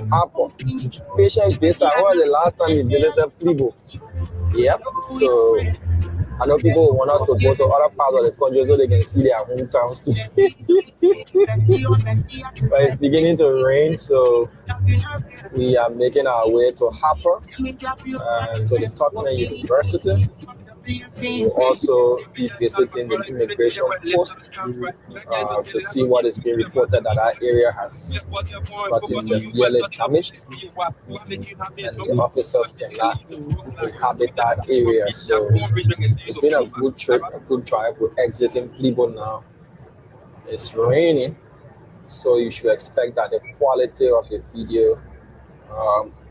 Harper. Patience Besa, when was the last time you visited Plibo? Yep. So I know people want us to go to other parts of the country so they can see their hometowns too. But it's beginning to rain, so we are making our way to Harper and to the Tottenham University. We'll also be visiting the immigration post to see what is being reported that our area has gotten severely damaged and the officers cannot inhabit that area. So it's been a good trip, a good drive. We're exiting Plibo now. It's raining, so you should expect that the quality of the video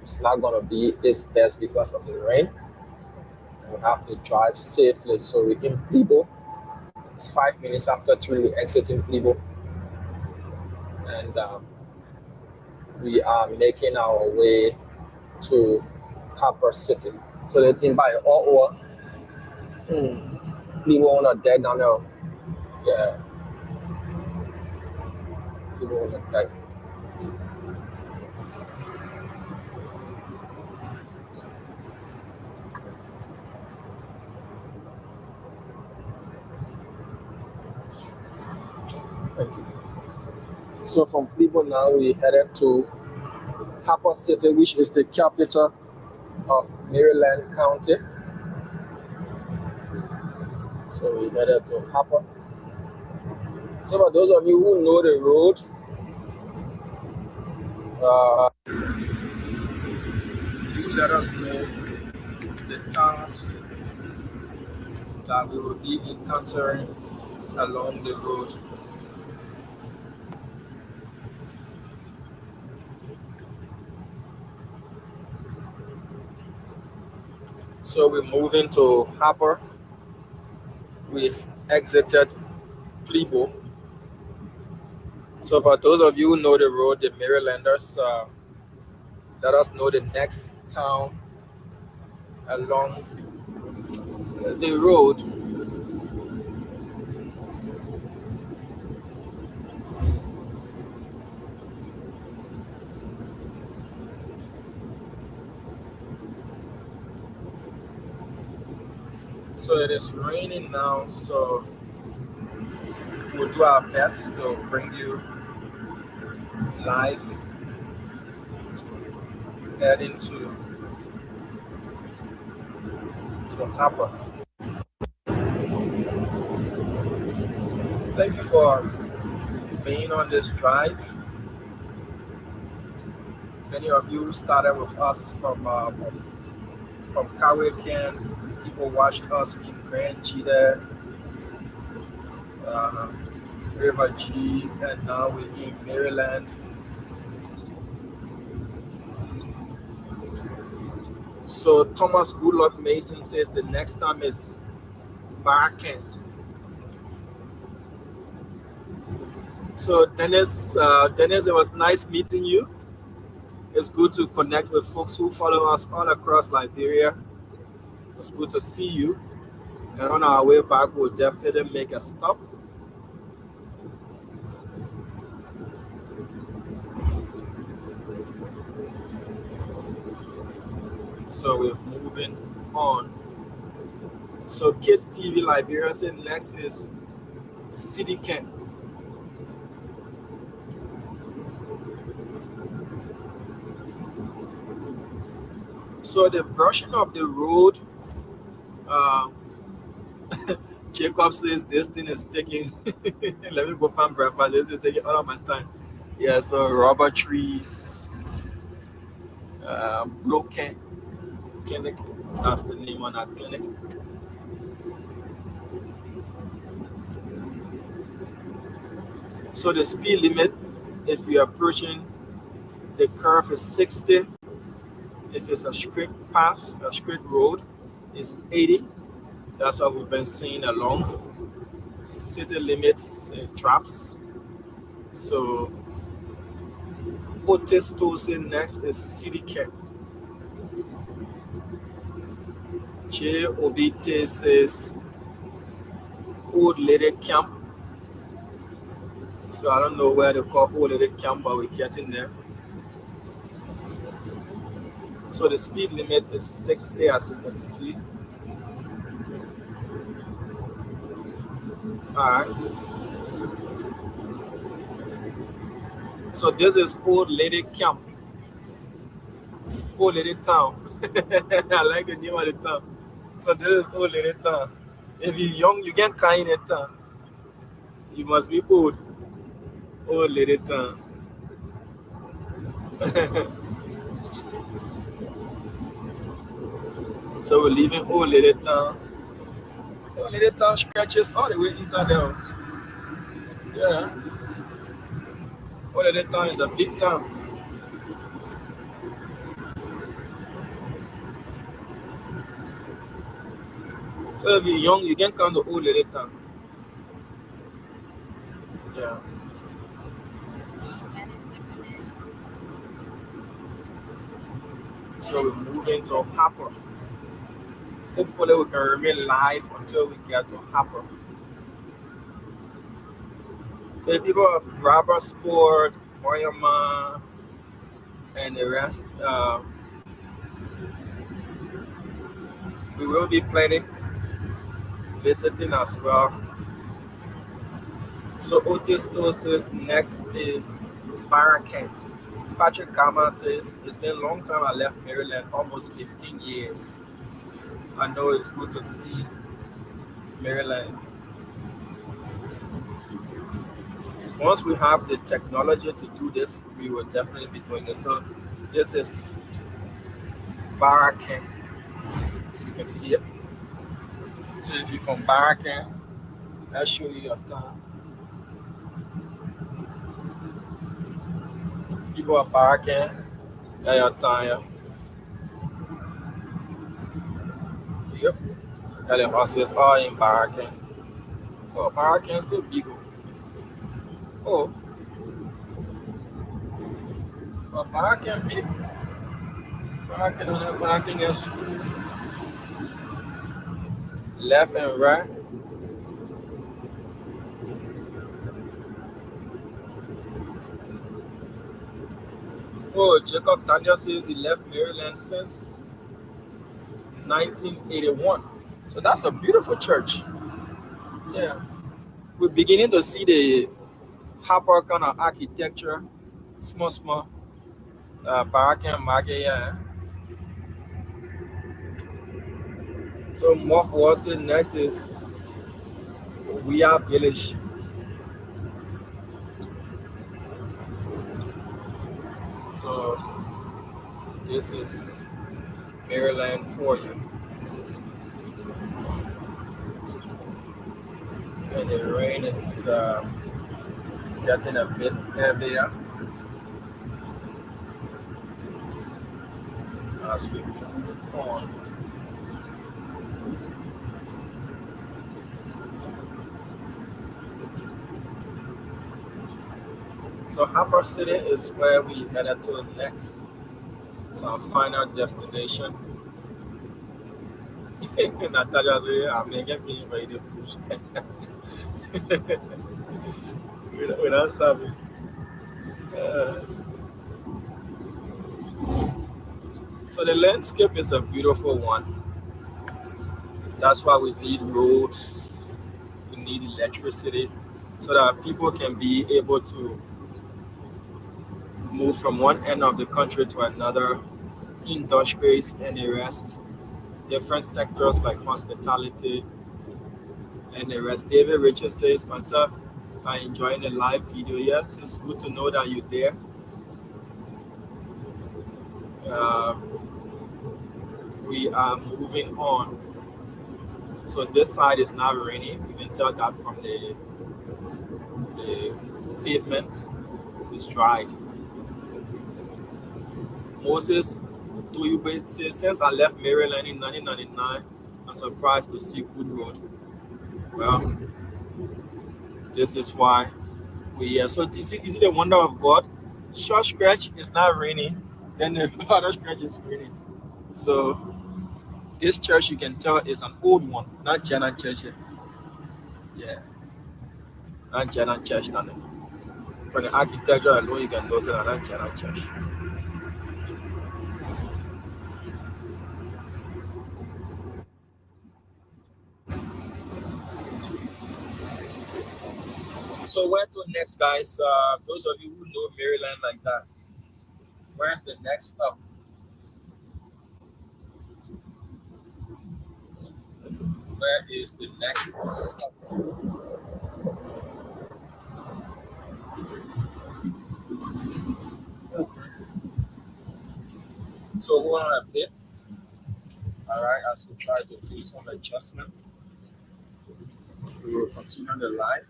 it's not going to be its best because of the rain. We have to drive safely. So we're in Plibo. It's 5 minutes after 3. We're exiting Plibo. And we are making our way to Harper City. So the thing by all Plibo on a deck down there. Yeah. Plibo on a deck. So from Plibo now we headed to Harper City, which is the capital of Maryland County. So we headed to Harper. So for those of you who know the road, you let us know the towns that we will be encountering along the road. So we're moving to Harper. We've exited Plibo. So for those of you who know the road, the Marylanders, let us know the next town along the road. So it is raining now, so we'll do our best to bring you live heading to Harper. Thank you for being on this drive. Many of you started with us from Kawakan. People watched us in Grand G there, River G, and now we're in Maryland. So Thomas Goodluck Mason says the next time is Barken. So Dennis, it was nice meeting you. It's good to connect with folks who follow us all across Liberia. It's good to see you. And on our way back, we'll definitely make a stop. So we're moving on. So Kids TV Liberia said next is City Camp. So the brushing of the road, Jacob says this thing is taking, let me go find breakfast, this is taking all of my time. Yeah, so rubber trees, Bloke Clinic, that's the name on that clinic. So the speed limit, if you're approaching the curve, is 60. If it's a straight path, a straight road, it's 80. That's what we've been seeing along. City limits drops. So Otis Tosin next is City Camp. JOBT says Old Lady Camp. So I don't know where they call Old Lady Camp, but we're getting there. So the speed limit is 60, as you can see. Alright. So this is Old Lady Camp. Old Lady Town. I like the name of the town. So this is Old Lady Town. If you're young, you can't carry in a town. You must be old. Old Lady Town. So we're leaving Old Lady Town. Old Lady Town stretches all the way inside there. Yeah. Old Lady Town is a big town. So if you're young, you can come to Old Lady Town. Yeah. So we're moving to Harper. Hopefully we can remain live until we get to Harper. So the people of rubber sport, fireman, and the rest, we will be planning, visiting as well. So Otis says next is Barakan. Patrick Kama says, it's been a long time I left Maryland, almost 15 years. I know it's good to see Maryland. Once we have the technology to do this, we will definitely be doing this. So this is Barakan, as you can see it. So if you're from Barakan, I'll show you your town. People are Barakan, that's your town. Yep. And the horses are in Barakan. Oh, Barakan is still big. Oh, Barakan big. Barakan is school. Left and right. Oh, Jacob Daniel says he left Maryland since 1981. So that's a beautiful church. Yeah. We're beginning to see the Harper kind of architecture. Small. Barakan Market, yeah. So Moff Watson next is We Are Village. So this is Maryland for you. And the rain is getting a bit heavier as we move on. So Harper City is where we headed to next. It's our final destination. Natalia says, I'm making feeling for you to push. We're not stopping. So the landscape is a beautiful one. That's why we need roads, we need electricity, so that people can be able to move from one end of the country to another, industries and the rest, different sectors like hospitality and the rest. David Richards says, myself, I'm enjoying the live video. Yes, it's good to know that you're there. We are moving on. So this side is not raining. You can tell that from the pavement is dried. Moses Tuyube says, since I left Maryland in 1999, I'm surprised to see good road. Well, this is why we are. So is it the wonder of God? Short stretch is not raining, then the other stretch is raining. So this church, you can tell, is an old one, not German church. Yeah, not German church. From the architecture alone, you can notice that not German church. So where to next, guys? Those of you who know Maryland like that, where's the next stop? Where is the next stop? Okay. So hold on a bit. All right, as we try to do some adjustment, we will continue the live.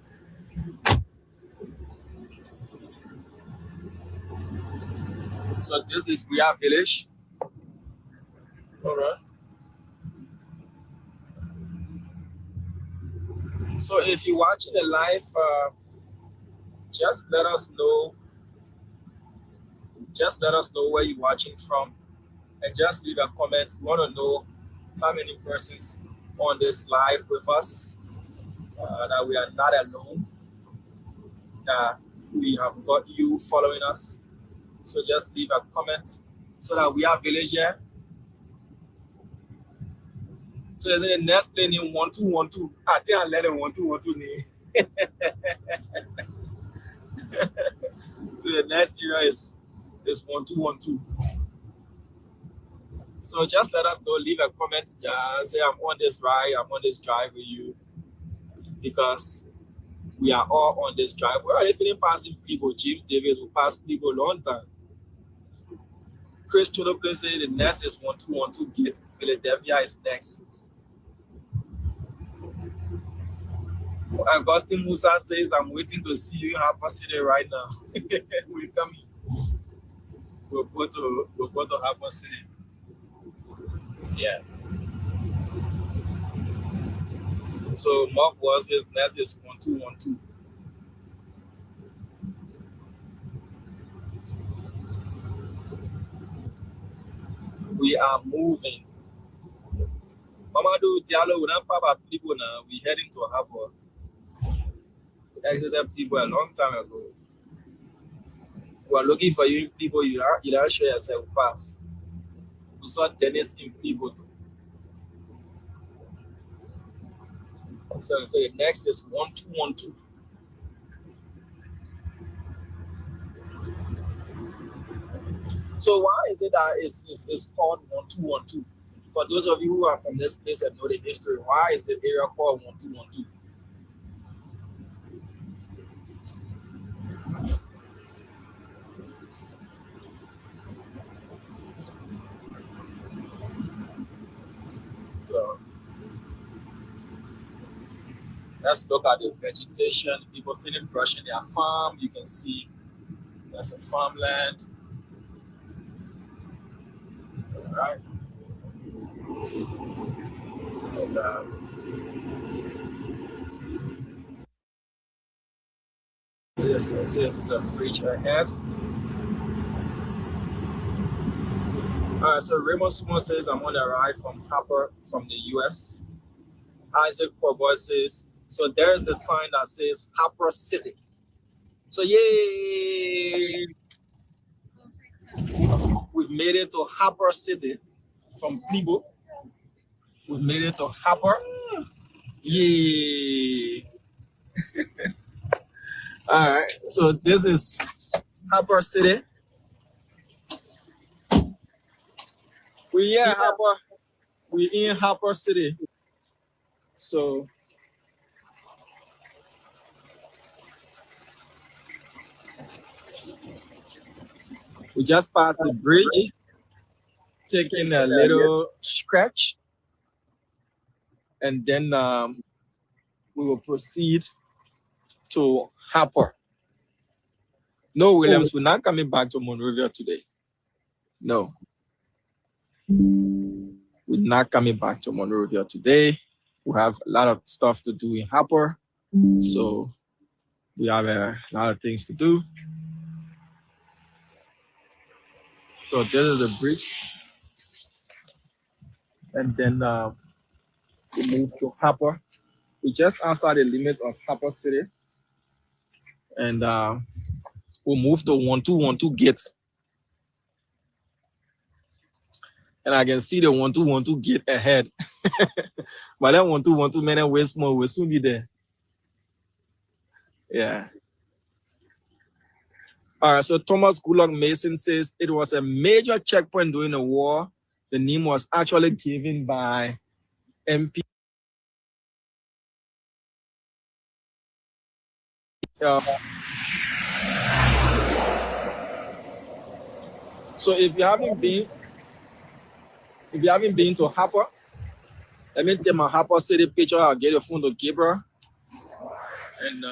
So this is Bria Village. All right. So if you're watching the live, just let us know. Just let us know where you're watching from, and just leave a comment. We want to know how many persons on this live with us. That we are not alone. That we have got you following us. So just leave a comment so that we are village here. So is it the next plane in 1212? I think I let it 1212 name. So the next area is 1212. So just let us know, leave a comment. Say I'm on this ride, I'm on this drive with you. Because we are all on this drive. We're already feeling passing people. James Davis will pass people a long time. Chris Chodopoulos says the next is 1212 gate. Philadelphia is next. Augustine Musa says, I'm waiting to see you in Harper City right now. We're coming. We'll go to Harper City. Yeah. So Marv was his next is 1212. We are moving. Mamadou Diallo, we don't papa people now. We heading to Harper. Exited people a long time ago. We are looking for you in people. You don't show yourself pass. We saw Dennis in people. So the next is 1212. So why is it that it's called 1212? For those of you who are from this place and know the history, why is the area called 1212? So let's look at the vegetation. People feeling brushing their farm. You can see there's a farmland. All right. And, this is a bridge ahead. All right, so Raymond Sumo says, I'm on the ride from Harper from the US. Isaac Corboy says, so there's the sign that says Harper City. So yay! We've made it to Harper City from Plibo. We've made it to Harper. Yay! All right, so this is Harper City. We in Harper. We in Harper City. So we just passed the bridge, taking a little scratch, and then we will proceed to Harper. No, Williams, we're not coming back to Monrovia today. No. We're not coming back to Monrovia today. We have a lot of stuff to do in Harper. So we have a lot of things to do. So this is the bridge. And then we move to Harper. We just outside the limits of Harper City. And we'll move to 1212 gate. And I can see the 1212 gate ahead. But that 1212 man, way small, will soon be there. Yeah. All right, so Thomas Goodluck Mason says it was a major checkpoint during the war. The name was actually given by MP. So if you haven't been to Harper, let me take my Harper City picture. I'll get your phone to Gabriel. And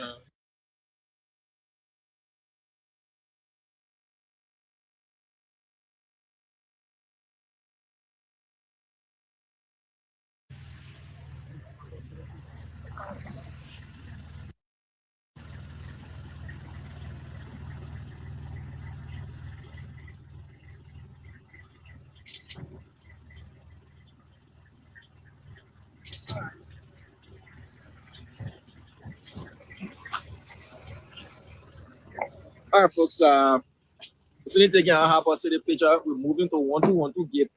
all right, folks. If you need to take a Harper City picture, we're moving to 1212 gate.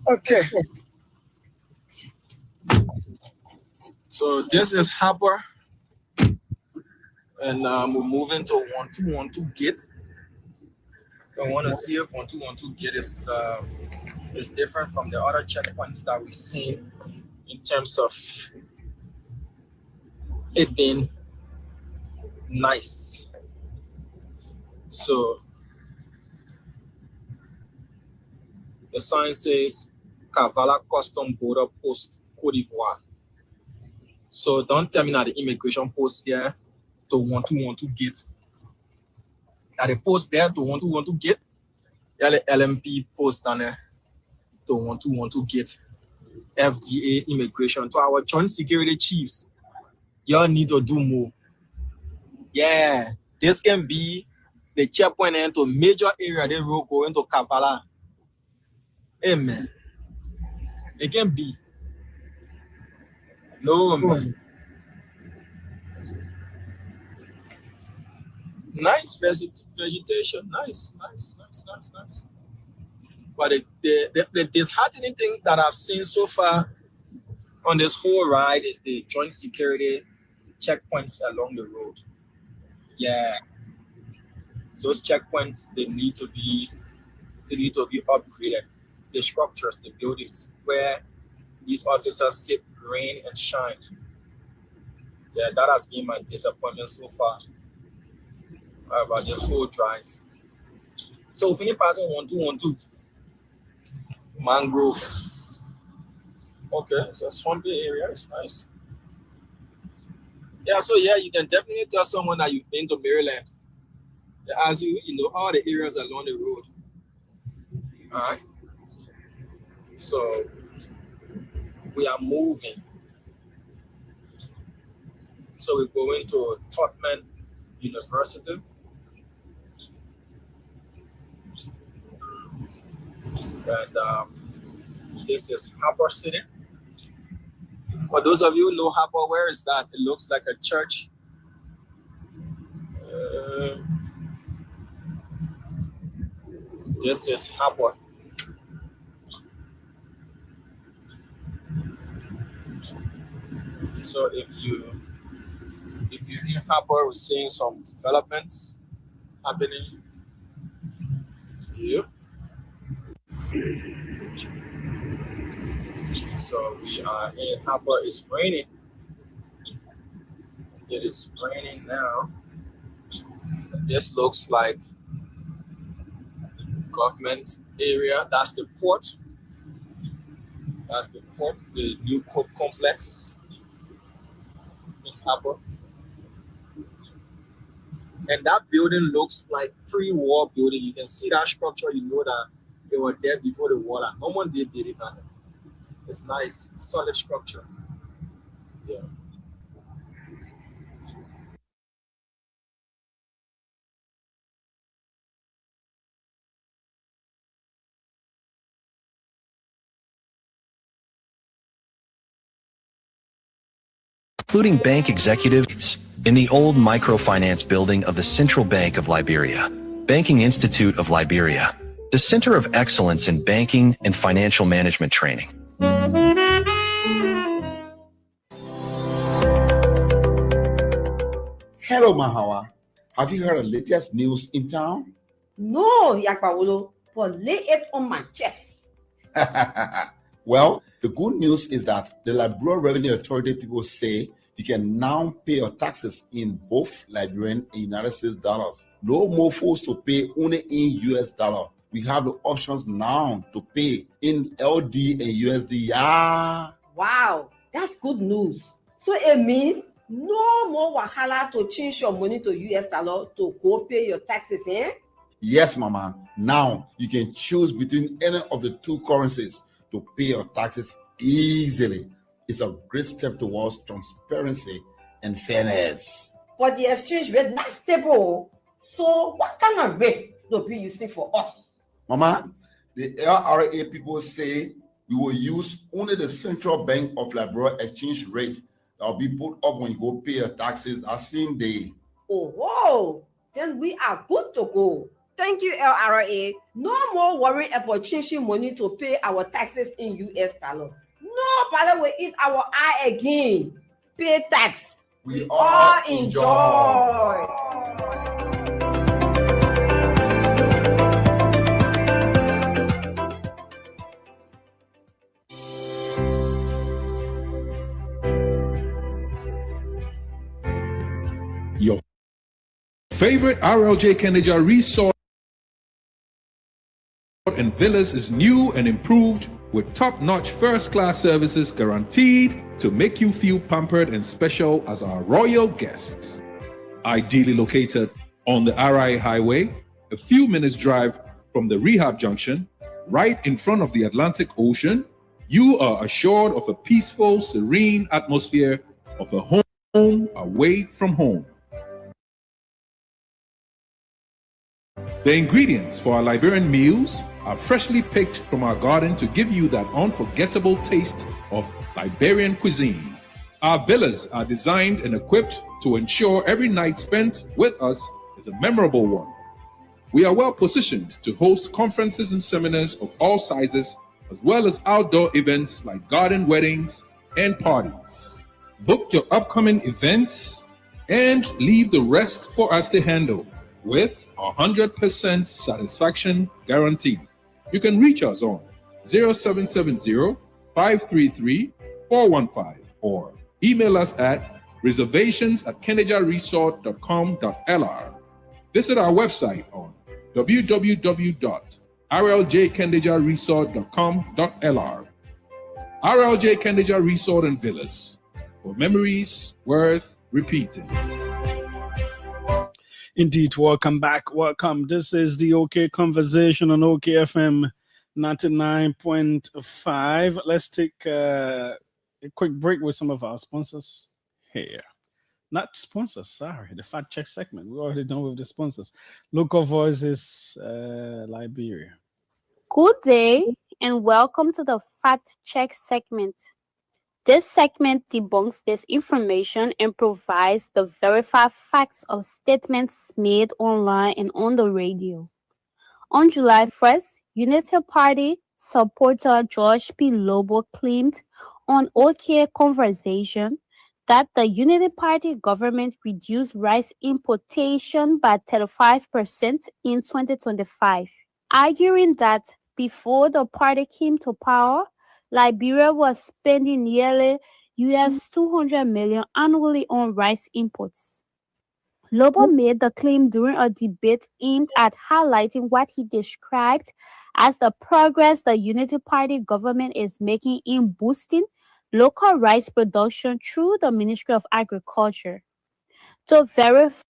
Okay. So this is Harper, and we're moving to 1212 gate. I want to see if 1212 gate is different from the other checkpoints that we've seen in terms of it being nice. So the sign says Kavala Custom Border Post, Cote d'Ivoire. So don't tell me that the immigration post here to 1212 gate. At the post there to 1212 gate, yeah, the LMP post down there to 1212 gate. FDA immigration. To our joint security chiefs, y'all need to do more. Yeah, this can be the checkpoint into major area they road going to Kavala. Amen. It can be. No, man. Nice vegetation. Nice. But the disheartening thing that I've seen so far on this whole ride is the joint security checkpoints along the road. Yeah. Those checkpoints, they need to be upgraded. The structures, the buildings where these officers sit, rain and shine. Yeah, that has been my disappointment so far about this whole drive. So if any person 1212 mangrove. Okay, so swampy area is nice. Yeah, so yeah, you can definitely tell someone that you've been to Maryland. They ask you, all the areas along the road. All right. So we are moving. So we're going to Tubman University. And this is Harper City. For those of you who know Harper, where is that? It looks like a church. This is Harper. So if you in Harper, we're seeing some developments happening. Yep. So we are in Harper. It's raining. It is raining now. This looks like government area. That's the port. That's the port, the new port complex in Harper. And that building looks like pre-war building. You can see that structure. You know that they were there before the war. No one did it. It's nice, solid structure. Yeah. Including bank executives in the old microfinance building of the Central Bank of Liberia, Banking Institute of Liberia, the Center of Excellence in Banking and Financial Management Training. Hello, Mahawa. Have you heard the latest news in town? No, Yakbawolo, but lay it on my chest. Well, the good news is that the Liberia Revenue Authority people say you can now pay your taxes in both Liberian and United States dollars. No more forced to pay only in US dollar. We have the options now to pay in LD and USD. Yeah. Wow, that's good news. So it means no more wahala to change your money to US dollar to go pay your taxes, eh? Yes, Mama. Now you can choose between any of the two currencies to pay your taxes easily. It's a great step towards transparency and fairness. But the exchange rate not stable. So what kind of rate will be using for us? Mama, the LRA people say we will use only the Central Bank of Liberia exchange rate that will be put up when you go pay your taxes that same day. Oh, whoa. Then we are good to go. Thank you, LRA. No more worry about changing money to pay our taxes in US dollar. Nobody will eat our eye again. Pay tax. We all enjoy. Your favorite RLJ Canada resort and villas is new and improved with top-notch first-class services guaranteed to make you feel pampered and special as our royal guests. Ideally located on the RI Highway, a few minutes drive from the rehab junction, right in front of the Atlantic Ocean, you are assured of a peaceful, serene atmosphere of a home away from home. The ingredients for our Liberian meals are freshly picked from our garden to give you that unforgettable taste of Liberian cuisine. Our villas are designed and equipped to ensure every night spent with us is a memorable one. We are well positioned to host conferences and seminars of all sizes, as well as outdoor events like garden weddings and parties. Book your upcoming events and leave the rest for us to handle with 100% satisfaction guarantee. You can reach us on 0770-533-415 or email us at reservations@kennejaresort.com.lr. Visit our website on www.rljkennejaresort.com.lr. RLJ Kenneja Resort and Villas, for memories worth repeating. Indeed, welcome back. Welcome. This is the OK Conversation on OKFM 99.5. Let's take a quick break with some of our sponsors here. Not sponsors, sorry. The fact check segment. We're already done with the sponsors. Local Voices, Liberia. Good day and welcome to the fact check segment. This segment debunks disinformation and provides the verified facts of statements made online and on the radio. On July 1st, Unity Party supporter George P. Lobo claimed on OK Conversation that the Unity Party government reduced rice importation by 35% in 2025, arguing that before the party came to power, Liberia was spending nearly $200 million annually on rice imports. Lobo made the claim during a debate aimed at highlighting what he described as the progress the Unity Party government is making in boosting local rice production through the Ministry of Agriculture. To verify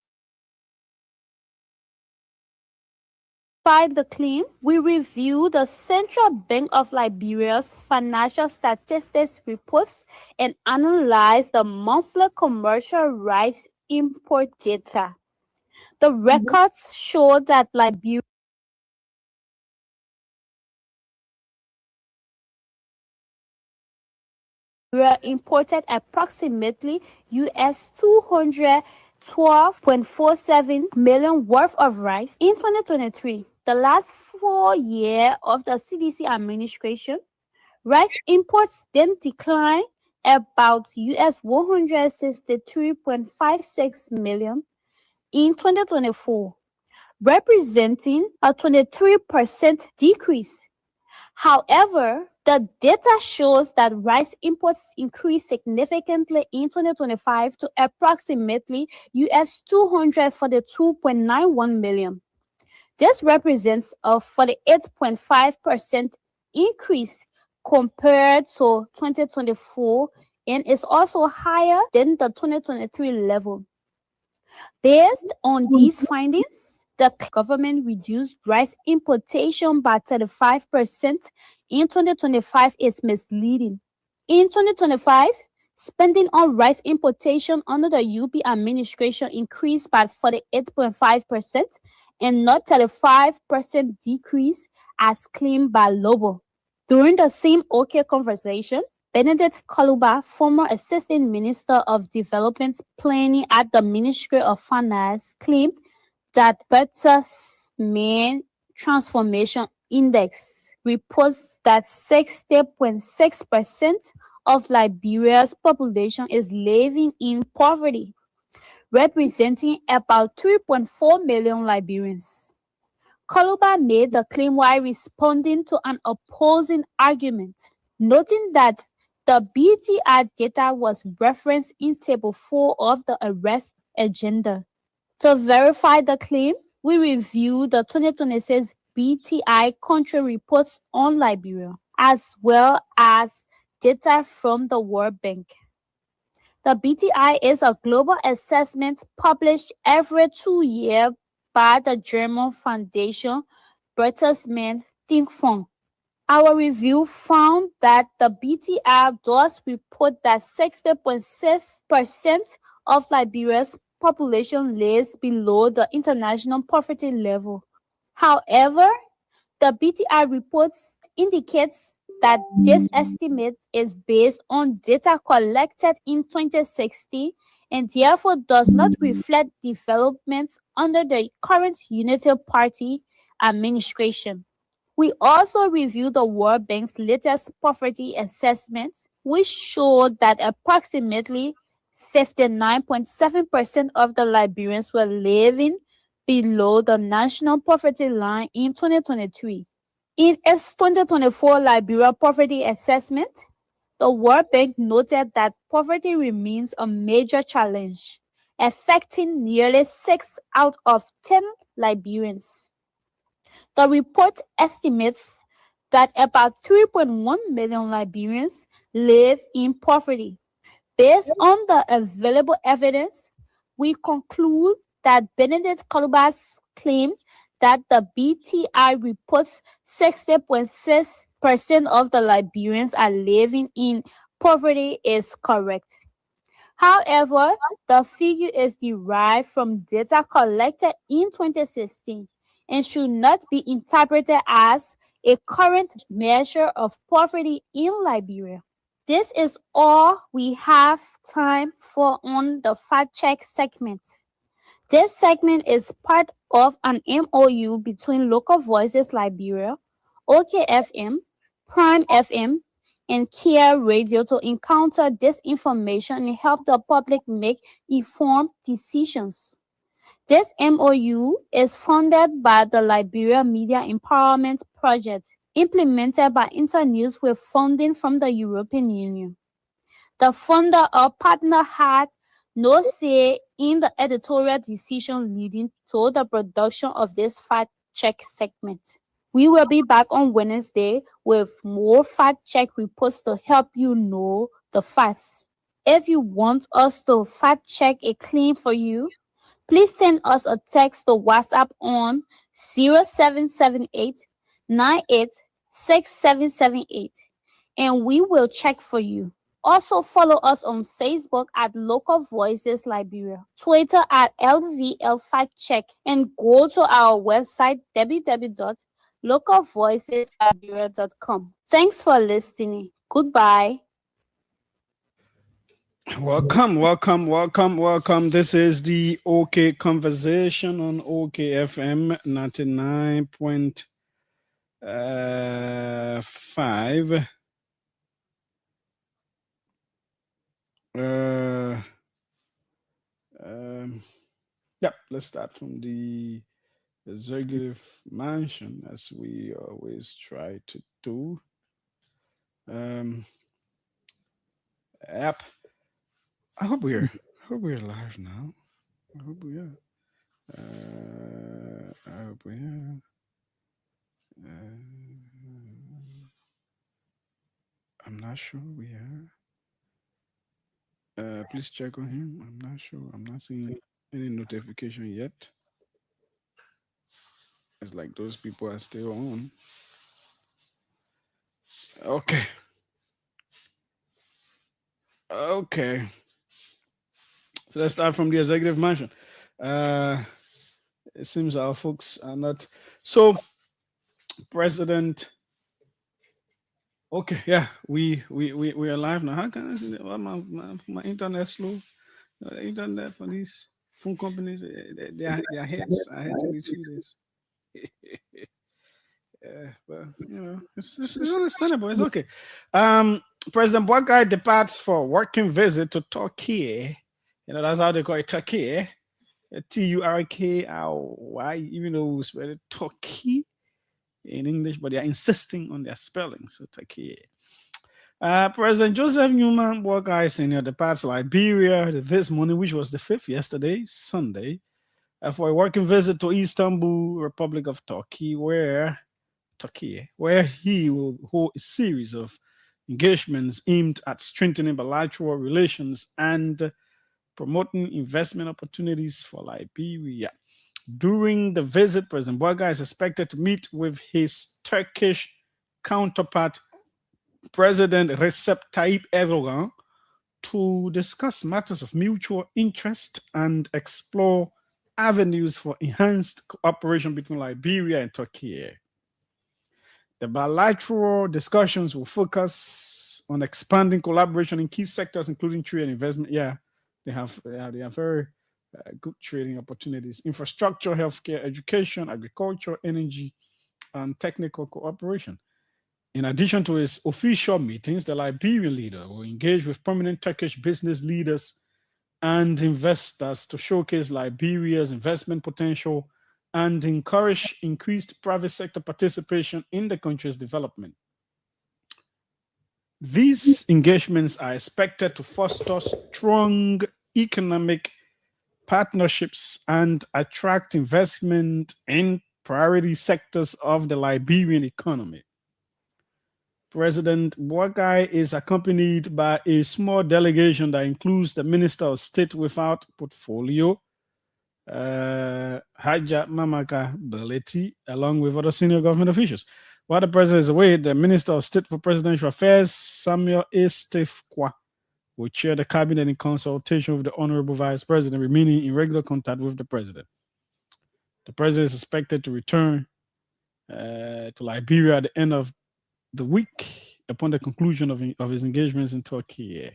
the claim, we review the Central Bank of Liberia's financial statistics reports and analyze the monthly commercial rice import data. The records show that Liberia imported approximately $212.47 million worth of rice in 2023. The last 4 years of the CDC administration, rice imports then declined about $163.56 million in 2024, representing a 23% decrease. However, the data shows that rice imports increased significantly in 2025 to approximately US $242.91 million. This represents a 48.5% increase compared to 2024 and is also higher than the 2023 level. Based on these findings, the government reduced rice importation by 35% in 2025 is misleading. In 2025, spending on rice importation under the UP administration increased by 48.5% and not 35% decrease as claimed by Lobo. During the same OK conversation, Benedict Kaluba, former Assistant Minister of Development Planning at the Ministry of Finance, claimed that Berta's main transformation index reports that 60.6% of Liberia's population is living in poverty, representing about 3.4 million Liberians. Kaluba made the claim while responding to an opposing argument, noting that the BTI data was referenced in Table 4 of the arrest agenda. To verify the claim, we reviewed the 2026 BTI country reports on Liberia, as well as data from the World Bank. The BTI is a global assessment published every 2 years by the German foundation Bertelsmann Think Fund. Our review found that the BTI does report that 60.6% of Liberia's population lives below the international poverty level. However, the BTI reports indicates that this estimate is based on data collected in 2016 and therefore does not reflect developments under the current Unity Party administration. We also reviewed the World Bank's latest poverty assessment, which showed that approximately 59.7% of the Liberians were living below the national poverty line in 2023. In its 2024 Liberia Poverty Assessment, the World Bank noted that poverty remains a major challenge, affecting nearly 6 out of 10 Liberians. The report estimates that about 3.1 million Liberians live in poverty. Based on the available evidence, we conclude that Benedict Kaluba's claim that the BTI reports 60.6% of the Liberians are living in poverty is correct. However, the figure is derived from data collected in 2016 and should not be interpreted as a current measure of poverty in Liberia. This is all we have time for on the Fact Check segment. This segment is part of an MOU between Local Voices Liberia, OKFM, Prime FM, and Gee-Radio to encounter disinformation and help the public make informed decisions. This MOU is funded by the Liberia Media Empowerment Project, implemented by Internews with funding from the European Union. The funder or partner had no say in the editorial decision leading to the production of this fact check segment. We will be back on Wednesday with more fact check reports to help you know the facts. If you want us to fact check a claim for you, please send us a text to WhatsApp on 0778 986778 and we will check for you. Also follow us on Facebook at Local Voices Liberia, Twitter at LVL Fact Check, and go to our website www.localvoicesliberia.com. Thanks for listening. Goodbye. Welcome. This is the OK Conversation on OKFM 99.5. Yep, let's start from the executive mansion as we always try to do. Um, yep. I hope we're live now. I hope we are. I hope we are. I'm not sure we are. Please check on him. I'm not sure. I'm not seeing any notification yet. It's like those people are still on. Okay. Okay. So let's start from the executive mansion. It seems our folks are not. So, President. Okay, yeah, we are live now. How can I see that? Well, my internet slow. Internet for these phone companies, their heads are heading these few days. But it's understandable. It's okay. President Boakai departs for working visit to Turkey. That's how they call it, Turkey. Turkey, even though we spell it Turkey in English, but they are insisting on their spelling. So Turkey. President Joseph Newman Boakai Sr. departs Liberia this morning, which was the 5th yesterday, Sunday, for a working visit to Istanbul, Republic of Turkey, where he will hold a series of engagements aimed at strengthening bilateral relations and promoting investment opportunities for Liberia. During the visit, President Boakai is expected to meet with his Turkish counterpart, President Recep Tayyip Erdogan, to discuss matters of mutual interest and explore avenues for enhanced cooperation between Liberia and Turkey. The bilateral discussions will focus on expanding collaboration in key sectors, including trade and investment. Yeah, they have very good trading opportunities: infrastructure, healthcare, education, agriculture, energy, and technical cooperation. In addition to his official meetings, the Liberian leader will engage with prominent Turkish business leaders and investors to showcase Liberia's investment potential and encourage increased private sector participation in the country's development. These engagements are expected to foster strong economic partnerships and attract investment in priority sectors of the Liberian economy. President Boakai is accompanied by a small delegation that includes the Minister of State without portfolio, Haja Mamaka Beleti, along with other senior government officials. While the president is away, the Minister of State for Presidential Affairs, Samuel Estefqua, will chair the cabinet in consultation with the Honorable Vice President, remaining in regular contact with the president. The president is expected to return to Liberia at the end of the week upon the conclusion of his engagements in Turkey.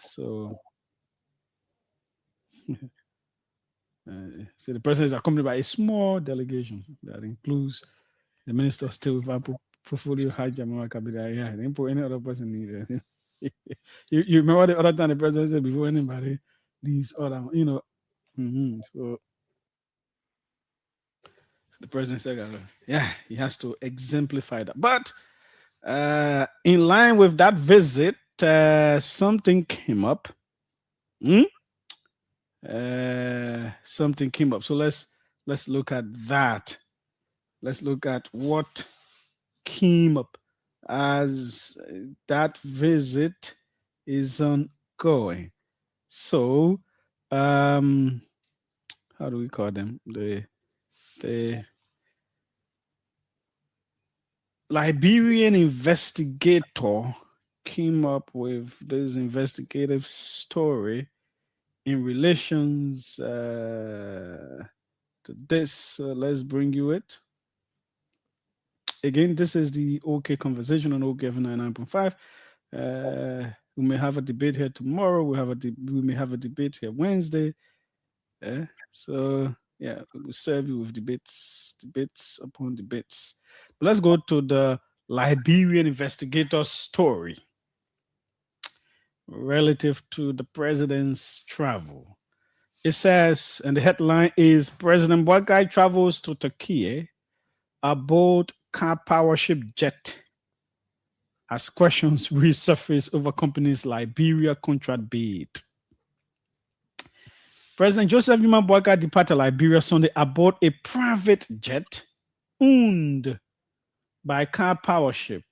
So the president is accompanied by a small delegation that includes the Minister of State without portfolio, Haja Mamaka Beleti. Yeah, they didn't put any other person needed. You remember the other time the president said before anybody these other, So the president said, he has to exemplify that. But in line with that visit, something came up. Something came up. So let's look at that. Let's look at what came up as that visit is ongoing. So, how do we call them? The Liberian investigator came up with this investigative story in relations to this. So let's bring you it. Again, this is the OK conversation on OK 99.5. We may have a debate here tomorrow. We may have a debate here Wednesday. So yeah, we will serve you with debates upon debates. But let's go to the Liberian investigator's story relative to the president's travel. It says, and the headline is President Boakai travels to Turkey aboard car power ship jet as questions resurface over company's Liberia contract bid. President Joseph Numa Boakai departed Liberia Sunday aboard a private jet owned by car power ship.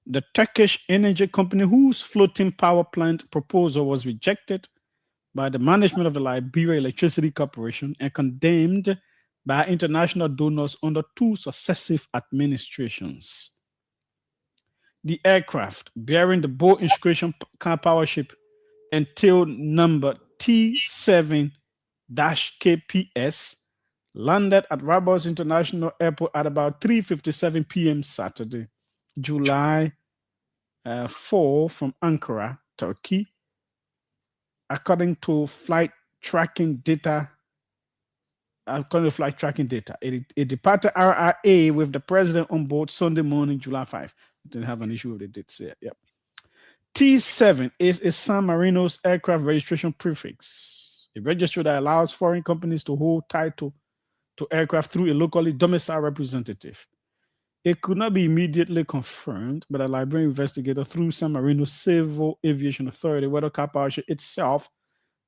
The Turkish energy company whose floating power plant proposal was rejected by the management of the Liberia Electricity Corporation and condemned by international donors under 2 successive administrations. The aircraft bearing the Bow Inscription car power ship and tail number T7-KPS landed at Rabat International Airport at about 3:57 p.m. Saturday, July 4 from Ankara, Turkey, according to flight tracking data. It departed RIA with the president on board Sunday morning, July 5. Didn't have an issue with it, did say it. Yep. T7 is a San Marino's aircraft registration prefix, a registry that allows foreign companies to hold title to aircraft through a locally domiciled representative. It could not be immediately confirmed by a Liberian investigator through San Marino Civil Aviation Authority whether car power ship itself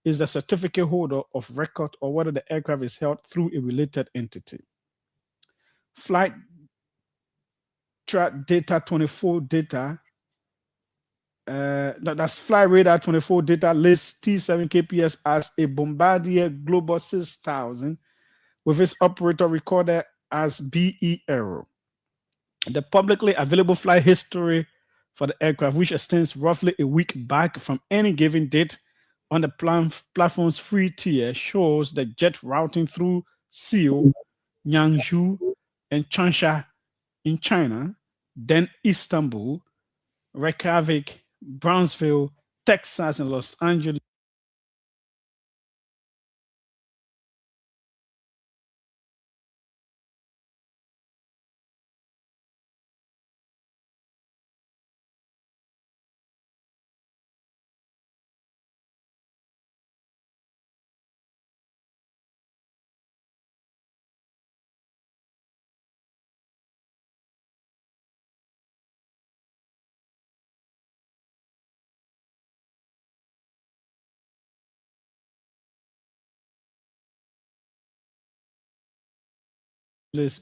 is the certificate holder of record or whether the aircraft is held through a related entity. Flight track data 24 data, that's Flight Radar 24 data lists T7KPS as a Bombardier Global 6000 with its operator recorded as BE Aero. The publicly available flight history for the aircraft, which extends roughly a week back from any given date on the platform's free tier, shows the jet routing through Seoul, Yangzhou, and Changsha in China, then Istanbul, Reykjavik, Brownsville, Texas, and Los Angeles.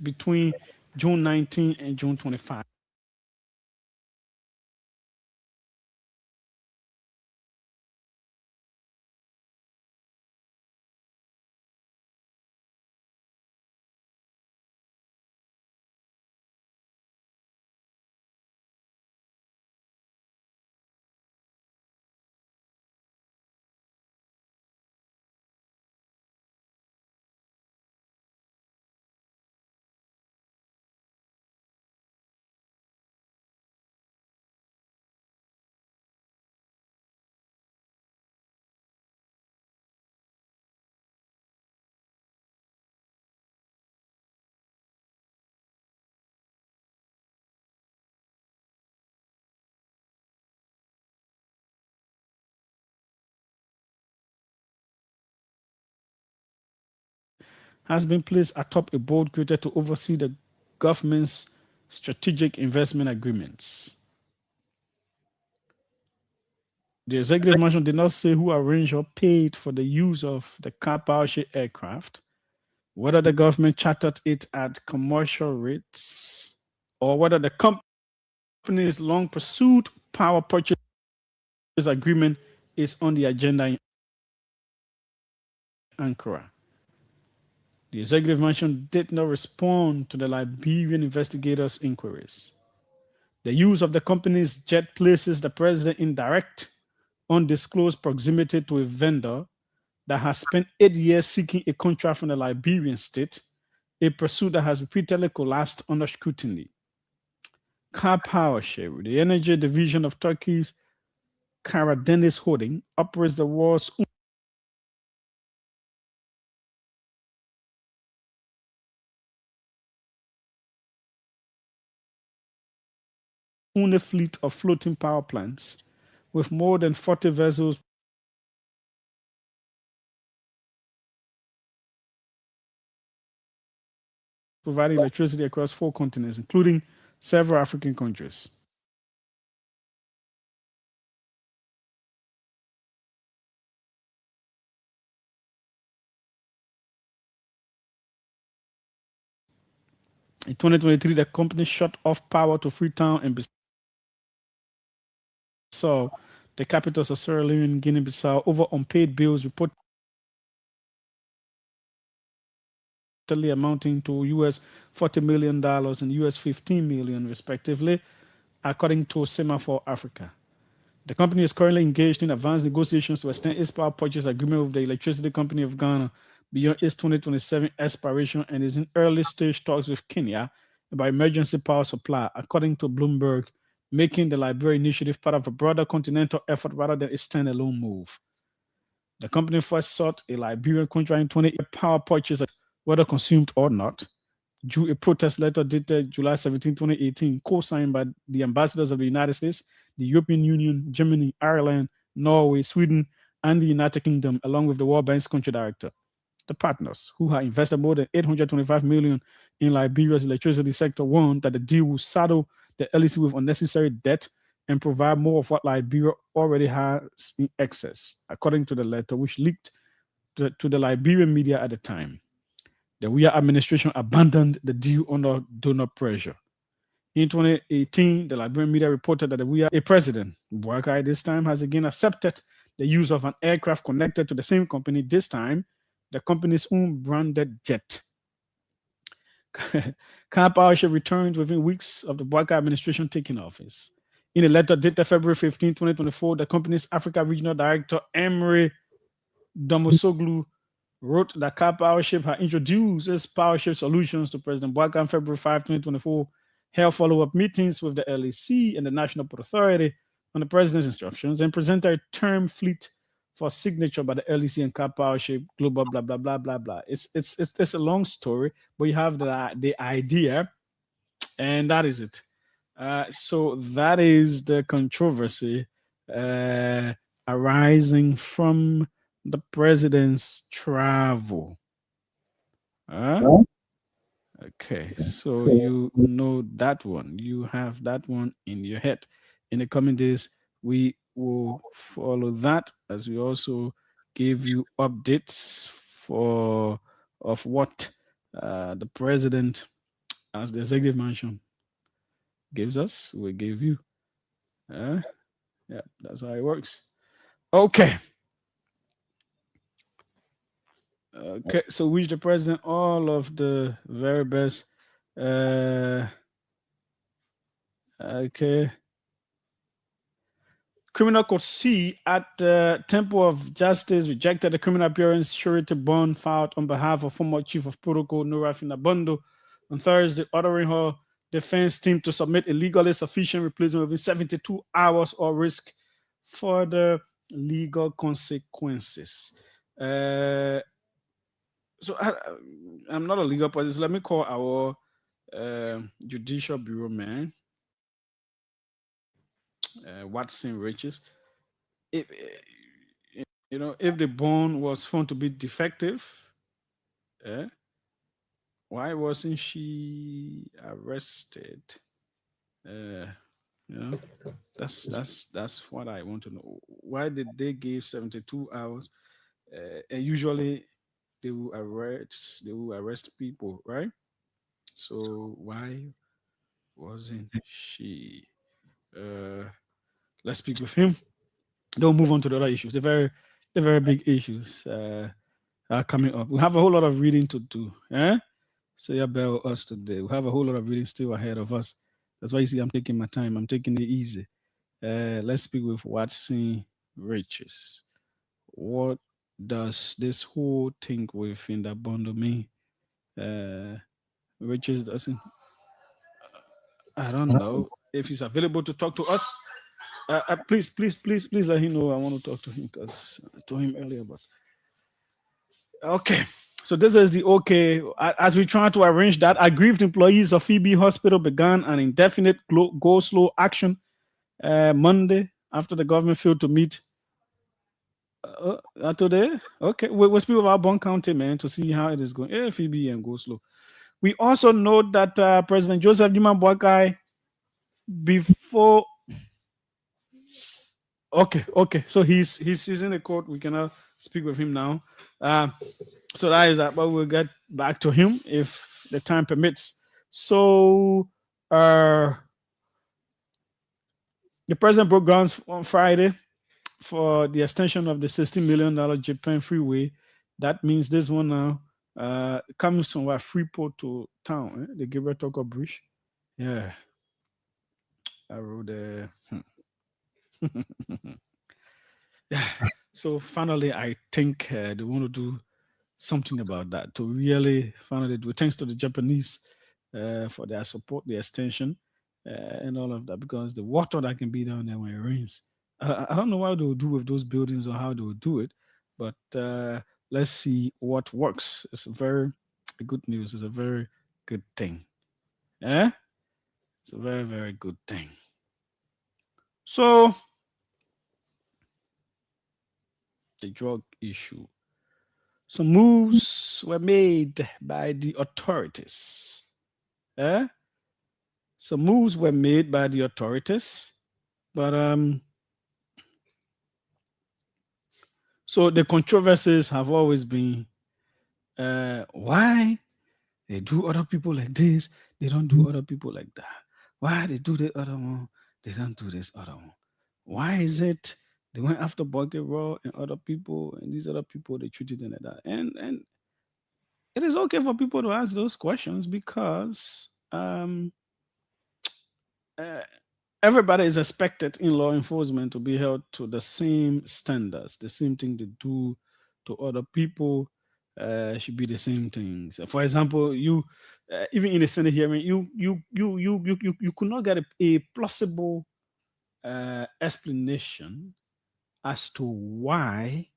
Between June 19 and June 25. Has been placed atop a board created to oversee the government's strategic investment agreements. The executive mansion did not say who arranged or paid for the use of the car power ship aircraft, whether the government chartered it at commercial rates, or whether the company's long pursued power purchase agreement is on the agenda in Ankara. The executive mansion did not respond to the Liberian investigators' inquiries. The use of the company's jet places the president in direct, undisclosed proximity to a vendor that has spent 8 years seeking a contract from the Liberian state, a pursuit that has repeatedly collapsed under scrutiny. Car Power Share, the energy division of Turkey's Karadeniz Holding, operates the world's only fleet of floating power plants with more than 40 vessels providing electricity across 4 continents, including several African countries. In 2023, the company shut off power to Freetown and Bissau, the capitals of Sierra Leone and Guinea-Bissau, over unpaid bills reportedly amounting to US $40 million and US $15 million, respectively, according to Semaphore Africa. The company is currently engaged in advanced negotiations to extend its power purchase agreement with the Electricity Company of Ghana beyond its 2027 expiration and is in early stage talks with Kenya about emergency power supply, according to Bloomberg, making the Liberia initiative part of a broader continental effort rather than a standalone move. The company first sought a Liberian contract in 2020 power purchase, whether consumed or not, drew a protest letter dated July 17, 2018, co-signed by the ambassadors of the United States, the European Union, Germany, Ireland, Norway, Sweden, and the United Kingdom, along with the World Bank's country director. The partners, who have invested more than $825 million in Liberia's electricity sector, warned that the deal will saddle the LEC with unnecessary debt and provide more of what Liberia already has in excess, according to the letter, which leaked to the Liberian media at the time. The WIA administration abandoned the deal under donor pressure. In 2018, the Liberian media reported that the WIA president, Bouakai, this time has again accepted the use of an aircraft connected to the same company, this time the company's own branded jet. Car Powership returned within weeks of the Bouakai administration taking office. In a letter dated February 15, 2024, the company's Africa Regional Director, Emery Domosoglu, wrote that Car Powership had introduced its Powership solutions to President Bouakai on February 5, 2024, held follow-up meetings with the LEC and the National Port Authority on the president's instructions, and presented a term fleet for signature by the LEC and Car Powership Global, blah, blah, blah, blah, blah. It's a long story, but you have the idea, and that is it. So that is the controversy arising from the president's travel. Okay, so you know that one. You have that one in your head. In the coming days, we will follow that as we also give you updates of what the president, as the executive mansion, gives us. We give you. Yeah, that's how it works. Okay. Okay, so wish the president all of the very best. Okay. Criminal Court C at the Temple of Justice rejected the criminal appearance surety bond filed on behalf of former Chief of Protocol Nora Finabondo on Thursday, ordering her defense team to submit a legally sufficient replacement within 72 hours or risk further legal consequences. So I'm not a legal person. So let me call our judicial bureau man, Watson Riches. If the bond was found to be defective, why wasn't she arrested? That's what I want to know. Why did they give 72 hours? And usually they will arrest people, right? So why wasn't she? Let's speak with him. Don't move on to the other issues. The very big issues are coming up. We have a whole lot of reading to do. So you bear with us today. We have a whole lot of reading still ahead of us. That's why you see I'm taking my time. I'm taking it easy. Let's speak with Watson Riches. What does this whole thing within that bundle mean? Riches doesn't. I don't know if he's available to talk to us. Please let him know I want to talk to him because I told him earlier. But okay, so this is the okay. As we try to arrange that, aggrieved employees of Phoebe Hospital began an indefinite go slow action Monday after the government failed to meet. Today, okay, we'll speak with our Bond County man to see how it is going. Phoebe and go slow. We also know that President Joseph Juma Boakai, before. Okay. So he's in the court. We cannot speak with him now. So that is that, but we'll get back to him if the time permits. So the president broke ground on Friday for the extension of the $60 million Japan freeway. That means this one now comes from Freeport to town, the Gabriel Tucker Bridge. Yeah. I wrote there. Yeah. So finally, I think they want to do something about that to really finally do. Thanks to the Japanese for their support, the extension, and all of that, because the water that can be down there when it rains. I don't know what they will do with those buildings or how they will do it, but let's see what works. It's a very good news. It's a very good thing. It's a very, very good thing. So, the drug issue. Some moves were made by the authorities. Some moves were made by the authorities, but so the controversies have always been why they do other people like this, they don't do other people like that. Why they do the other one, they don't do this other one. Why is it they went after Bucket Raw and other people, and these other people they treated them like that? And it is okay for people to ask those questions because everybody is expected in law enforcement to be held to the same standards. The same thing they do to other people should be the same things. For example, you even in a Senate hearing, you could not get a plausible explanation as to why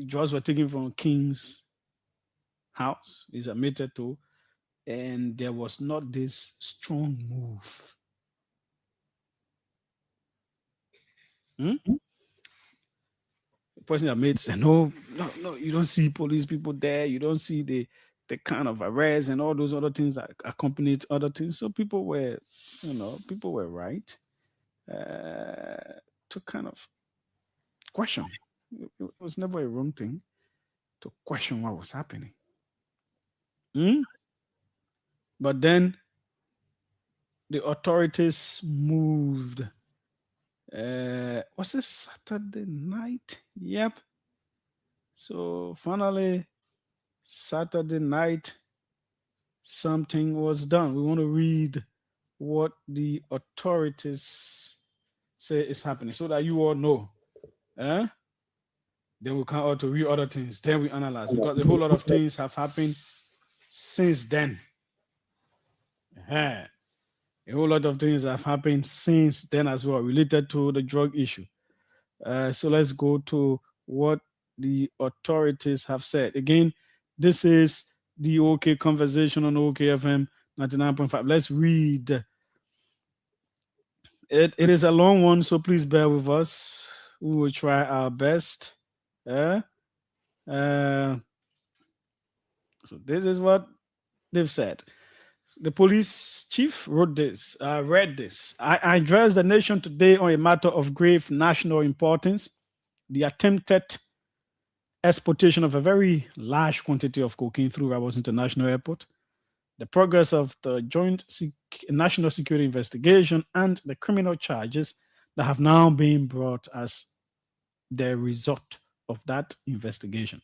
drugs were taken from King's house, is admitted to, and there was not this strong move. The person that made said, no, you don't see police people there, you don't see the kind of arrests and all those other things that accompanied other things. So people were right to kind of question. It was never a wrong thing to question what was happening. But then the authorities moved. Was it Saturday night? Yep. So finally, Saturday night, something was done. We want to read what the authorities say is happening so that you all know. Then we come out to read other things. Then we analyze because a whole lot of things have happened since then. A whole lot of things have happened since then as well, related to the drug issue. So let's go to what the authorities have said. Again, this is the OK conversation on OKFM 99.5. Let's read. It is a long one, so please bear with us. We will try our best. So this is what they've said. The police chief wrote this, read this. I address the nation today on a matter of grave national importance, the attempted exportation of a very large quantity of cocaine through Ravos International Airport, the progress of the joint national security investigation, and the criminal charges that have now been brought as the result of that investigation.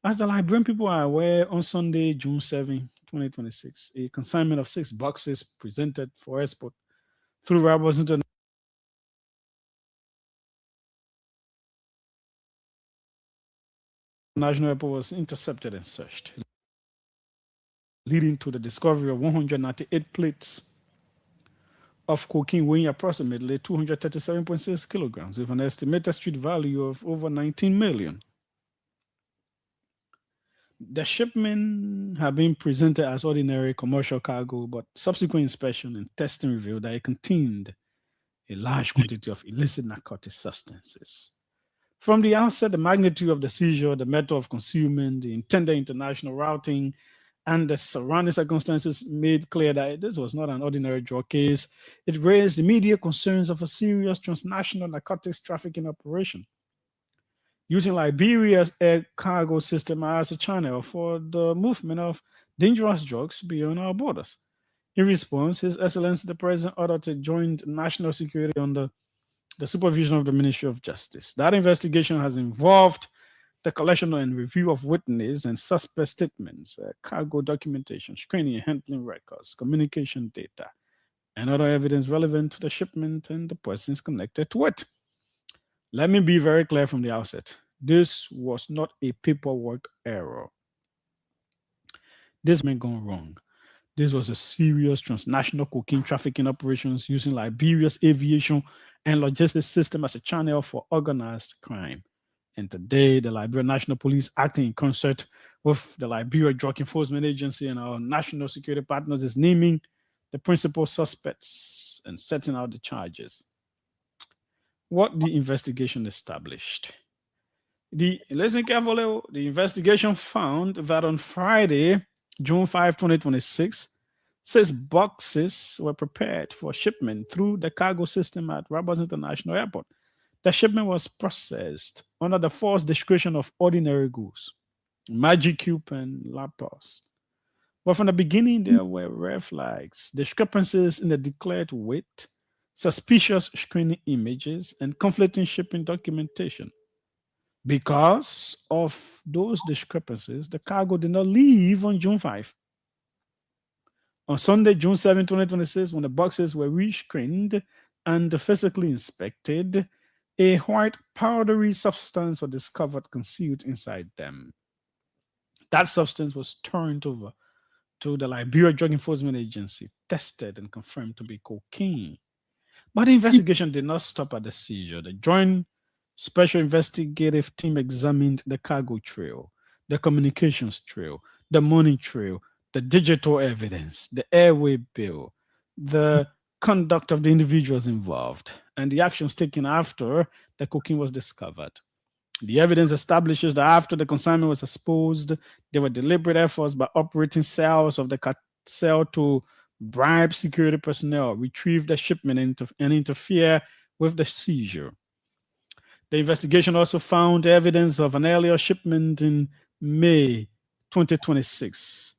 As the Liberian people are aware, on Sunday, June 7, 2026, a consignment of 6 boxes presented for export through Ravos International Airport was intercepted and searched, leading to the discovery of 198 plates of cocaine weighing approximately 237.6 kilograms with an estimated street value of over 19 million. The shipment had been presented as ordinary commercial cargo, but subsequent inspection and testing revealed that it contained a large quantity of illicit narcotic substances. From the outset, the magnitude of the seizure, the method of concealment, the intended international routing, and the surrounding circumstances made clear that this was not an ordinary drug case. It raised immediate concerns of a serious transnational narcotics trafficking operation, using Liberia's air cargo system as a channel for the movement of dangerous drugs beyond our borders. In response, His Excellency the President ordered a joint national security under the supervision of the Ministry of Justice. That investigation has involved the collection and review of witness and suspect statements, cargo documentation, screening and handling records, communication data, and other evidence relevant to the shipment and the persons connected to it. Let me be very clear from the outset. This was not a paperwork error. This may gone wrong. This was a serious transnational cocaine trafficking operations using Liberia's aviation and logistics system as a channel for organized crime. And today, the Liberian National Police, acting in concert with the Liberia Drug Enforcement Agency and our national security partners, is naming the principal suspects and setting out the charges. What the investigation established. Listen carefully, the investigation found that on Friday, June 5, 2026, 6 boxes were prepared for shipment through the cargo system at Rabat International Airport. The shipment was processed under the false description of ordinary goods, Magic Cube and laptops. But from the beginning, there were red flags, discrepancies in the declared weight, suspicious screening images, and conflicting shipping documentation. Because of those discrepancies, the cargo did not leave on June 5. On Sunday, June 7, 2026, when the boxes were rescreened and physically inspected, a white powdery substance was discovered concealed inside them. That substance was turned over to the Liberia Drug Enforcement Agency, tested and confirmed to be cocaine. But the investigation did not stop at the seizure. The Joint Special Investigative Team examined the cargo trail, the communications trail, the money trail, the digital evidence, the airway bill, the conduct of the individuals involved, and the actions taken after the cocaine was discovered. The evidence establishes that after the consignment was exposed, there were deliberate efforts by operating cells of the cartel to bribe security personnel, retrieve the shipment, and interfere with the seizure. The investigation also found evidence of an earlier shipment in May 2026,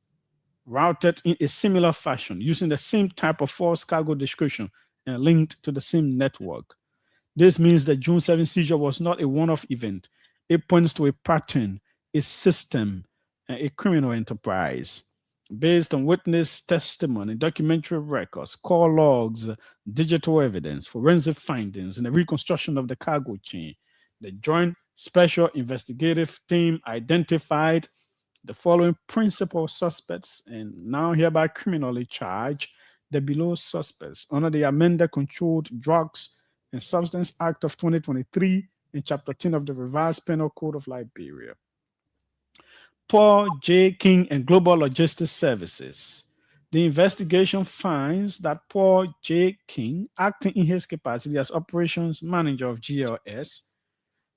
routed in a similar fashion, using the same type of false cargo description and linked to the same network. This means the June 7 seizure was not a one-off event. It points to a pattern, a system, and a criminal enterprise. Based on witness testimony, documentary records, call logs, digital evidence, forensic findings, and the reconstruction of the cargo chain, the Joint Special Investigative Team identified the following principal suspects and now hereby criminally charge the below suspects under the amended Controlled Drugs and Substance Act of 2023 and Chapter 10 of the Revised Penal Code of Liberia. Paul J. King and Global Logistics Services. The investigation finds that Paul J. King, acting in his capacity as operations manager of GLS,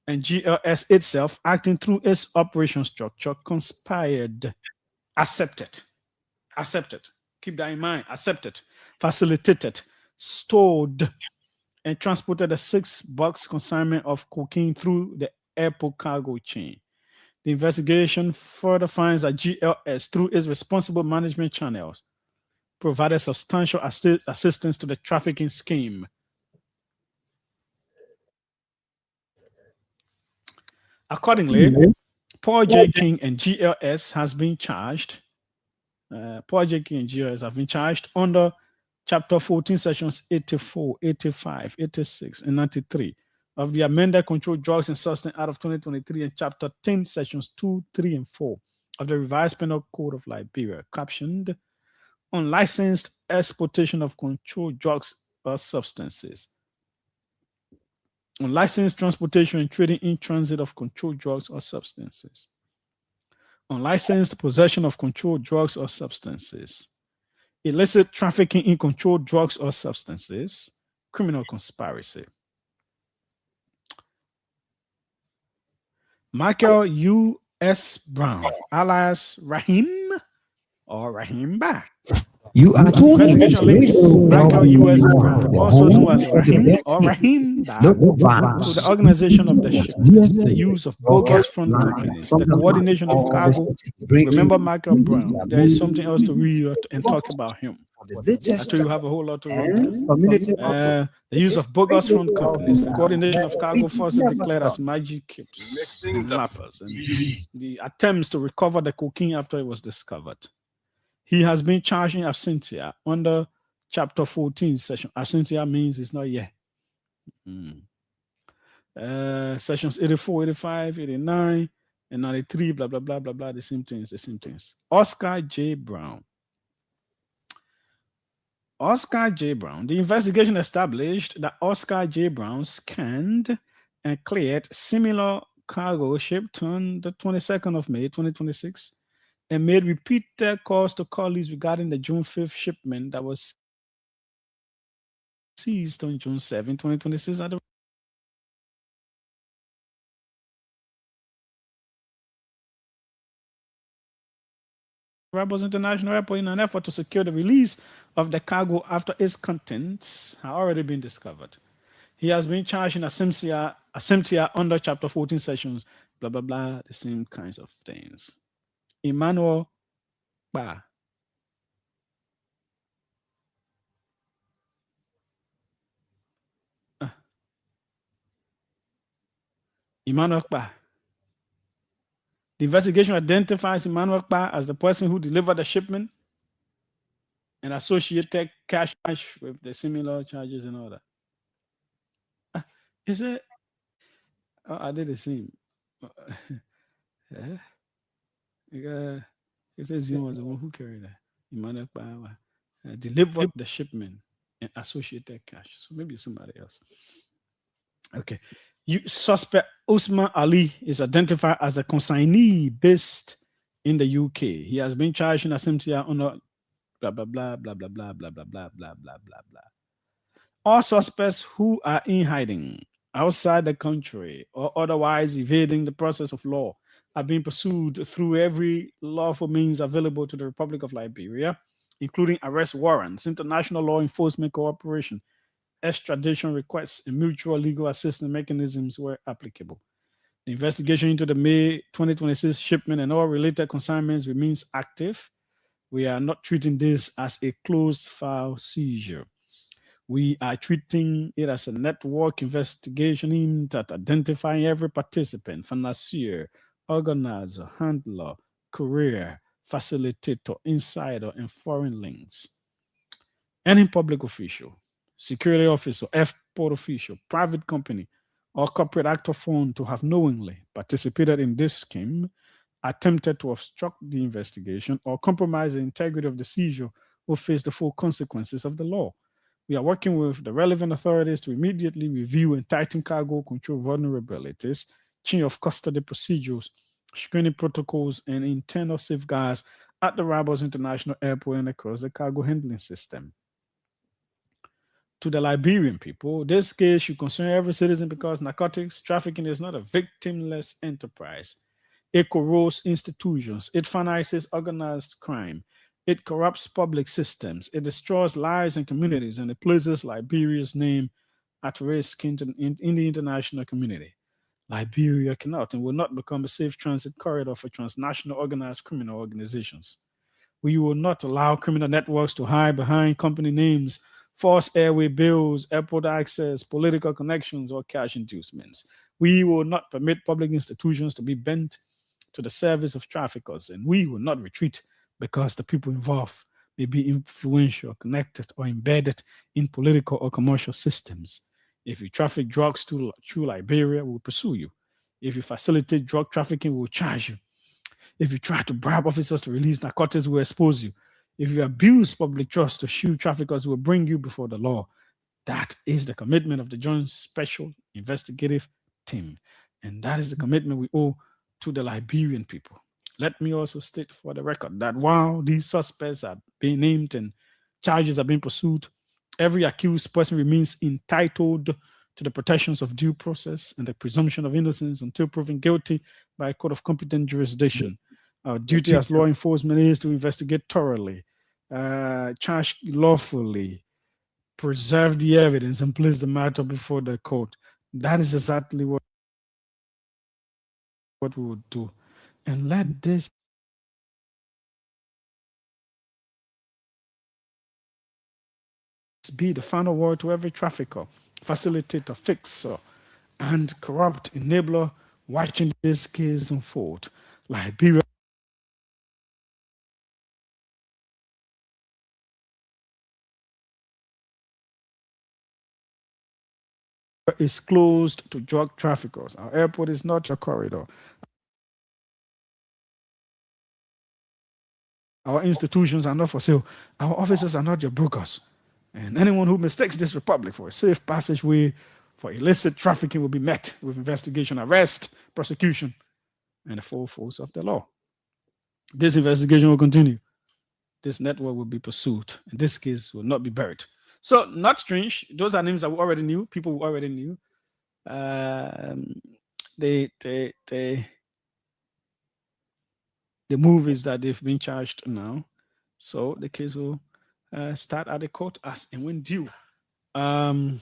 and GLS itself, acting through its operation structure, conspired, accepted, keep that in mind, accepted, facilitated, stored, and transported a 6-box consignment of cocaine through the airport cargo chain. The investigation further finds that GLS, through its responsible management channels, provided substantial assistance to the trafficking scheme. Accordingly, Paul J. King and GLS has been charged. Paul J. King and GLS have been charged under Chapter 14, Sections 84, 85, 86, and 93 of the amended Controlled Drugs and Substance Act of 2023 and Chapter 10, Sections 2, 3, and 4 of the Revised Penal Code of Liberia, captioned Unlicensed Exportation of Controlled Drugs or Substances. Unlicensed transportation and trading in transit of controlled drugs or substances. Unlicensed possession of controlled drugs or substances. Illicit trafficking in controlled drugs or substances. Criminal conspiracy. Michael U.S. Brown, alias Rahim or Rahimba. You are tuning into Investigation links Michael U.S. Brown, the also home known as of the Rahim best or hits. Rahimba, Local to the vibes. organization of the shipment, the USA use of bogus front live companies, from the the coordination of heart cargo. the city, bringing Remember you Michael Brown. the There is mood, something else to read and talk about him. the I latest tell you, have a whole lot to read. and community updates. The use of bogus Radio front companies, the coordination of cargo forces never declared as stop. magic kips and lappers, and the attempts to recover the cocaine after it was discovered. He has been charged in absentia under Chapter 14 section. Absentia means it's not yet. Sections 84, 85, 89, and 93, blah, blah, blah, blah, blah, the same things. Oscar J. Brown. The investigation established that Oscar J. Brown scanned and cleared similar cargo shipped on the 22nd of May, 2026, and made repeated calls to colleagues regarding the June 5th shipment that was seized on June 7, 2026 at the Rebels International Airport in an effort to secure the release of the cargo after its contents had already been discovered. He has been charged in absentia under Chapter 14 sections, blah, blah, blah, the same kinds of things. Emmanuel Ba. Emmanuel Ba. The investigation identifies Emmanuel Ba as the person who delivered the shipment and associated cash with the similar charges and all that. Is it? Oh, I did the same. It says he was the one who carried that. Emmanuel Ba delivered the shipment and associated cash. So maybe somebody else. Okay. Suspect Usman Ali is identified as a consignee based in the UK. He has been charged in absentia under blah blah blah blah blah blah blah blah blah blah blah blah blah. All suspects who are in hiding outside the country or otherwise evading the process of law are being pursued through every lawful means available to the Republic of Liberia, including arrest warrants, international law enforcement cooperation, extradition requests, and mutual legal assistance mechanisms where applicable. The investigation into the May 2026 shipment and all related consignments remains active. We are not treating this as a closed file seizure. We are treating it as a network investigation aimed at identifying every participant, financier, organizer, handler, courier, facilitator, insider, and foreign links. Any public official, security officer, airport official, private company, or corporate actor found to have knowingly participated in this scheme, attempted to obstruct the investigation, or compromise the integrity of the seizure will face the full consequences of the law. We are working with the relevant authorities to immediately review and tighten cargo control vulnerabilities, chain of custody procedures, screening protocols, and internal safeguards at the Rebels International Airport and across the cargo handling system. To the Liberian people, this case should concern every citizen because narcotics trafficking is not a victimless enterprise. It corrodes institutions, it finances organized crime, it corrupts public systems, it destroys lives and communities, and it places Liberia's name at risk in the international community. Liberia cannot and will not become a safe transit corridor for transnational organized criminal organizations. We will not allow criminal networks to hide behind company names, false airway bills, airport access, political connections, or cash inducements. We will not permit public institutions to be bent to the service of traffickers, and we will not retreat because the people involved may be influential, connected, or embedded in political or commercial systems. If you traffic drugs through Liberia, we will pursue you. If you facilitate drug trafficking, we will charge you. If you try to bribe officers to release narcotics, we will expose you. If you abuse public trust to shoot traffickers, we will bring you before the law. That is the commitment of the Joint Special Investigative Team. And that is the commitment we owe to the Liberian people. Let me also state for the record that while these suspects are being named and charges are being pursued, every accused person remains entitled to to the protections of due process and the presumption of innocence until proven guilty by a court of competent jurisdiction. Our duty as law enforcement is to investigate thoroughly, charge lawfully, preserve the evidence, and place the matter before the court. That is exactly what we would do. And let this be the final word to every trafficker, facilitator, fixer, and corrupt enabler watching this case unfold. Liberia is closed to drug traffickers. Our airport is not a corridor. Our institutions are not for sale. Our officers are not your brokers. And anyone who mistakes this republic for a safe passageway for illicit trafficking will be met with investigation, arrest, prosecution, and the full force of the law. This investigation will continue. This network will be pursued, and this case will not be buried. So, not strange. Those are names that we already knew. People who already knew. The move is that they've been charged now, so the case will start at the court as and when due. And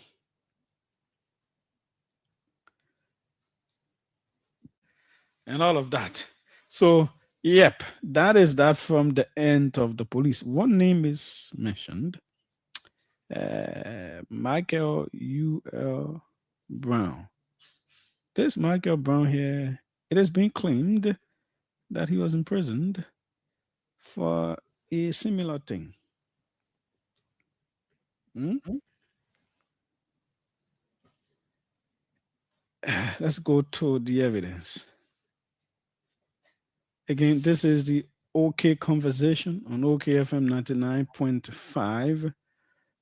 all of that. So, yep, that is that from the end of the police. One name is mentioned, Michael U.L. Brown. This Michael Brown here, it has been claimed that he was imprisoned for a similar thing. Let's go to the evidence. Again, this is the OK Conversation on OKFM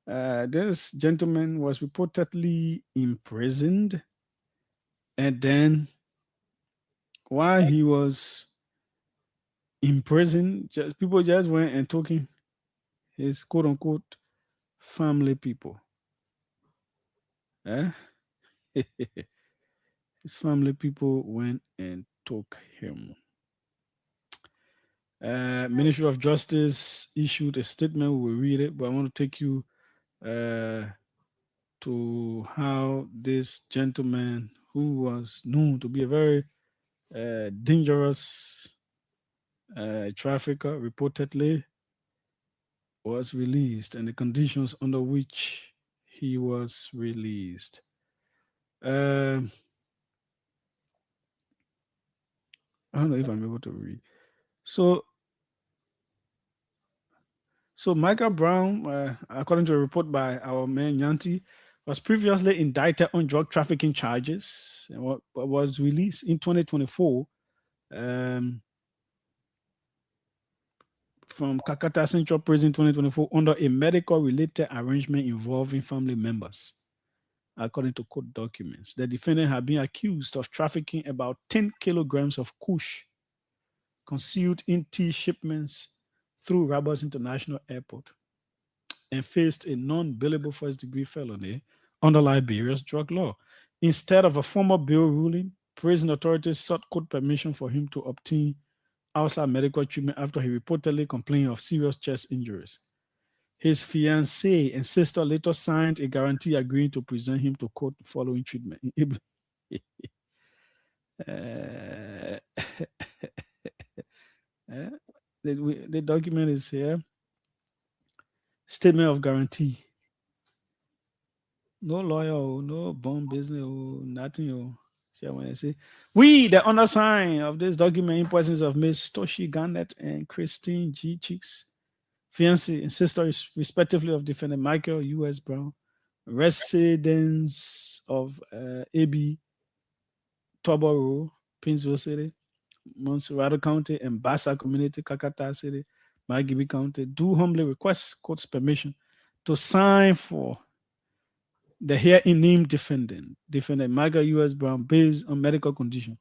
99.5. This gentleman was reportedly imprisoned, and then while he was in prison, people just went and talking his quote-unquote family people. His family people went and took him. Ministry of Justice issued a statement. We will read it, but I want to take you to how this gentleman, who was known to be a very dangerous trafficker, reportedly was released, and the conditions under which he was released. I don't know if I'm able to read. So Michael Brown, according to a report by our man Yanti, was previously indicted on drug trafficking charges and was released in 2024 from Kakata Central Prison 2024 under a medical-related arrangement involving family members. According to court documents, the defendant had been accused of trafficking about 10 kilograms of kush concealed in tea shipments through Rabas International Airport and faced a non-bailable first-degree felony under Liberia's drug law. Instead of a formal bail ruling, prison authorities sought court permission for him to obtain outside medical treatment after he reportedly complained of serious chest injuries. His fiancée and sister later signed a guarantee agreeing to present him to court following treatment. The document is here. Statement of guarantee. No lawyer, no bond business, nothing. When I say, we, the undersigned of this document, in presence of Ms. Toshi Garnett and Christine G. Cheeks, fiancé and sister, respectively, of defendant Michael U.S. Brown, residents of A.B. Toboro, Princeville City, Monserrado County, and Bassa Community, Kakata City, Magibi County, do humbly request court's permission to sign for the herein named defendant Michael U.S. Brown, based on medical condition.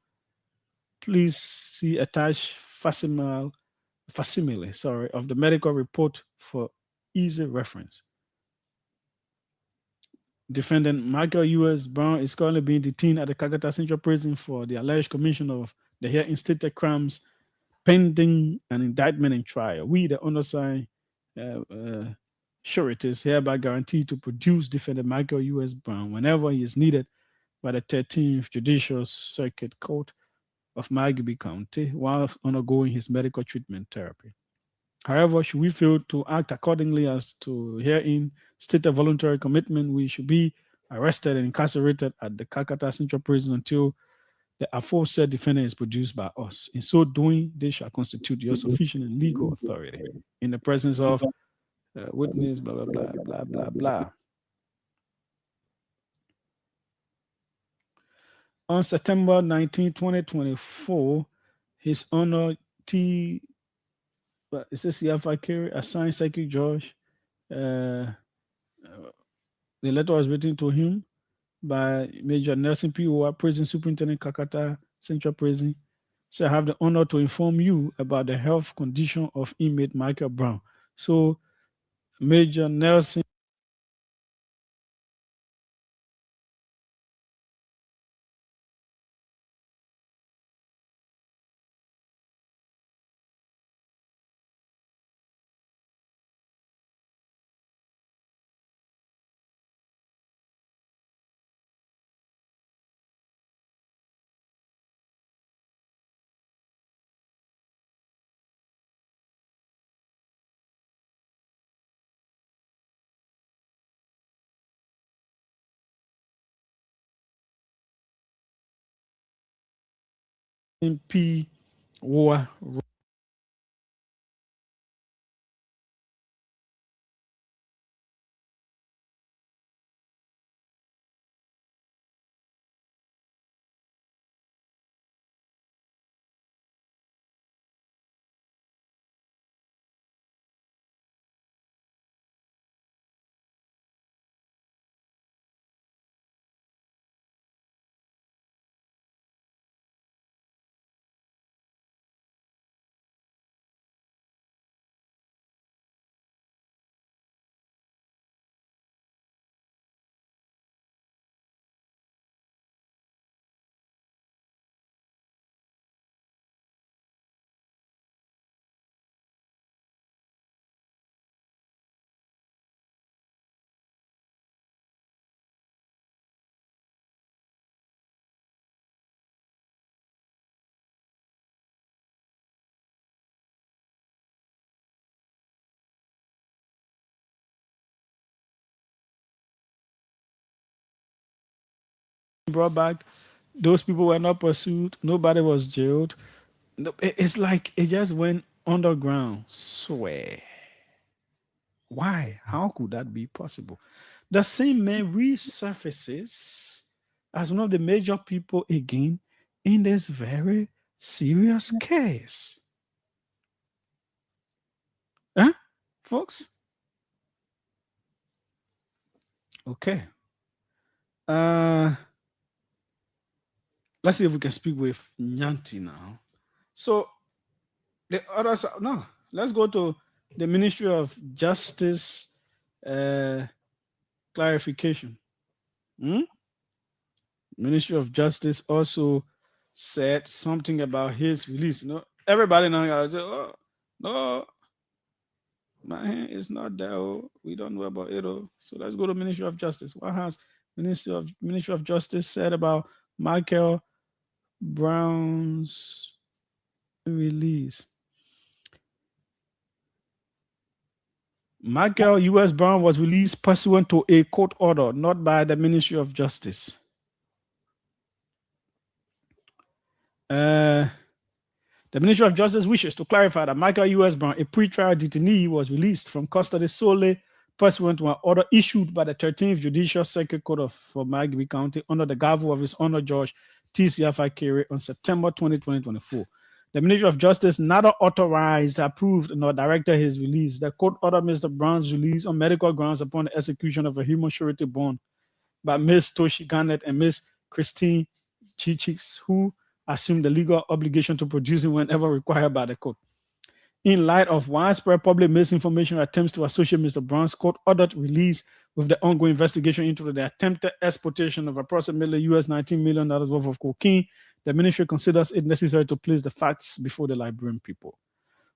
Please see attached facsimile of the medical report for easy reference. Defendant Michael U.S. Brown is currently being detained at the Calcutta Central Prison for the alleged commission of the here instated crimes pending an indictment and trial. We, the undersigned sureties, hereby guarantee to produce defendant Michael U.S. Brown whenever he is needed by the 13th Judicial Circuit Court of Mayagüez County while undergoing his medical treatment therapy. However, should we fail to act accordingly as to herein state a voluntary commitment, we should be arrested and incarcerated at the Calcutta Central Prison until the aforesaid defendant is produced by us. In so doing, they shall constitute your sufficient and legal authority in the presence of witness, blah, blah, blah, blah, blah, blah. On September 19, 2024, His Honor T. It says Gee-Harper Carey, assigned Circuit Judge. The letter was written to him by Major Nelson P. Howard, Prison Superintendent, Calcutta Central Prison. So I have the honor to inform you about the health condition of inmate Michael Brown. So Major Nelson P. Howard brought back. Those people were not pursued. Nobody was jailed. It's like it just went underground. Swear. Why? How could that be possible? The same man resurfaces as one of the major people again in this very serious case. Huh, folks? Okay. Let's see if we can speak with Nyanti now. So the other side, no, let's go to the Ministry of Justice clarification. Ministry of Justice also said something about his release. You know, everybody now gotta say, oh, no, my hand is not there. Oh, we don't know about it. Oh. So let's go to Ministry of Justice. What has Ministry of Justice said about Michael Brown's release? Michael U.S. Brown was released pursuant to a court order, not by the Ministry of Justice. The Ministry of Justice wishes to clarify that Michael U.S. Brown, a pretrial detainee, was released from custody solely pursuant to an order issued by the 13th Judicial Circuit Court for Mayagüez County under the gavel of His Honor Judge T. Gee-Harper Carey on September 20, 2024. The Ministry of Justice neither authorized, approved, nor directed his release. The court ordered Mr. Brown's release on medical grounds upon the execution of a human surety bond by Ms. Toshi Garnett and Ms. Christine Chichix, who assumed the legal obligation to produce him whenever required by the court. In light of widespread public misinformation attempts to associate Mr. Brown's court-ordered release with the ongoing investigation into the attempted exportation of approximately US $19 million worth of cocaine, the ministry considers it necessary to place the facts before the Liberian people.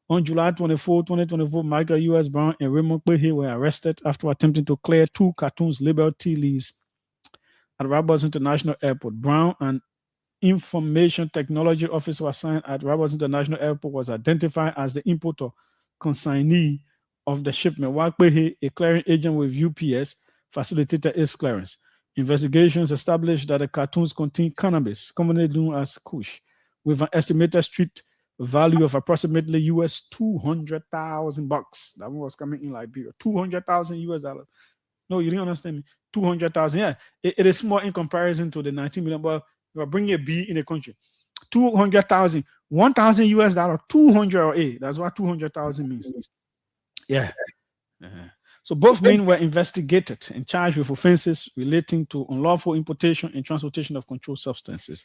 On July 24, 2024, Michael U.S. Brown and Raymond Kwehe were arrested after attempting to clear 2 cartoons labeled tea leaves at Roberts International Airport. Brown, an information technology officer assigned at Roberts International Airport, was identified as the importer consignee of the shipment, while Kwehe, a clearing agent with UPS, facilitated its clearance. Investigations established that the cartoons contain cannabis, commonly known as Kush, with an estimated street value of approximately US $200,000. That one was coming in Liberia. 200,000 US dollars. No, you didn't understand me. 200,000. Yeah, it is small in comparison to the 19 million, but you are bringing a B in a country. 200,000, 1,000 US dollar, 200 or A. That's what 200,000 means. Yeah. So both men were investigated and charged with offenses relating to unlawful importation and transportation of controlled substances.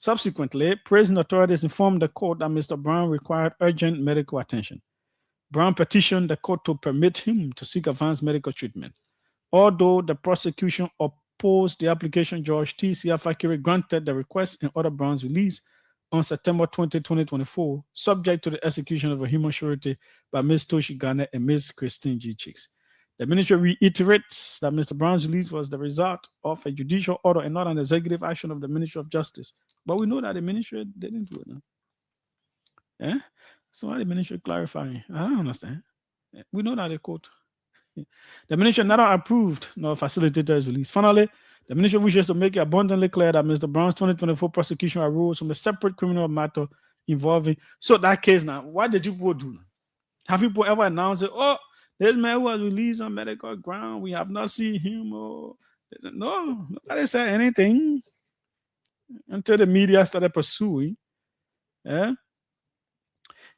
Subsequently, prison authorities informed the court that Mr. Brown required urgent medical attention. Brown petitioned the court to permit him to seek advanced medical treatment. Although the prosecution opposed the application, Judge T.C. Afakiri granted the request and ordered Brown's release on September 20, 2024, subject to the execution of a human surety by Ms. Toshi Garner and Ms. Christine G. Chicks. The ministry reiterates that Mr. Brown's release was the result of a judicial order and not an executive action of the Ministry of Justice. But we know that the ministry didn't do it now. Yeah? So why the ministry clarifying? I don't understand. We know that the court. The ministry neither approved nor facilitated his release. Finally, the ministry wishes to make it abundantly clear that Mr. Brown's 2024 prosecution arose from a separate criminal matter involving. So that case now, what did you people do? Have people ever announced it? Oh, this man was released on medical ground. We have not seen him. Or no, nobody said anything until the media started pursuing. Yeah?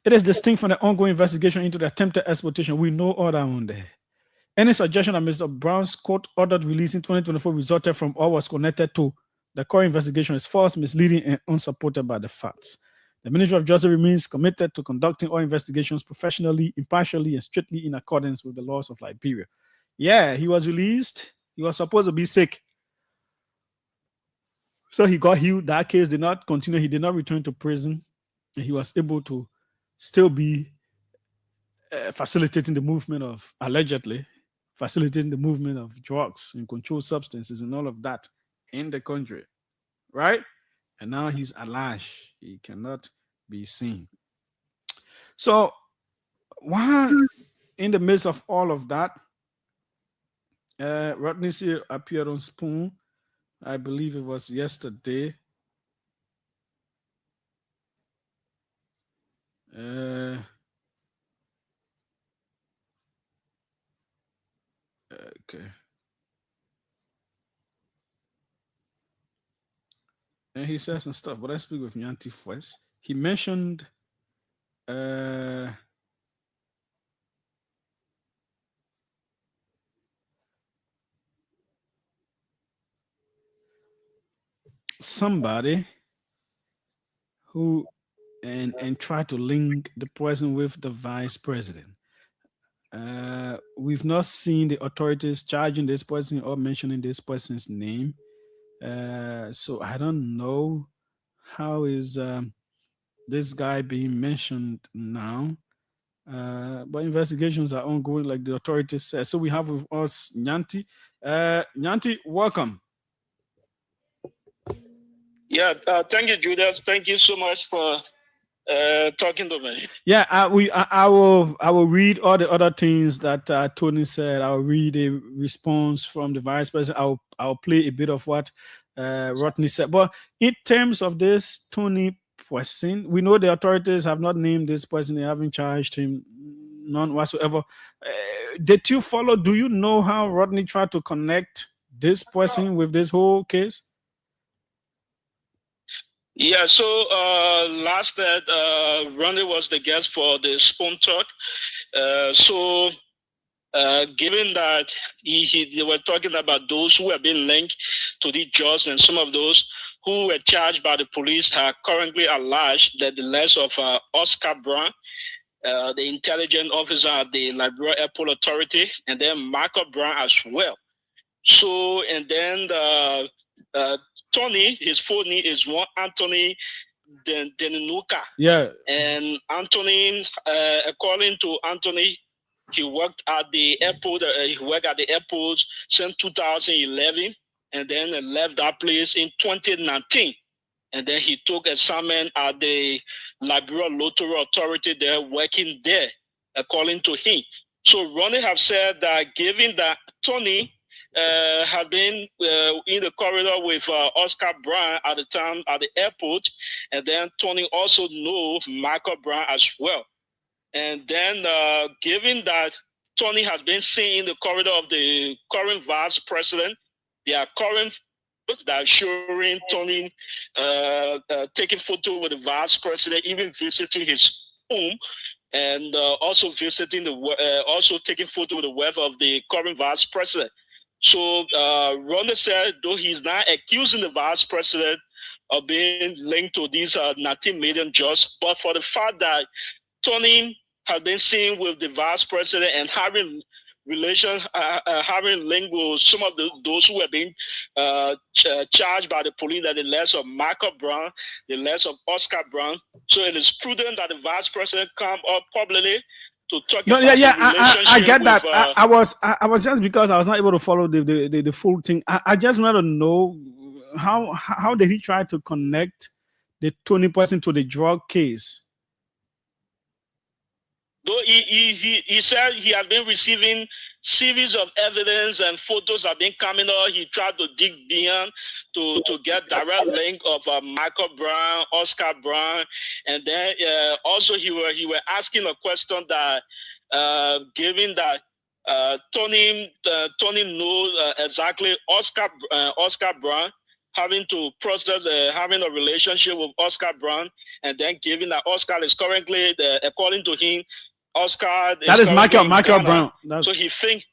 It is distinct from the ongoing investigation into the attempted exploitation. We know all that one there. Any suggestion that Mr. Brown's court-ordered release in 2024 resulted from or was connected to the current investigation is false, misleading, and unsupported by the facts. The Ministry of Justice remains committed to conducting all investigations professionally, impartially, and strictly in accordance with the laws of Liberia. Yeah, he was released. He was supposed to be sick. So he got healed. That case did not continue. He did not return to prison. And he was able to still be facilitating the movement of, allegedly, facilitating the movement of drugs and controlled substances and all of that in the country. Right? And now he's alive. He cannot be seen. So, while in the midst of all of that, Rodney C. appeared on Spoon. I believe it was yesterday. Okay. And he says some stuff, but I speak with Nyanti first. He mentioned somebody who and try to link the president with the vice president. We've not seen the authorities charging this person or mentioning this person's name. So I don't know how is this guy being mentioned now. But investigations are ongoing, like the authorities said. So we have with us Nyanti. Nyanti, welcome. Yeah, thank you, Judas. Thank you so much for talking to me. Yeah, I will read all the other things that Tony said. I'll read a response from the vice president. I'll play a bit of what Rodney said. But in terms of this Tony person, we know the authorities have not named this person. They haven't charged him, none whatsoever. Did you follow? Do you know how Rodney tried to connect this person with this whole case? Yeah, so last night, Ronnie was the guest for the Spoon Talk. Given that they were talking about those who have been linked to the judge, and some of those who were charged by the police are currently alleged that the likes of Oscar Brown, the intelligence officer at the Liberia Airport Authority, and then Michael Brown as well. So, and then Tony, his full name is one Anthony Denuka. Yeah. And Anthony, according to Anthony, he worked at the airport. He worked at the airport since 2011, and then left that place in 2019. And then he took assignment at the Liberia Lottery Authority there, working there, according to him. So Ronnie have said that given that Tony had been in the corridor with Oscar Brown at the time at the airport, and then Tony also knows Michael Brown as well. And then given that Tony has been seen in the corridor of the current vice president, their current that showing Tony taking photo with the vice president, even visiting his home, and also visiting also taking photo with the wife of the current vice president. So Ronda said, though he's not accusing the vice president of being linked to these 19 million jobs, but for the fact that Tony has been seen with the vice president and having having link with some of those who have been charged by the police, that the less of Michael Brown, the less of Oscar Brown. So it is prudent that the vice president come up publicly to talk about I get that. I was just because I was not able to follow the full thing. I just want to know how did he try to connect the 20% to the drug case? Though he said he has been receiving series of evidence and photos have been coming out, he tried to dig beyond to get direct link of Michael Brown, Oscar Brown, and then also he were asking a question that given that Tony knows exactly Oscar Brown, having to process having a relationship with Oscar Brown, and then given that Oscar is currently according to him, Oscar that is Michael Brown. So he think,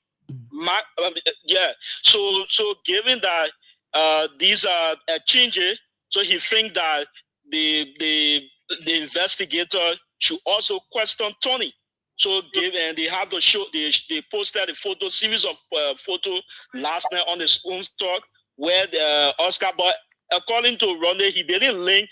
So given that these are changes, so he think that the investigator should also question Tony. So and they have to show they posted a series of photo last night on his own talk where the Oscar, but according to Ronde, he didn't link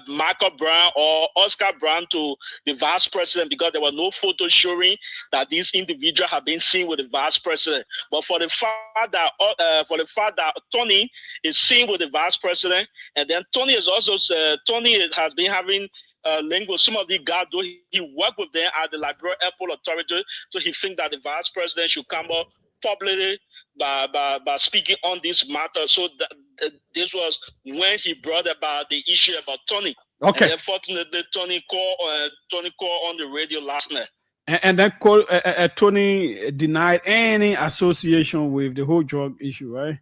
Michael Brown or Oscar Brown to the vice president because there was no photo showing that these individuals have been seen with the vice president. But for the fact that Tony is seen with the vice president, and then Tony is also Tony has been having link with some of the guys, though he worked with them at the Liberia Airport Authority, so he thinks that the vice president should come up publicly by speaking on this matter. So this was when he brought about the issue about Tony. Okay. And unfortunately, Tony called on the radio last night. And then Tony denied any association with the whole drug issue, right?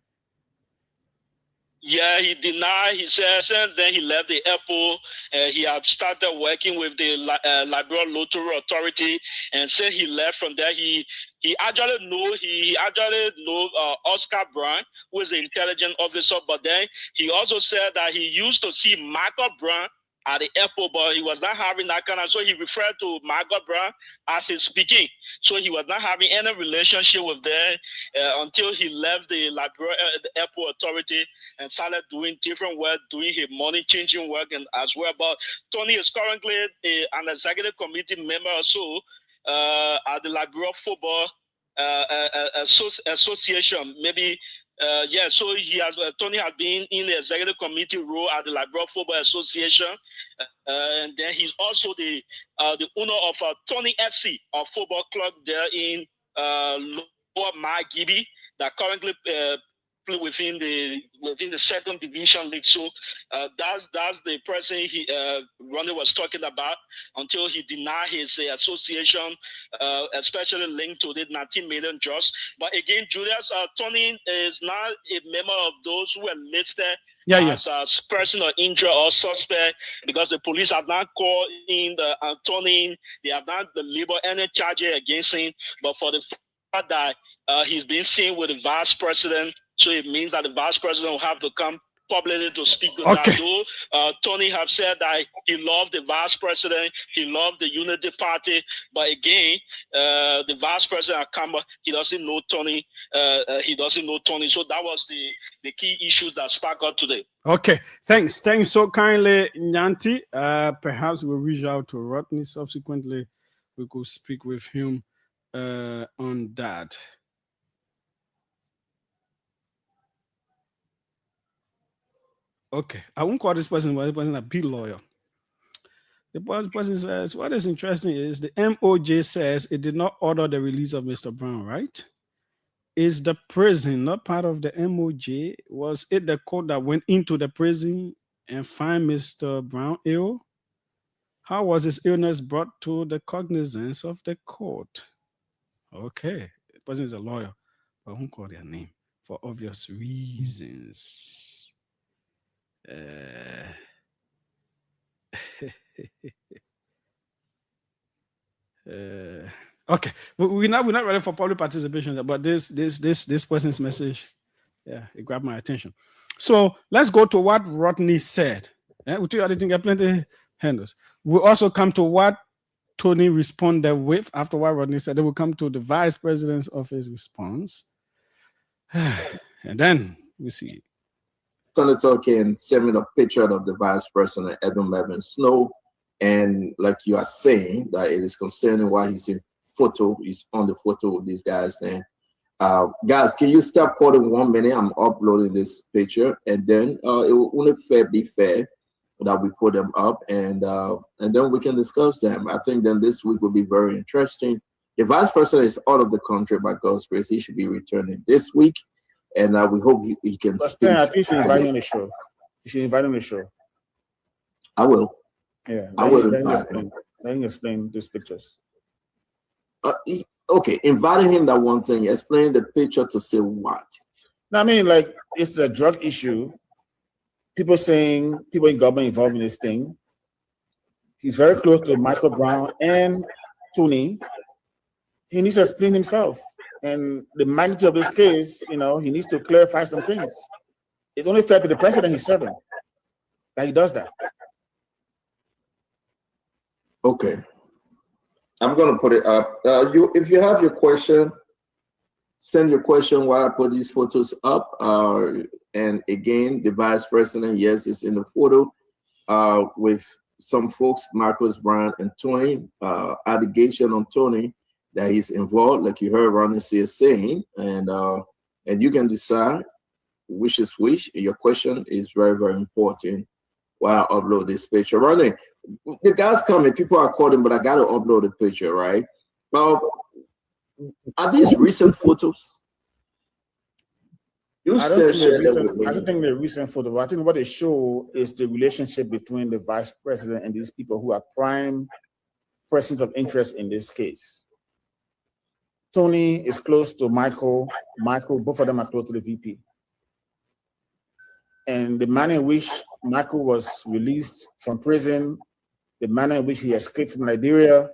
Yeah, he denied. He said since then he left the airport. He had started working with the Liberia Lottery Authority, and since he left from there, he actually know Oscar Brown, who is the intelligence officer. But then he also said that he used to see Michael Brown at the airport, but he was not having that kind of. So he referred to Michael Brown as his speaking. So he was not having any relationship with them until he left the Liberia Airport Authority and started doing different work, doing his money changing work and as well. But Tony is currently an executive committee member also at the Liberia Football Association. Maybe. So Tony has been in the executive committee role at the Liberia Football Association, and then he's also the owner of Tony FC, a football club there in Lower Margibi that currently play within the second division league. So that's the person Ronnie was talking about until he denied his association, especially linked to the 19 million jobs. But again, Julius, Tony is not a member of those who are listed as a person or injured or suspect because the police have not called in Tony. They have not labeled any charges against him. But for the fact that he's been seen with the vice president, so it means that the vice president will have to come publicly to speak to Okay. that. Though Tony have said that he loved the vice president, he loved the Unity Party, but again, the vice president at Kamba, he doesn't know Tony. So that was the key issues that sparked up today. Okay, thanks so kindly, Nyanti. Perhaps we'll reach out to Rodney subsequently. We could speak with him on that. Okay, I won't call this person, but this person a big lawyer. The person says, what is interesting is the MOJ says it did not order the release of Mr. Brown, right? Is the prison not part of the MOJ? Was it the court that went into the prison and found Mr. Brown ill? How was his illness brought to the cognizance of the court? Okay, the person is a lawyer, but I won't call their name for obvious reasons. Okay, we're not ready for public participation, but this person's message, yeah, it grabbed my attention. So let's go to what Rodney said. We got plenty handles. We'll also come to what Tony responded with after what Rodney said. Then we'll come to the vice president's office response, and then we see. Senator can send me the picture of the vice president, Edmund Melvin Snow, and like you are saying, that it is concerning why he's in photo, he's on the photo with these guys then. Guys, can you stop calling 1 minute? I'm uploading this picture, and then it will only be fair that we put them up, and then we can discuss them. I think then this week will be very interesting. The vice president is out of the country by God's grace. He should be returning this week. And we hope he can speak. I think you should invite him on the show. You should invite him on the show. I will. Yeah, I will. Let him explain these pictures. Okay, inviting him, that one thing. Explain the picture to say what? No, I mean, like, it's the drug issue. People saying, people in government involved in this thing. He's very close to Michael Brown and Tony. He needs to explain himself. And the magnitude of this case, he needs to clarify some things. It's only fair to the president he's serving that he does that. Okay. I'm going to put it up. If you have your question, send your question while I put these photos up. And again, the vice president, yes, is in the photo with some folks, Marcus Brown and Tony. Allegation on Tony that he's involved, like you heard Ronnie saying, and you can decide which is which. Your question is very, very important while I upload this picture. Ronnie, the guys coming, people are calling, but I got to upload the picture, right? Are these recent photos? I don't think they're recent photos. I think what they show is the relationship between the vice president and these people who are prime persons of interest in this case. Tony is close to Michael. Both of them are close to the VP. And the manner in which Michael was released from prison, the manner in which he escaped from Liberia,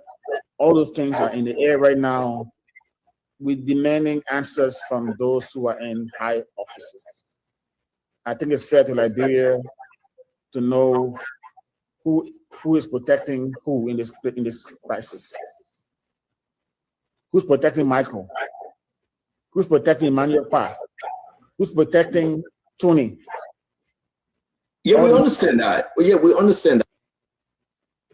all those things are in the air right now. We're demanding answers from those who are in high offices. I think it's fair to Liberia to know who is protecting who in this crisis. Who's protecting Michael? Who's protecting Emmanuel Pa? Who's protecting Tony? Yeah, we understand that. Yeah, we understand that.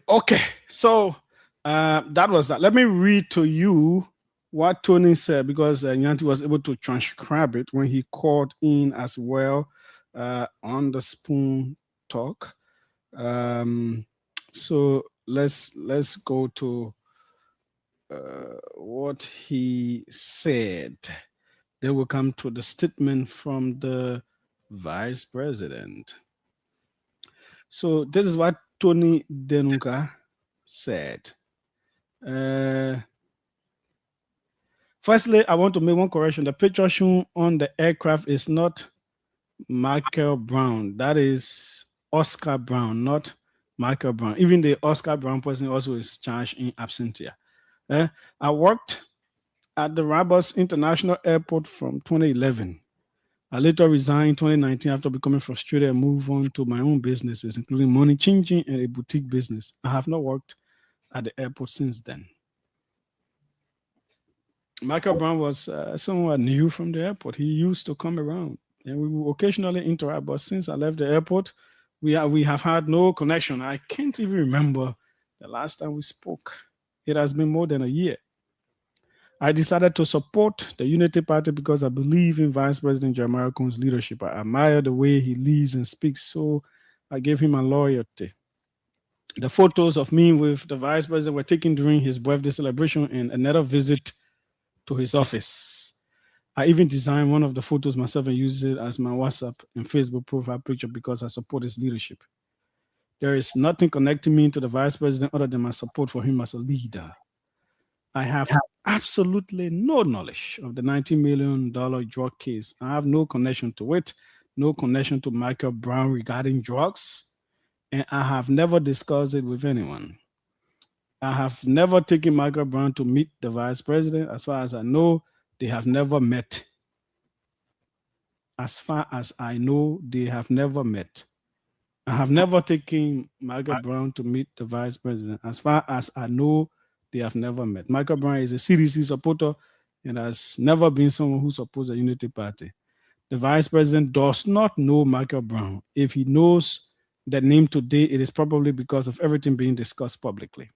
Okay, so that was that. Let me read to you what Tony said, because Nyanti was able to transcribe it when he called in as well on the Spoon Talk. So let's go to what he said. Then we'll come to the statement from the vice president. So this is what Tony Denunga said. Firstly, I want to make one correction. The picture shown on the aircraft is not Michael Brown. That is Oscar Brown, not Michael Brown. Even the Oscar Brown person also is charged in absentia. I worked at the Rabas International Airport from 2011. I later resigned in 2019 after becoming frustrated and moved on to my own businesses, including money changing and a boutique business. I have not worked at the airport since then. Michael Brown was someone I knew from the airport. He used to come around and we would occasionally interact, but since I left the airport, we have had no connection. I can't even remember the last time we spoke. It has been more than a year. I decided to support the Unity Party because I believe in Vice President Jeremiah Combs' leadership. I admire the way he leads and speaks, so I gave him my loyalty. The photos of me with the Vice President were taken during his birthday celebration and another visit to his office. I even designed one of the photos myself and used it as my WhatsApp and Facebook profile picture because I support his leadership. There is nothing connecting me to the Vice President other than my support for him as a leader. I have absolutely no knowledge of the $19 million drug case. I have no connection to it, no connection to Michael Brown regarding drugs, and I have never discussed it with anyone. I have never taken Michael Brown to meet the Vice President. As far as I know, they have never met. As far as I know, they have never met. I have never taken Michael Brown to meet the Vice President. As far as I know, they have never met. Michael Brown is a CDC supporter and has never been someone who supports the Unity Party. The Vice President does not know Michael Brown. If he knows the name today, it is probably because of everything being discussed publicly.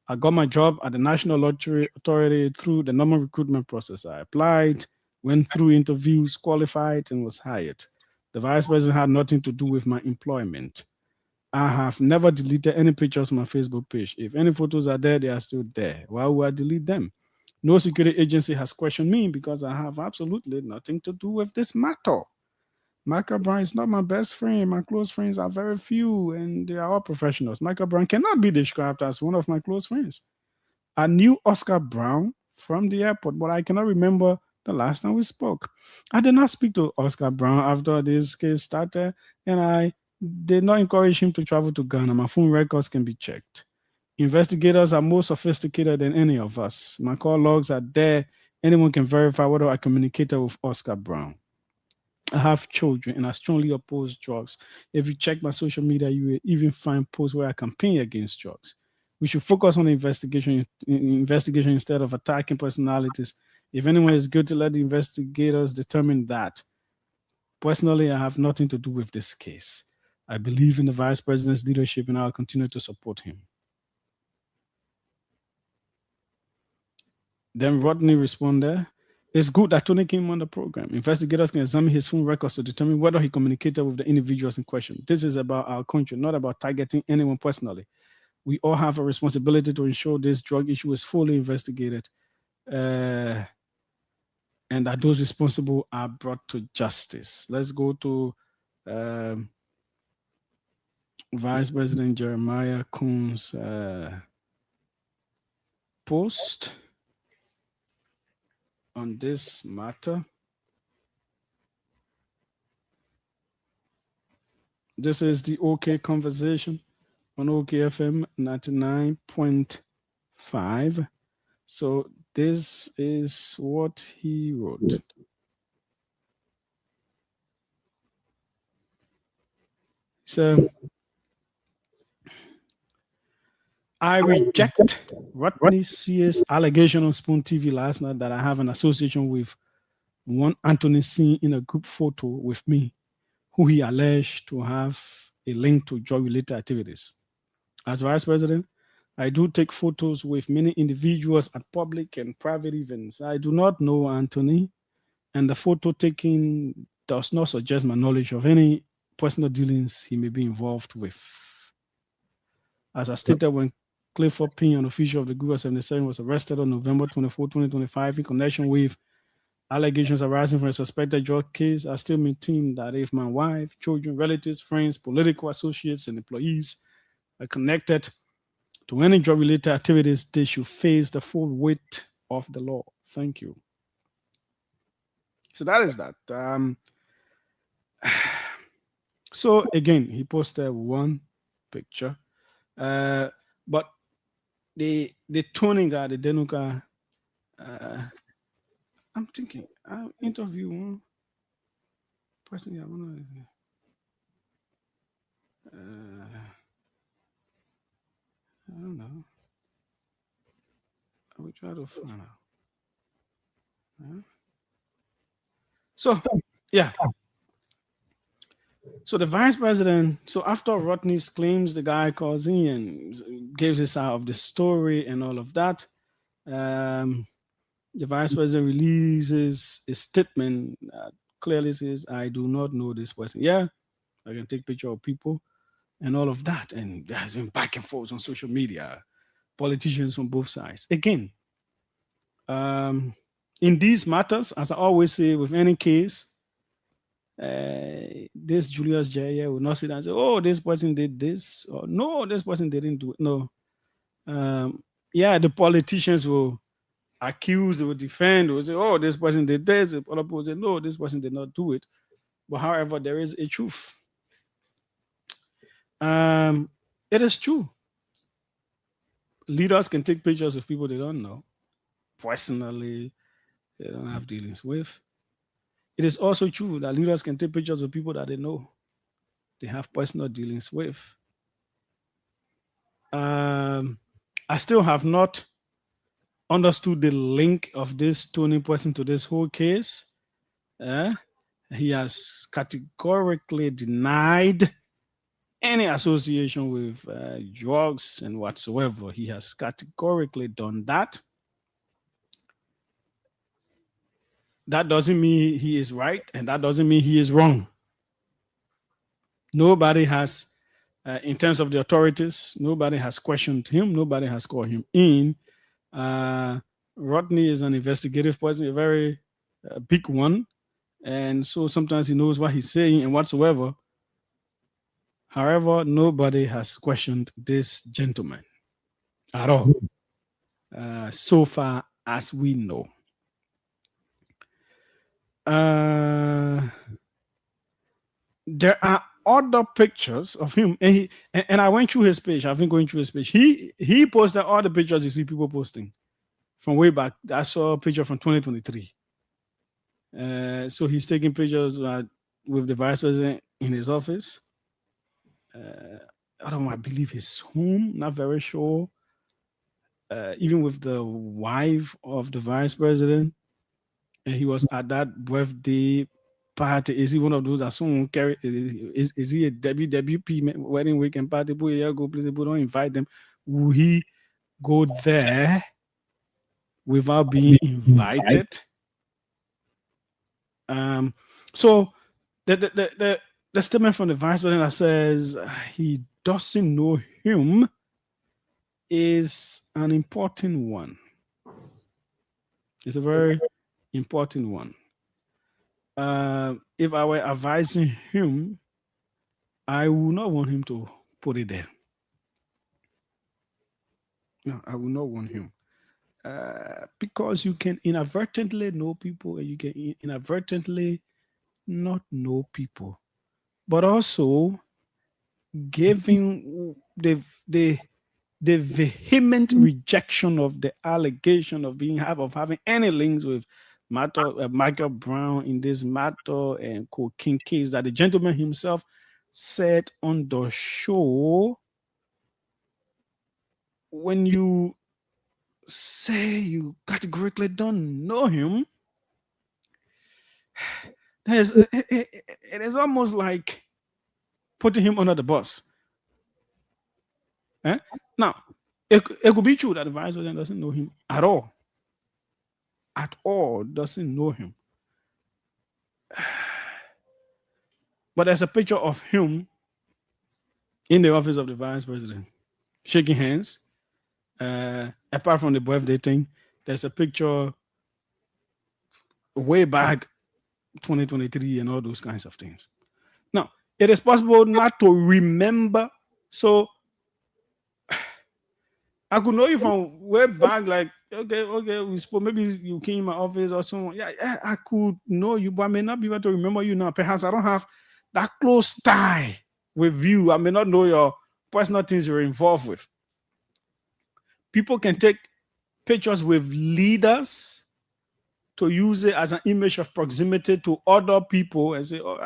I got my job at the National Lottery Authority through the normal recruitment process. I applied, went through interviews, qualified, and was hired. The Vice President had nothing to do with my employment. I have never deleted any pictures on my Facebook page. If any photos are there, they are still there. Why would I delete them? No security agency has questioned me because I have absolutely nothing to do with this matter. Michael Brown is not my best friend. My close friends are very few, and they are all professionals. Michael Brown cannot be described as one of my close friends. I knew Oscar Brown from the airport, but I cannot remember the last time we spoke. I did not speak to Oscar Brown after this case started, and I did not encourage him to travel to Ghana. My phone records can be checked. Investigators are more sophisticated than any of us. My call logs are there. Anyone can verify whether I communicated with Oscar Brown. I have children and I strongly oppose drugs. If you check my social media, you will even find posts where I campaign against drugs. We should focus on the investigation instead of attacking personalities. If anyone is guilty, let the investigators determine that. Personally, I have nothing to do with this case. I believe in the Vice President's leadership and I will continue to support him. Then Rodney responded, it's good that Tony came on the program. Investigators can examine his phone records to determine whether he communicated with the individuals in question. This is about our country, not about targeting anyone personally. We all have a responsibility to ensure this drug issue is fully investigated and that those responsible are brought to justice. Let's go to Vice President Jeremiah Combs' post on this matter. This is the OK Conversation on OKFM 99.5. So this is what he wrote. So I reject Rodney Sears' allegation on Spoon TV last night that I have an association with one Anthony seen in a group photo with me, who he alleged to have a link to drug-related activities. As Vice President, I do take photos with many individuals at public and private events. I do not know Anthony, and the photo taking does not suggest my knowledge of any personal dealings he may be involved with. As I stated when Clifford Payne, an official of the Group of 77, was arrested on November 24, 2025 in connection with allegations arising from a suspected drug case, I still maintain that if my wife, children, relatives, friends, political associates, and employees are connected to any drug-related activities, they should face the full weight of the law. Thank you. So that is that. So again, he posted one picture, but the tuning guy, the Denuka, I'm thinking I'll interview him. person here. I don't know. I will try to find out. So, yeah. So the vice president, so after Rodney's claims, the guy calls in and gives his side of the story and all of that. The vice president releases a statement that clearly says, I do not know this person. Yeah, I can take picture of people and all of that. And there's been back and forth on social media, politicians from both sides. Again, in these matters, as I always say, with any case, this Julius J will not sit down and say, oh, this person did this, or no, this person didn't do it. No. Yeah, the politicians will accuse, they will defend, they will say, oh, this person did this. Other people will say, no, this person did not do it. But however, there is a truth. It is true. Leaders can take pictures with people they don't know, personally, they don't have dealings with. It is also true that leaders can take pictures with people that they know, they have personal dealings with. I still have not understood the link of this Tony person to this whole case. He has categorically denied any association with drugs and whatsoever. He has categorically done that. That doesn't mean he is right, and that doesn't mean he is wrong. Nobody has, in terms of the authorities, nobody has questioned him. Nobody has called him in. Rodney is an investigative person, a very big one. And so sometimes he knows what he's saying and whatsoever. However, nobody has questioned this gentleman at all, so far as we know. There are other pictures of him, and I went through his page. I've been going through his page. He posted all the pictures you see people posting from way back. I saw a picture from 2023. So he's taking pictures with the vice president in his office. I believe his home, not very sure. Even with the wife of the vice president. And he was at that birthday party. Is he one of those that someone carry? Is he a WWP wedding weekend party? Please don't invite them. Will he go there without being invited? So the statement from the vice president that says he doesn't know him is an important one. It's a very important one. If I were advising him, I would not want him to put it there. No, I would not want him. Because you can inadvertently know people and you can inadvertently not know people. But also giving the vehement rejection of the allegation of having any links with Michael Brown in this matter and cocaine case that the gentleman himself said on the show. When you say you categorically don't know him, it is almost like putting him under the bus. Now, it could be true that the vice president doesn't know him at all. At all, doesn't know him. But there's a picture of him in the office of the vice president, shaking hands. Apart from the birthday thing, there's a picture way back 2023 and all those kinds of things. Now, it is possible not to remember. So I could know you from way back, like, okay, we spoke, maybe you came in my office or someone. Yeah, I could know you, but I may not be able to remember you now. Perhaps I don't have that close tie with you. I may not know your personal things you're involved with. People can take pictures with leaders to use it as an image of proximity to other people and say, oh,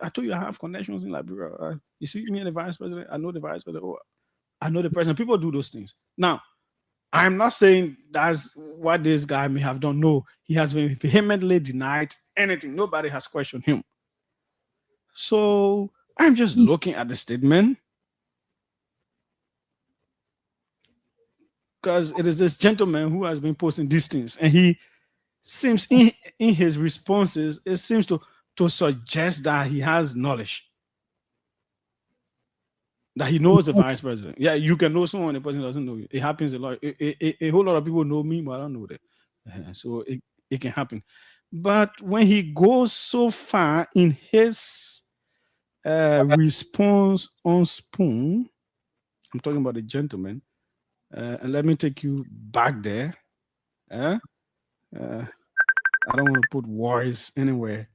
I told you I have connections in Liberia. You see me and the vice president, I know the vice president, oh, I know the president. People do those things. Now, I'm not saying that's what this guy may have done. No, he has been vehemently denied anything. Nobody has questioned him. So I'm just looking at the statement, because it is this gentleman who has been posting these things, and he seems in his responses, it seems to suggest that he has knowledge, that he knows the vice president. Yeah, you can know someone, the person doesn't know you. It happens a lot. A whole lot of people know me, but I don't know that. So it can happen. But when he goes so far in his response on Spoon, I'm talking about the gentleman, and let me take you back there. I don't want to put words anywhere.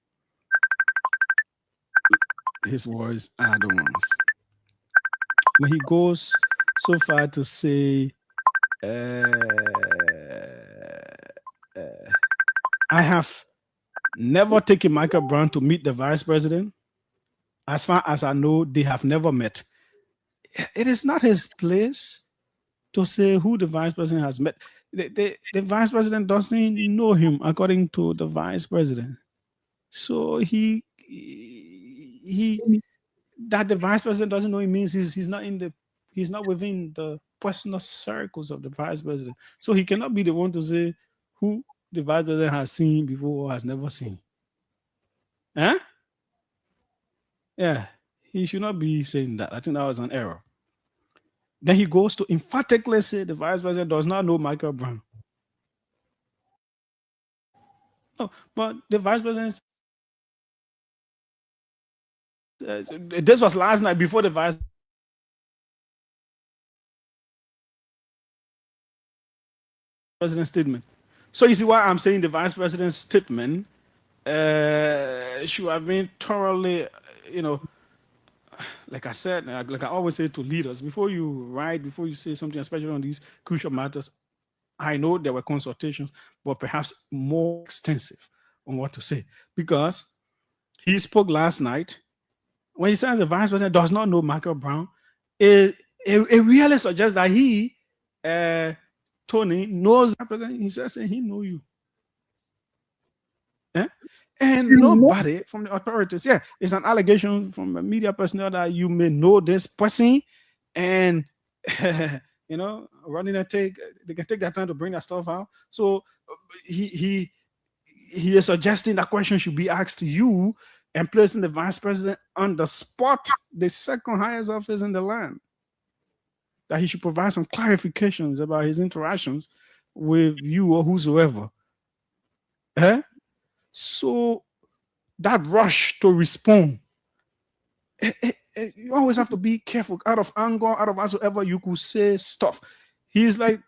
His words are the ones. When he goes so far to say, I have never taken Michael Brown to meet the vice president. As far as I know, they have never met. It is not his place to say who the vice president has met. The vice president doesn't know him, according to the vice president. So that the vice president doesn't know him means he's not within the personal circles of the vice president. So he cannot be the one to say who the vice president has seen before or has never seen. Huh? Yeah, he should not be saying that. I think that was an error. Then he goes to emphatically say the vice president does not know Michael Brown. No, but the vice president, this was last night before the vice president's statement. So you see why I'm saying the vice president's statement should have been thoroughly, like I said, like I always say to leaders, before you write, before you say something, especially on these crucial matters, I know there were consultations, but perhaps more extensive on what to say. Because he spoke last night, when he says the vice president does not know Michael Brown, it really suggests that he, Tony, knows that president. He says he know you. Eh? And nobody from the authorities, it's an allegation from a media personnel that you may know this person, and running they can take their time to bring that stuff out. So he is suggesting that question should be asked to you and placing the vice president on the spot, the second highest office in the land, that he should provide some clarifications about his interactions with you or whosoever. So that rush to respond, you always have to be careful. Out of anger, out of whatsoever, you could say stuff. He's like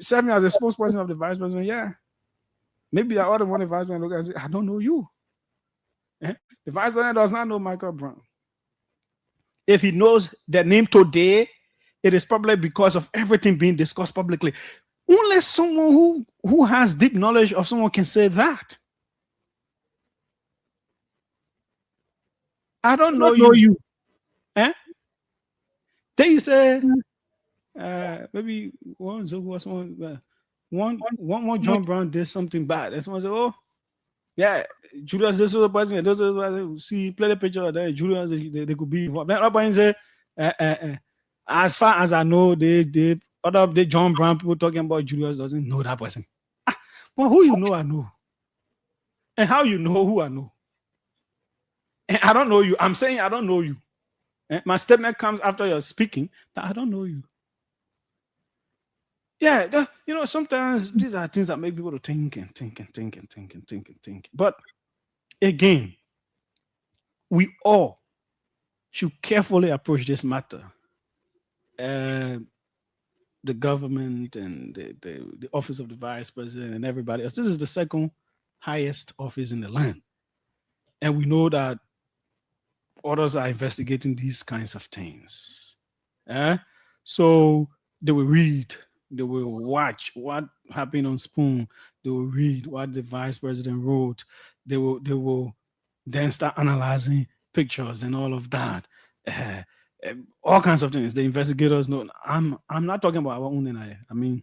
serving as a spokesperson of the vice president. Yeah, maybe I ought to want the vice president look and say, I don't know you. The vice president does not know Michael Brown. If he knows the name today, it is probably because of everything being discussed publicly. Only someone who has deep knowledge of someone can say that. I don't know you. Then you say, maybe one John Brown did something bad. And someone say, oh, yeah, Julius, this was the president. Those are see, play the picture of that. Julius, they could be involved. Then other say, as far as I know, the John Brown people talking about Julius doesn't know that person. But who you know, I know. And how you know who I know. And I don't know you. I'm saying I don't know you. My statement comes after you're speaking that I don't know you. Yeah, sometimes these are things that make people to think. But again, we all should carefully approach this matter. The government and the office of the vice president and everybody else. This is the second highest office in the land. And we know that others are investigating these kinds of things. So they will read They will watch what happened on Spoon. They will read what the vice president wrote. They will then start analyzing pictures and all of that. All kinds of things. The investigators know. I'm not talking about our own NIA. I mean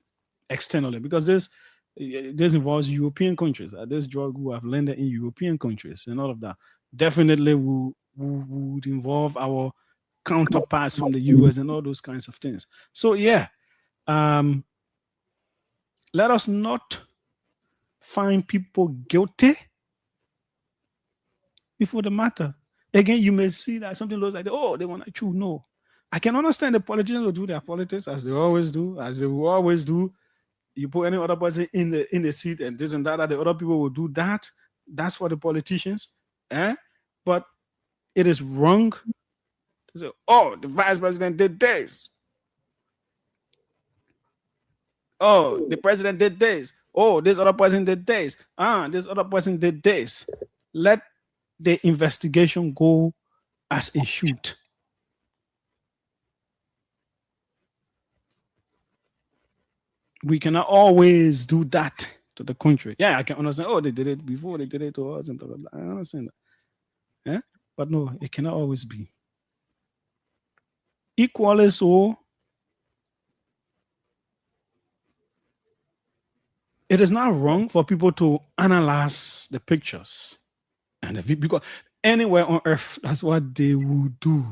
externally, because this involves European countries. This drug will have landed in European countries and all of that. Definitely would involve our counterparts from the US and all those kinds of things. So yeah, let us not find people guilty before the matter. Again, you may see that something looks like, oh, they want to chew. No. I can understand the politicians will do their politics as they always do, as they will always do. You put any other person in the seat and this and that, the other people will do that. That's for the politicians. But it is wrong to say, oh, the vice president did this. Oh, the president did this. Oh, this other person did this. This other person did this. Let the investigation go as it should. We cannot always do that to the country. Yeah, I can understand. Oh, they did it before, they did it to us and blah, blah, blah. I understand that. But no, it cannot always be. Equally so, it is not wrong for people to analyze the pictures. And because anywhere on earth, that's what they will do.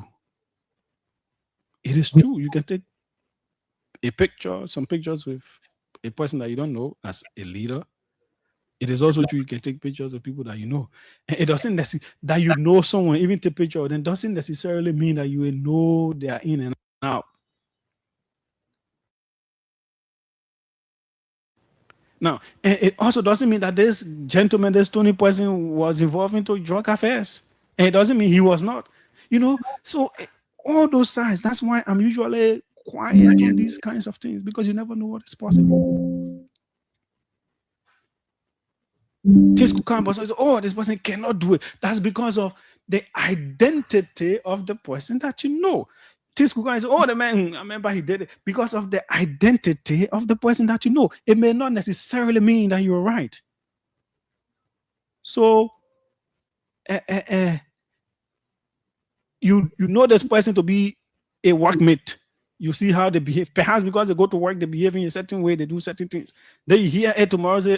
It is true. You can take some pictures with a person that you don't know as a leader. It is also true you can take pictures of people that you know. And it doesn't necessarily that you know someone, even take a picture of them, doesn't necessarily mean that you will know they are in and out. Now, it also doesn't mean that this gentleman, this Tony person was involved into drug affairs. And it doesn't mean he was not. So all those sides, that's why I'm usually quiet on these kinds of things, because you never know what is possible. Things could come, but say, oh, this person cannot do it. That's because of the identity of the person that you know. Things could come and say, oh, the man, I remember he did it. Because of the identity of the person that you know. It may not necessarily mean that you're right. So, you know this person to be a workmate. You see how they behave. Perhaps because they go to work, they behave in a certain way, they do certain things. Then you hear it tomorrow, say,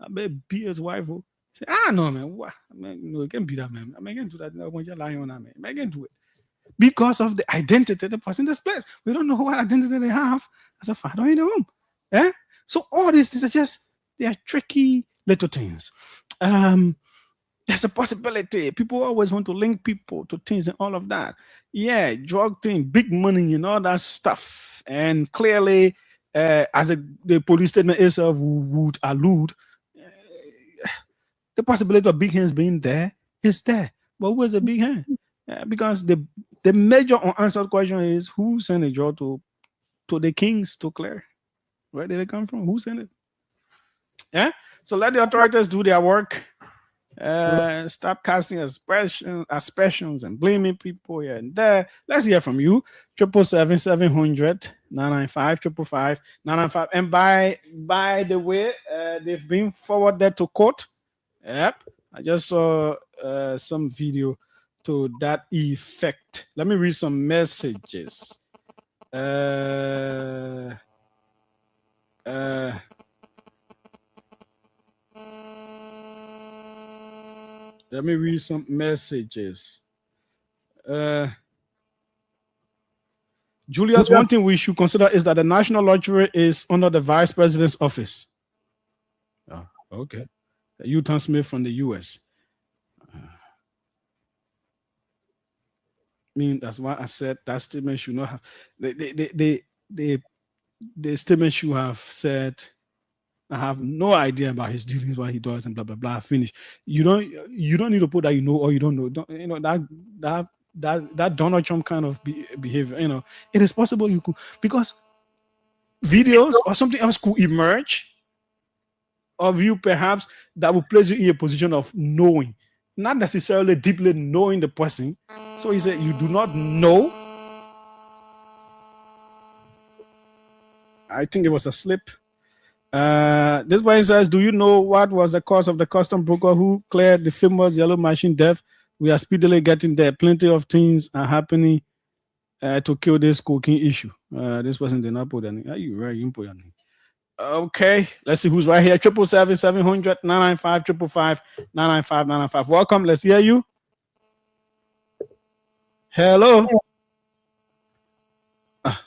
I better be his wife. Say, no, man. What? No, it can't be that, man. I can't do that. I want you lying on that, man. I can't do it. Because of the identity of the person displays. We don't know what identity they have as a father in the home. So all these are just, they are tricky little things. There's a possibility. People always want to link people to things and all of that. Yeah, drug thing, big money and all that stuff. And clearly, as the police statement itself would allude, the possibility of big hands being there is there. But who is the big hand? Because the major unanswered question is, who sent a drug to the kings to clear? Where did it come from? Who sent it? Yeah. So let the authorities do their work. Stop casting aspersions and blaming people here and there. Let's hear from you. 777-700-995, 555-995. And by the way, they've been forwarded to court. Yep. I just saw some video to that effect. Let me read some messages. Let me read some messages. Julius, one thing we should consider is that the national lottery is under the vice president's office. Oh, okay. Utah Smith from the US. That's why I said that statement should not have the statement should have said, I have no idea about his dealings, what he does, and blah blah blah. Finish. You don't need to put that you know or you don't know. That Donald Trump kind of behavior. It is possible you could, because videos or something else could emerge of you, perhaps, that will place you in a position of knowing, not necessarily deeply knowing the person. So he said, you do not know. I think it was a slip. This one says, do you know what was the cause of the custom broker who cleared the famous yellow machine death? We are speedily getting there. Plenty of things are happening to kill this cocaine issue. This person did not put any. Are you right? You didn't put your name. Okay, let's see who's right here. 777-700-995-555-995-995. Welcome. Let's hear you. Hello.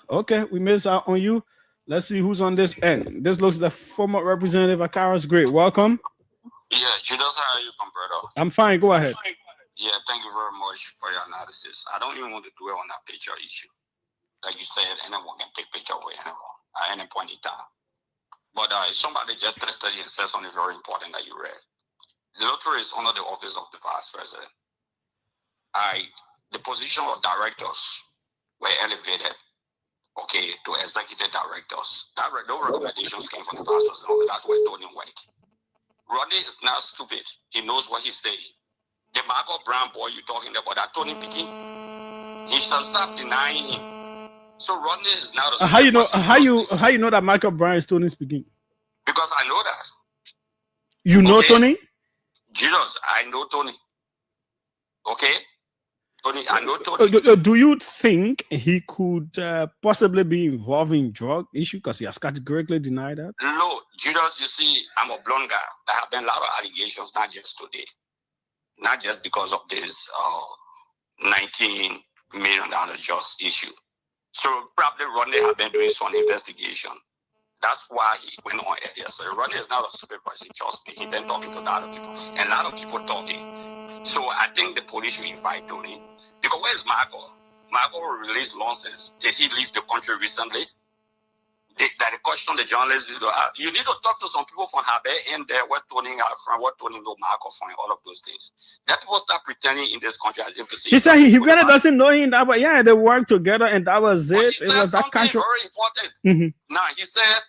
Okay, we missed out on you. Let's see who's on this end. This looks the former representative Akaras Great. Welcome. Yeah, Judas, how are you, brother? I'm fine. Go ahead. Yeah, thank you very much for your analysis. I don't even want to dwell on that picture issue. Like you said, anyone can take picture with anyone at any point in time. But somebody just tested and said something very important that you read. The lottery is under the office of the vice president. The position of directors were elevated, okay, to executive directors. Those recommendations came from the vice president. That's where Tony went. Rodney is not stupid. He knows what he's saying. The Michael Brown boy you're talking about, that Tony Pickett, he should stop denying him. So Rodney is not a how you know that Michael Brown is Tony speaking? Because I know that. You know Tony? Jesus, I know Tony. Okay? Tony, I know Tony. Do you think he could possibly be involved in drug issue? Because he has categorically denied that. No, Jesus, you see, I'm a blonde guy. There have been a lot of allegations, not just today. Not just because of this $19 million just issue. So probably Rodney have been doing some investigation. That's why he went on earlier. So Rodney is not a stupid person, trust me. He's been talking to a lot of people. And a lot of people talking. So I think the police should invite Tony. Because where's Michael? Michael released nonsense. Did he leave the country recently? The question the journalists, you need to talk to some people from Habe in there, what Tony are from, what Tony know Michael from, all of those things. That people start pretending in this country as if to see. He said he really doesn't know him that way. Yeah, they worked together and that was it. It was that country. Very important. Now he said,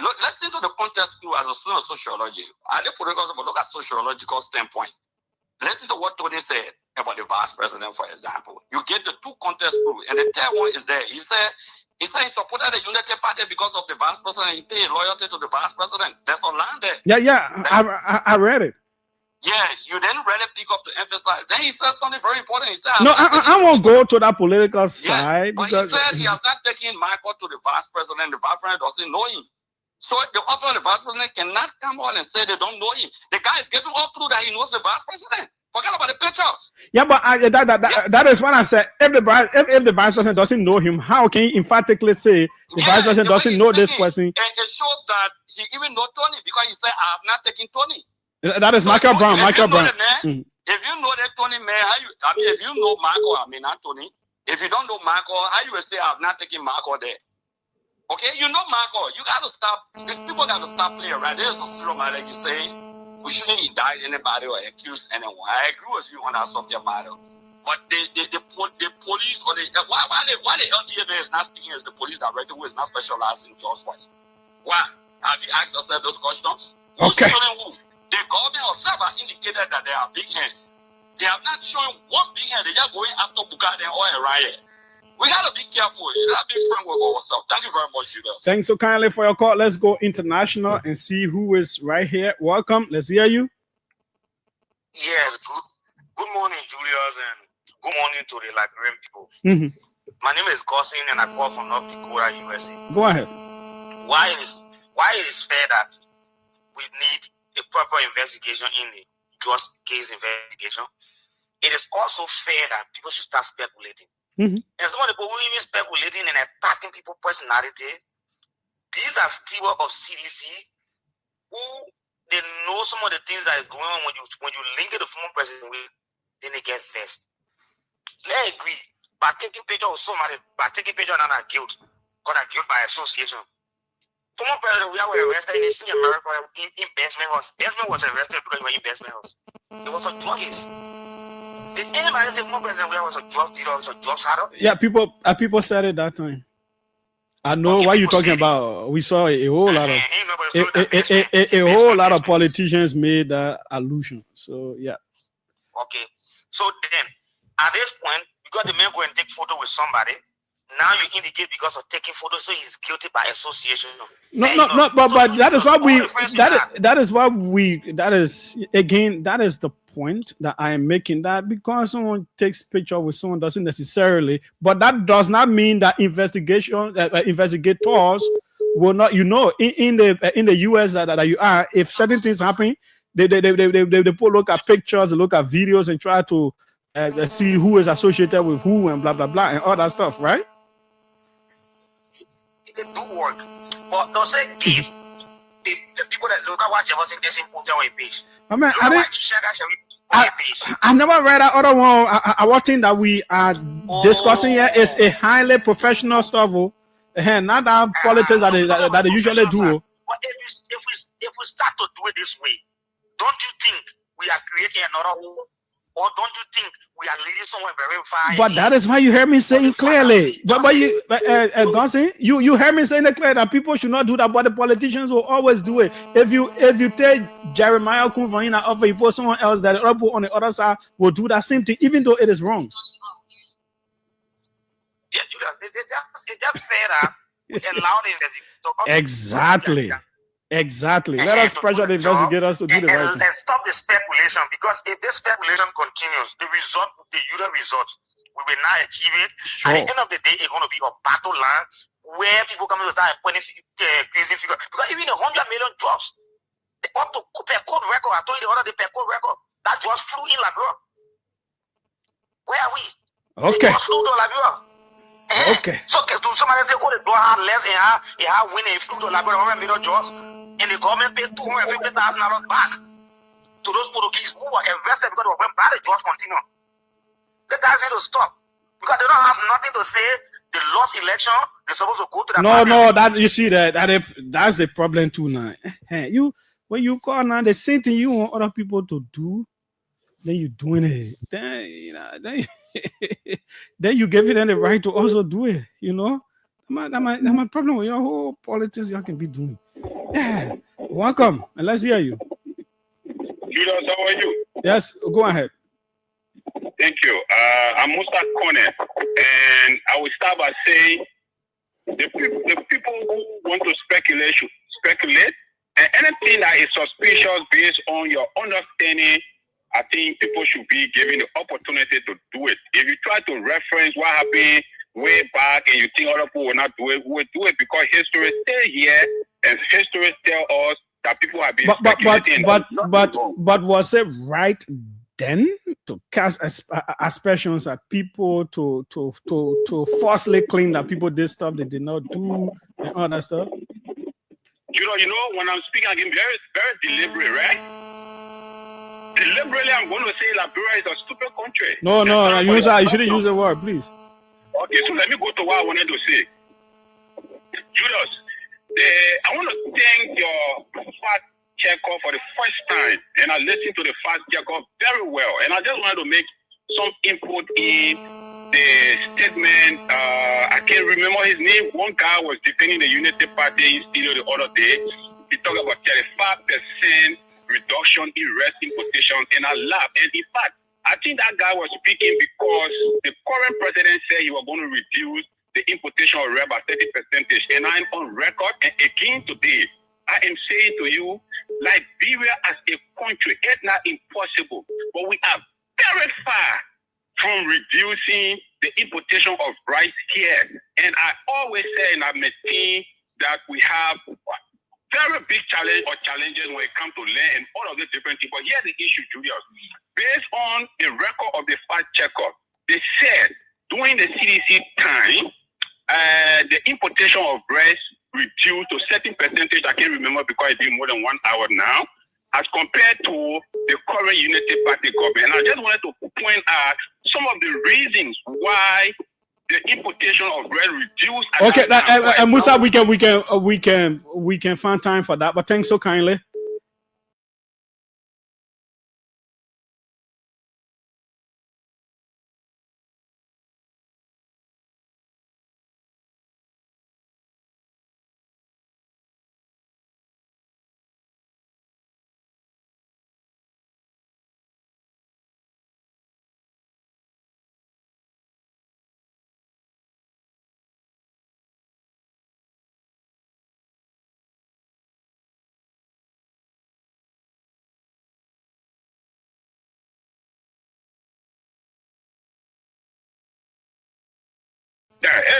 look, listen to the context clue as a student of sociology. I didn't look at sociological standpoint. Listen to what Tony said about the vice president, for example. You get the two context clue, and the third one is there. He said he supported the Unity Party because of the vice president. He paid loyalty to the vice president. There's a line there. Yeah. I read it. Yeah, you then read it, pick up to emphasize. Then he said something very important. He said, no, I won't go to that political side. But because he said he has not taken Michael to the vice president. The vice president doesn't know him. So the office of the vice president cannot come on and say they don't know him. The guy is getting all through that he knows the vice president. Forget about the pictures. Yeah, but that is what I said. If the vice president doesn't know him, how can he emphatically say the vice president doesn't know this person? And it shows that he even know Tony because he said, I have not taken Tony. That is Michael Brown. Michael Brown. If you know that Tony, man, if you know Michael, not Tony. If you don't know Michael, how you will say, I have not taken Michael there? Okay, you know Michael. You got to stop. People got to stop playing, right? There's a slow man, like you say. We shouldn't indict anybody or accuse anyone. I agree with you on that subject matter. But the police or why the LTFA is not speaking as the police director who is not specialized in drug fights? Why? Have you asked yourself those questions? Okay. The government itself have indicated that they are big hands. They have not shown one big hand. They just going after Bugatti or a riot. We gotta be careful. You gotta be frank with ourselves. Thank you very much, Judas. Thanks so kindly for your call. Let's go international and see who is right here. Welcome. Let's hear you. Yes. Good morning, Julius, and good morning to the Liberian people. My name is Gossin, and I call from North Dakota, USA. Go ahead. Why it is fair that we need a proper investigation in the just case investigation? It is also fair that people should start speculating. And some of the people who even speculating and attacking people's personality, these are stewards of CDC who they know some of the things that is going on when you link it to former president with, then they get vexed. Let's agree. By taking picture of somebody, by taking picture of another guilt, called a guilt by association. Former president, we were arrested in America in Basement House. Basement was arrested because he was in Basement House. It was a druggist. Did anybody say former president was a drug dealer, was a drug seller? Yeah, people said it that time. I know what you're talking about. We saw a whole lot of a whole lot of politicians made that allusion. So yeah. Okay. So then, at this point, because the man go and take photo with somebody, Now you indicate because of taking photos, so he's guilty by association. No, but that is what we that is what we that is again that is the point that I am making, that because someone takes picture with someone doesn't necessarily, but that does not mean that investigators will not, in the US that you are, if certain things happen, they look at pictures, they look at videos and try to see who is associated with who and blah blah blah and all that stuff, right? It do work, but don't say give the people that look at what Jefferson gets in put on a page. I mean, I never read that other one. Our thing that we are discussing here is a highly professional stuff. Not that politics that they usually do. But if we start to do it this way, don't you think we are creating another hole? Or don't you think we are leading somewhere very far? But that is why you heard me saying clearly. But you, Gonsi, you heard me saying it clearly that people should not do that, but the politicians will always do it. If you take Jeremiah Kunvaina off, you put someone else that on the other side will do that same thing, even though it is wrong. Yeah, it's just fair that we allow the investigators. Exactly. Let us pressure the investigators to do the right thing. And stop the speculation, because if this speculation continues, the usual result, we will not achieve it. Sure. At the end of the day, it's going to be a battle line where people come to start pointing crazy figures. Because even 100 million drugs, up to per code record, I told you the other day, per code record, that drugs flew in Liberia. Where are we? Okay. They flew to Liberia. Okay. So somebody say, oh, the door had less and how winning flew to Liberia 100 million drugs. And the government paid $250,000 back to those Portuguese who were invested because they were going by the drugs continue. The guys need to stop because they don't have nothing to say. They lost election. They're supposed to go to the party. No, that you see that's the problem too now. When you call now the same thing you want other people to do, then you doing it. Then you give them the right to also do it. That's my problem with your whole politics y'all can be doing. Yeah. Welcome, and let's hear you. Julius, how are you? Yes, go ahead. Thank you. I'm Musa Kone, and I will start by saying the people who want to speculate, and anything that is suspicious based on your understanding, I think people should be given the opportunity to do it. If you try to reference what happened way back and you think other people will not do it, we will do it because history is still here, and history tell us that people have been speculating. But was it right then to cast aspersions at people to falsely claim that people did stuff they did not do and all that stuff? When I'm speaking again, very, very deliberate, right? Deliberately, I'm going to say Liberia is a stupid country. No, you shouldn't use the word, please. Okay, so let me go to what I wanted to say. Julius, I want to thank your fact checker for the first time, and I listened to the fact checker very well, and I just wanted to make some input in the statement. I can't remember his name. One guy was defending the Unity Party in studio the other day. He talked about 35% reduction in rest importation, and I laughed. And in fact, I think that guy was speaking because the current president said he was going to reduce the importation of rare by 30%. And I'm on record, and again today, I am saying to you, Liberia as a country, it's not impossible, but we are very far from reducing the importation of rice here. And I always say, and I maintain that we have very big challenges when it comes to land and all of the different things. But here's the issue, Julius. Based on the record of the fact checker, they said during the CDC time, the importation of rice reduced to a certain percentage. I can't remember because it's been more than 1 hour now, as compared to the current Unity Party government. And I just wanted to point out some of the reasons why the importation of bread reduced. Okay, Musa, we can find time for that, but thanks so kindly.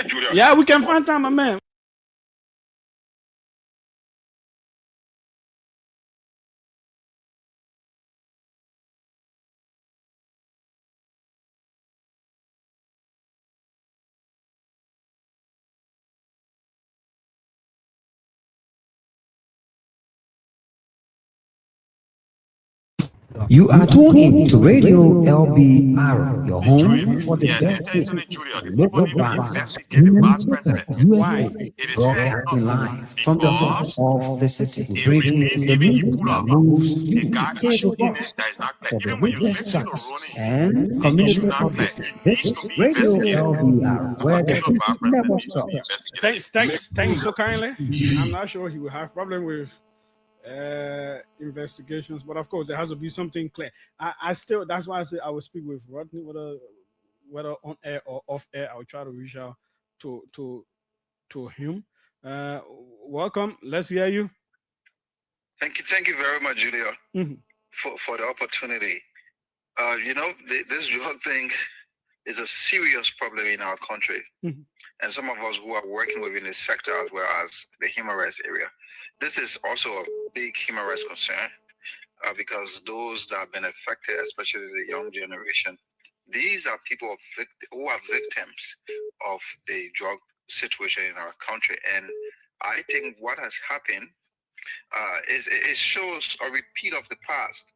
there, Julius? Yeah, we can find time, my man. You are tuned in to Radio LBR, your home for the best local vibes. USA, broadcasting live from the heart of the city, bringing the music that moves you to the box for the weakest tracks and community updates. This is Radio LBR, where the beat never stops. Thanks so kindly. I'm not sure he will have problem with investigations, but of course there has to be something clear. I still, that's why I say I will speak with Rodney, whether on air or off air. I will try to reach out to him. Welcome. Let's hear you. Thank you very much, Julia, for the opportunity. This drug thing is a serious problem in our country, and some of us who are working within this sector as well as the human rights area. This is also a big human rights concern because those that have been affected, especially the young generation, these are people who are victims of the drug situation in our country. And I think what has happened it shows a repeat of the past,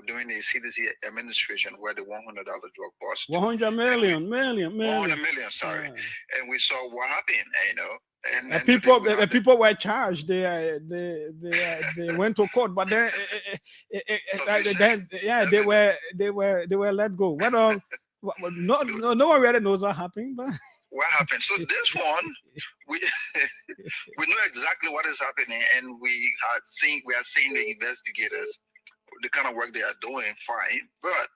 during the CDC administration where the $100 drug bust. 100 million. 100 million, sorry. And we saw what happened, And people were charged. They went to court, but then they were let go. No one really knows what happened, but what happened. So this one, we know exactly what is happening, and we are seeing the investigators, the kind of work they are doing, fine. But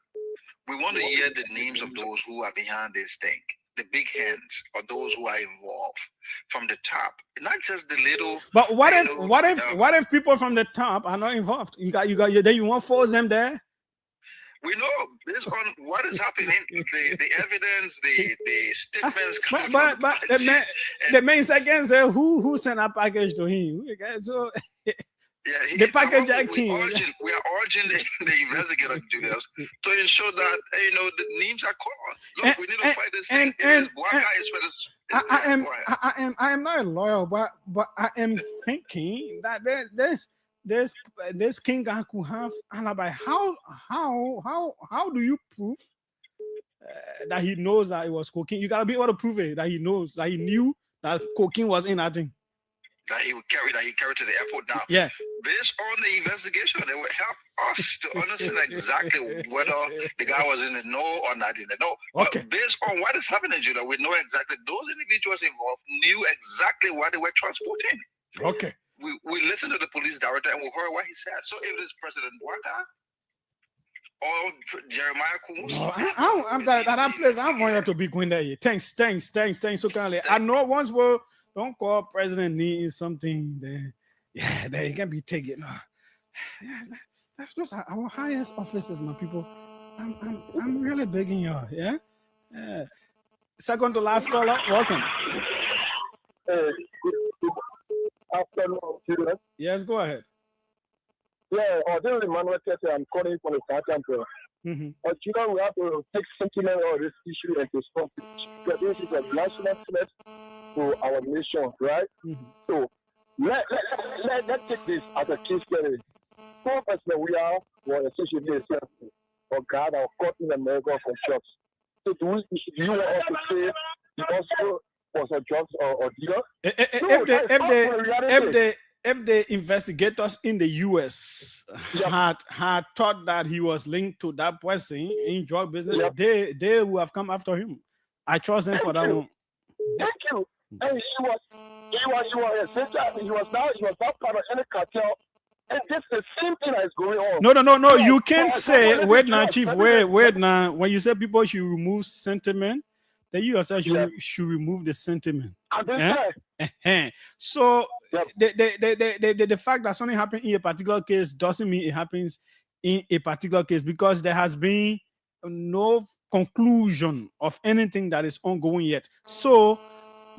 we want to hear the names of those who are behind this thing, the big hands, or those who are involved from the top, not just the little. But what if people from the top are not involved? Then you want to force them there? We know based on what is happening, the evidence, the statements. But the main second say who sent a package to him. So the package we are urging the investigator, Julius, to ensure that the names are called. Look, we need to fight this thing. I am not a lawyer, but I am thinking that this King guy could have alibi. How do you prove that he knows that it was cocaine? You gotta be able to prove it, that he knows, that he knew that cocaine was in that thing. That he carried to the airport now. Yeah. Based on the investigation, it will help us to understand exactly whether the guy was in the know or not in the know. Okay. But based on what is happening, Judah, we know exactly those individuals involved knew exactly what they were transporting. Okay. We listened to the police director and we heard what he said. So if it is President Waka or Jeremiah Kumus, I'm that place. I want you to be going there. Thanks so kindly. I know once we don't call President needs something, then it can be taken. That's just our highest officers, my people. I'm really begging you. Yeah. Second to last caller, welcome. Afternoon, Julius. Yes, go ahead. Yeah, this is Emmanuel Tete. I'm calling from the South Country. But we have to take sentiment of this issue and respond to it. Because this is a national threat to our nation, right? So let's take this as a case study. Four person we are associated with or God or caught in America for drugs. So do you want us to say he also was a drugs or dealer? If the investigators in the US had thought that he was linked to that person in drug business, they would have come after him. I trust them for that one. Thank you. And he was essential. He was not part of any cartel. And this is the same thing that is going on. No. You can't say, wait now, Chief, wait now. When you say people should remove sentiment, then you yourself should remove the sentiment. So the fact that something happened in a particular case doesn't mean it happens in a particular case, because there has been no conclusion of anything that is ongoing yet. So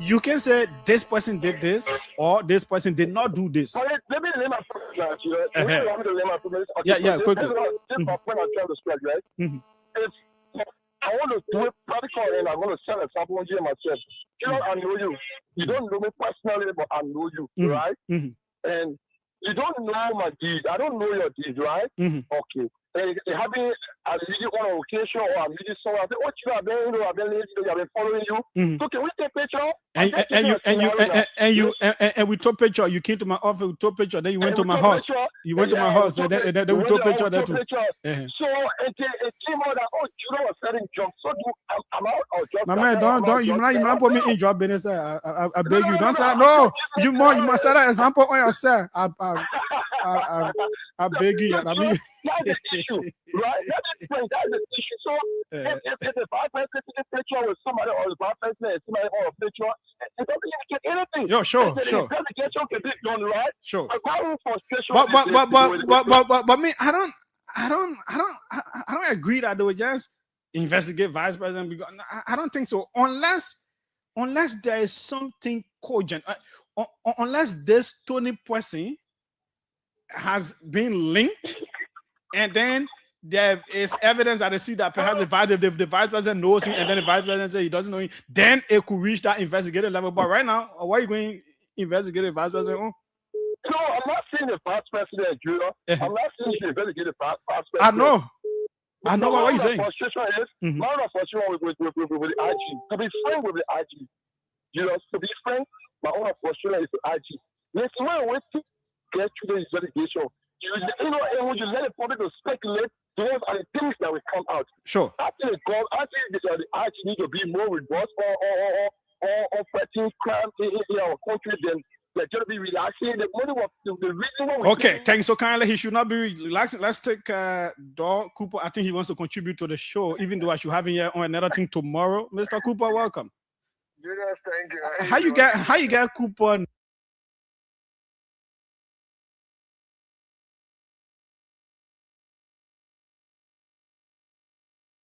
you can say this person did this or this person did not do this. Let me lay my problem, you know. Let me lay my problem. Yeah, quickly. This is my point I'm trying to stress, right? It's, I want to do it practical and I'm going to sell a sample on you myself. You know, I know you. You don't know me personally, but I know you, right? And you don't know my deeds. I don't know your deeds, right? Okay. And having a meeting on occasion or a meeting somewhere, I say, oh, you have been, I've been following you. So can we take picture? And we took picture. You came to my office, we took picture. Then you went to my house. You went to my house, and then we took picture there too. So it came out that you know, selling junk. So I'm out of job. My man, don't you not put me in job business. I beg you, don't say no. You must set an example on yourself. I beg you. I mean, that's the issue, right? That's the issue. So if the bad person takes a picture with somebody or the bad person is somebody or a picture, it doesn't indicate anything. Yo, sure. The investigation can be done, right? Sure. But me, I don't agree that they would just investigate vice president because I don't think so. Unless there is something cogent, unless this Tony person has been linked, and then there is evidence that they see that perhaps the vice president knows him, and then the vice president says he doesn't know him, then it could reach that investigative level. But right now, why are you going to investigate the vice president? No, I'm not saying the vice president, Judah. I'm not saying you investigate the vice president. I know what you're saying. My frustration with the IG. To be frank with the IG. You know, to be frank, my own frustration is the IG. There's no way to get to the investigation. You know, and when you let the public to speculate, those are the things that will come out. Sure. I think the IG need to be more robust or fighting crime in our country than they're going to be relaxing. The reason why okay, thanks so kindly. He should not be relaxing. Let's take Dor Cooper. I think he wants to contribute to the show, even though I should have him here on another thing tomorrow. Mr. Cooper, welcome. Julius, thank you. How you get Cooper?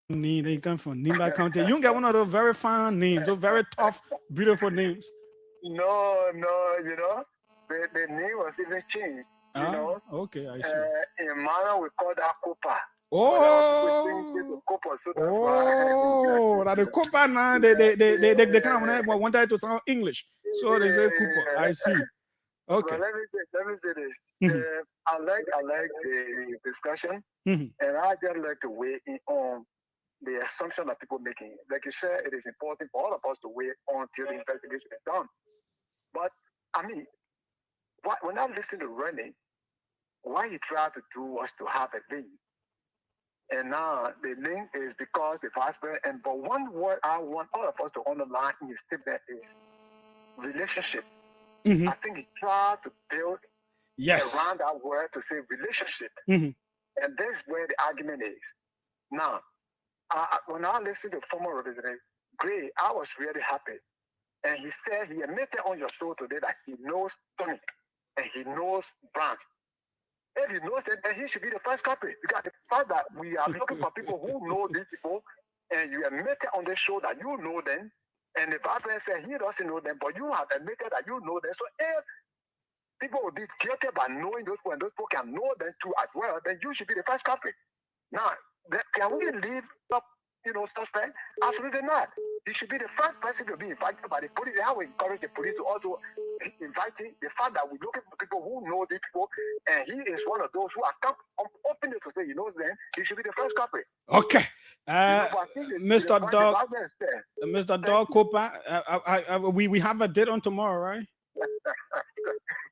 They come from Nimba County. You don't get one of those very fine names, those very tough, beautiful names. No, you know, the name was even changed. You know. Okay, I see. In Mara, we call that Cooper. Now the Cooper now they kind of wanted to sound English, so they say Cooper. I see. Okay. But let me say this. I like the discussion, and I just like to weigh in on the assumption that people making. Like you said, it is important for all of us to wait until the investigation is done. But I mean, when I listen to Rennie, why he tried to do was to have a link. And now the link is because the vice president. But one word I want all of us to underline in his statement is relationship. I think he tried to build around that word to say relationship. And that's where the argument is. Now, when I listened to former Representative Gray, I was really happy. And he said, he admitted on your show today that he knows Tony and he knows Branch. If he knows that, then he should be the first copy. Because the fact that we are looking for people who know these people, and you admitted on the show that you know them, and the vice president said he doesn't know them, but you have admitted that you know them. So if people will be guilty by knowing those people, and those people can know them too as well, then you should be the first copy. Now, can we leave up, suspect? Absolutely not. He should be the first person to be invited by the police. How we encourage the police to also invite him. The fact that we're looking for people who know these people, and he is one of those who are openly to say he knows them, he should be the first copy. Okay. Mr. Dor Cooper, we have a date on tomorrow, right?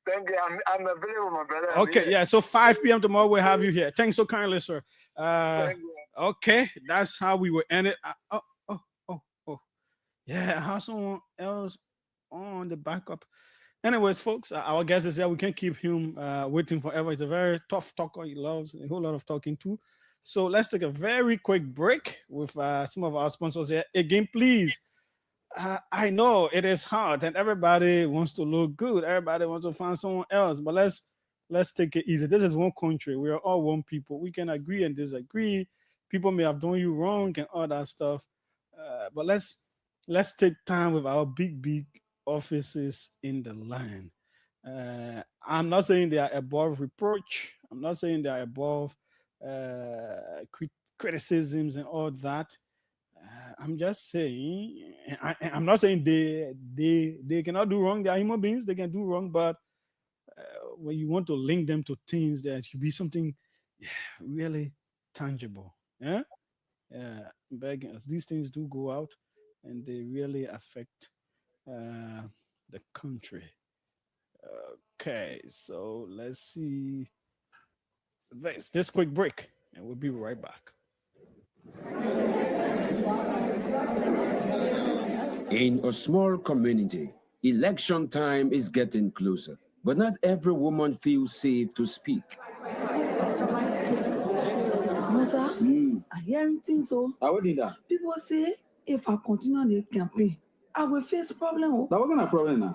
Thank you. I'm available, my brother. Okay, yeah. So 5 p.m. tomorrow we'll have you here. Thanks so kindly, sir. Thank you. Okay, that's how we will end it. Yeah, I have someone else on the backup. Anyways, folks, our guest is here. We can't keep him waiting forever. He's a very tough talker. He loves a whole lot of talking too. So let's take a very quick break with some of our sponsors here. Again, please. I know it is hard and everybody wants to look good. Everybody wants to find someone else, but let's take it easy. This is one country. We are all one people. We can agree and disagree. People may have done you wrong and all that stuff. But let's take time with our big offices in the land. I'm not saying they are above reproach. I'm not saying they are above criticisms and all that. I'm just saying, I'm not saying they cannot do wrong. They are human beings. They can do wrong, but when you want to link them to things, that should be something really tangible. Yeah, begging us. These things do go out, and they really affect the country. Okay, so let's see this quick break, and we'll be right back. In a small community, election time is getting closer, but not every woman feels safe to speak. Mother, I hearing things so. What did that? People say if I continue the campaign, I will face problem. Now what kind of problem now?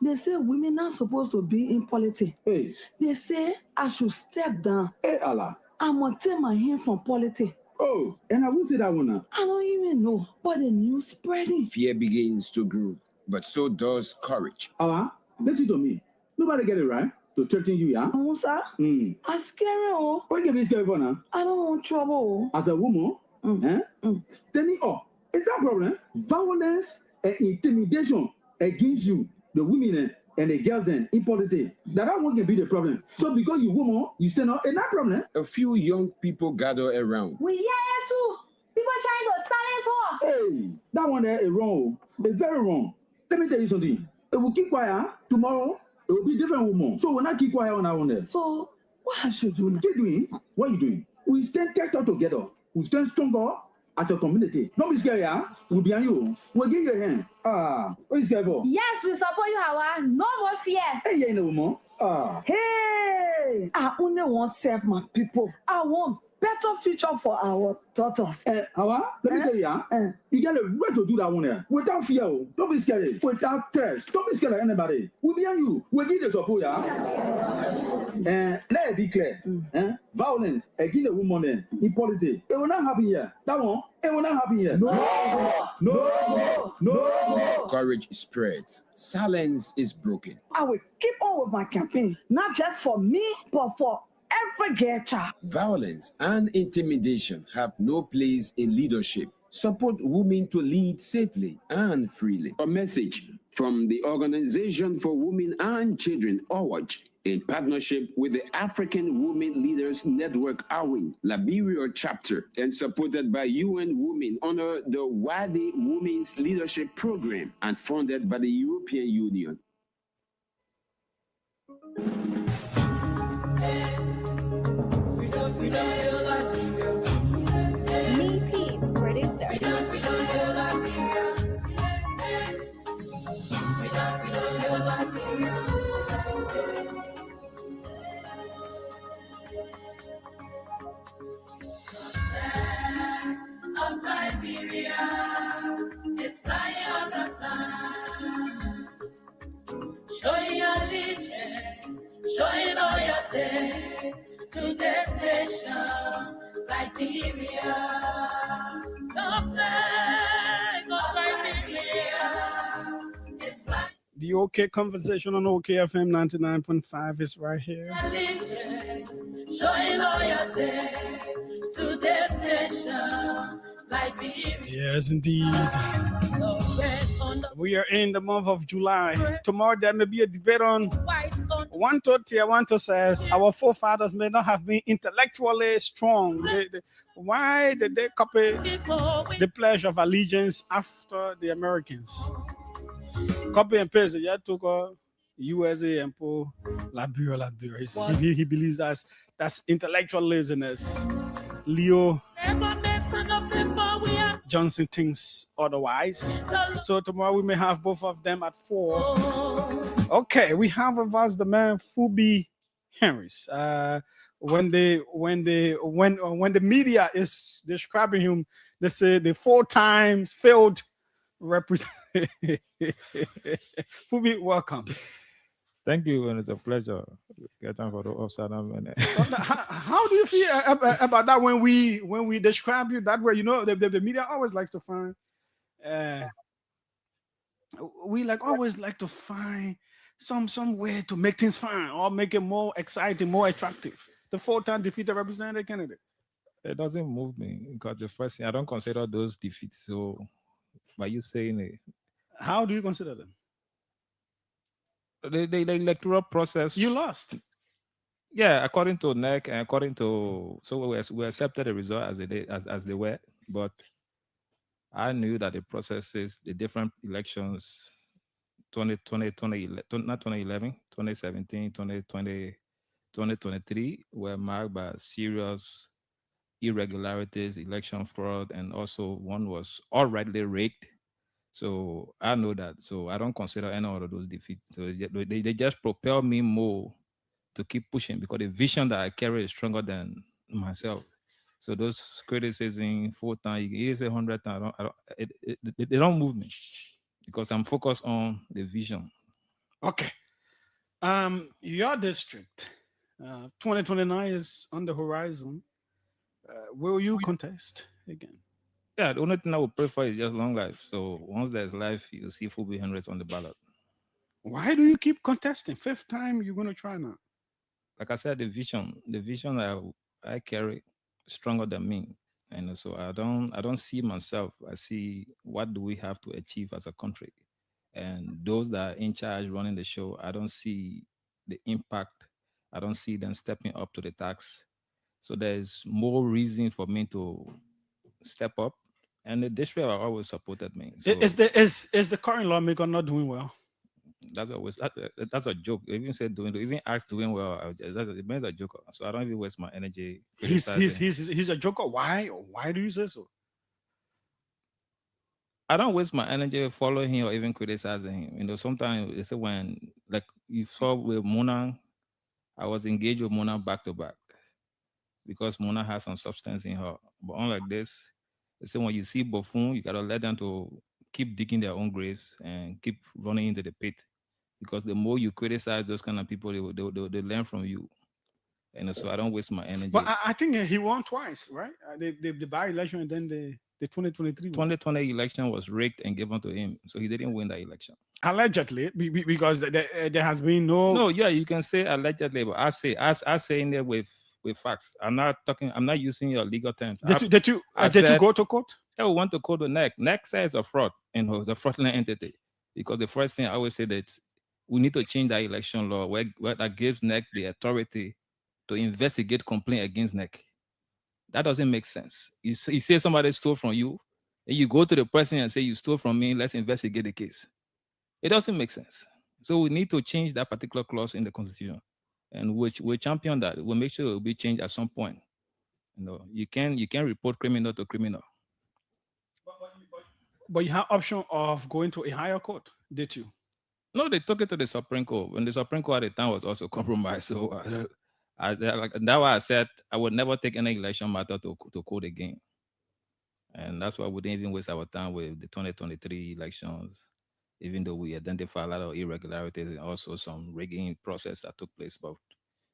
They say women are supposed to be in politics. Hey. They say I should step down. Hey, Allah. I'm gonna take my hand from politics. Oh, and I will say that one now. I don't even know, but the news spreading. Fear begins to grow, but so does courage. Allah, listen to me. Nobody get it right to threaten you, yeah? No, sir. I'm scared. Oh. What you be scared for now? I don't want trouble. As a woman, standing up, is that problem? Violence and intimidation against you, the women and the girls then in politics. That one can be the problem. So because you woman, you stand up, and that problem. A few young people gather around. We hear it too. People trying to silence her. Hey, that one there is wrong. It's very wrong. Let me tell you something. It will keep quiet. Tomorrow, it will be different woman. So we'll not keep quiet on that one there. So what I should do? Keep doing. What are you doing? We stand together. We stand stronger as a community. Don't be scared, yeah? We'll be on you. We'll give you a hand. What are you scared for? Yes, we support you, Hawa. No more fear. Hey, you know, woman. Hey, I only want to serve my people. I want better future for our daughters. Hawa, let me tell you, you get a right to do that one there. Without fear, don't be scared. Without threats, don't be scared of anybody. We'll be on you. We'll give you support, yeah? Let it be clear. Violence against a woman in politics, it will not happen here. That one, it will not happen here. No. Courage spreads. Silence is broken. I will keep on with my campaign, not just for me, but for every girl child. Violence and intimidation have no place in leadership. Support women to lead safely and freely. A message from the Organization for Women and Children, OWACH, in partnership with the African Women Leaders Network, AWIN, Liberia chapter, and supported by UN Women under the Wadi Women's Leadership Program and funded by the European Union. Me P, producer. Of Liberia, it's flying all the time. Showing your allegiance, showing loyalty to this nation, Liberia. The flag of Liberia is flying. The OK Conversation on OKFM 99.5 is right here. Allegiance, showing loyalty to this nation, Liberia. Yes, indeed. We are in the month of July. Tomorrow there may be a debate on 130. I want to say our forefathers may not have been intellectually strong. Why did they copy the Pledge of Allegiance after the Americans? Copy and paste. Yeah, took USA and put Liberia. He believes that's intellectual laziness. Leo Johnson thinks otherwise. So tomorrow we may have both of them at 4. Okay, we have with us the man Fubi Harris. When the media is describing him, they say the 4 times failed representative. Fubi, welcome. Thank you, and it's a pleasure. Get time for the offside. How do you feel about that when we describe you that way? You know, the media always likes to find we always like to find some way to make things fun or make it more exciting, more attractive. The 4-time defeated representative candidate. It doesn't move me because the first thing, I don't consider those defeats. So by you saying it, how do you consider them? The electoral process. You lost. Yeah, according to NEC and according to, so we accepted the result as they were, but I knew that the processes, the different elections, 2011, 2017, 2020, 2023 were marked by serious irregularities, election fraud, and also one was already rigged. So I know that. So I don't consider any of those defeats. So they just propel me more to keep pushing because the vision that I carry is stronger than myself. So those criticism 4 times, you say 100 times, they don't move me because I'm focused on the vision. Okay. Your district, 2029 is on the horizon. Will you contest again? Yeah, the only thing I would pray for is just long life. So once there's life, you'll see full hundreds on the ballot. Why do you keep contesting? 5th time you're going to try now. Like I said, the vision I carry is stronger than me. And so I don't see myself. I see what do we have to achieve as a country. And those that are in charge running the show, I don't see the impact. I don't see them stepping up to the task. So there's more reason for me to step up. And the district have always supported me. So Is the current lawmaker not doing well? that's a joke. Even said even asked doing well. The man's a joker. So I don't even waste my energy. He's a joker. Why? Why do you say so? I don't waste my energy following him or even criticizing him. Sometimes it's when, like you saw with Mona, I was engaged with Mona back to back because Mona has some substance in her. But unlike this, it's when you see buffoon, you gotta let them to keep digging their own graves and keep running into the pit. Because the more you criticize those kind of people, they learn from you. And so I don't waste my energy. But I think he won twice, right? The by-election and then the 2023 2020 election was rigged and given to him. So he didn't win that election. Allegedly, because there has been no... No, yeah, you can say allegedly, but I say in there with facts. I'm not using your legal terms. Did you go to court? I went to court with NEC. NEC says a fraud, it's a fraudulent entity. Because the first thing I always say that we need to change that election law where that gives NEC the authority to investigate complaint against NEC. That doesn't make sense. You say somebody stole from you, and you go to the person and say, you stole from me, let's investigate the case. It doesn't make sense. So we need to change that particular clause in the Constitution. And we champion that. We'll make sure it will be changed at some point. You can report criminal to criminal. But you have option of going to a higher court, did you? No, they took it to the Supreme Court. When the Supreme Court at the time was also compromised. So that's why I said I would never take any election matter to court again. And that's why we didn't even waste our time with the 2023 elections, even though we identify a lot of irregularities and also some rigging process that took place about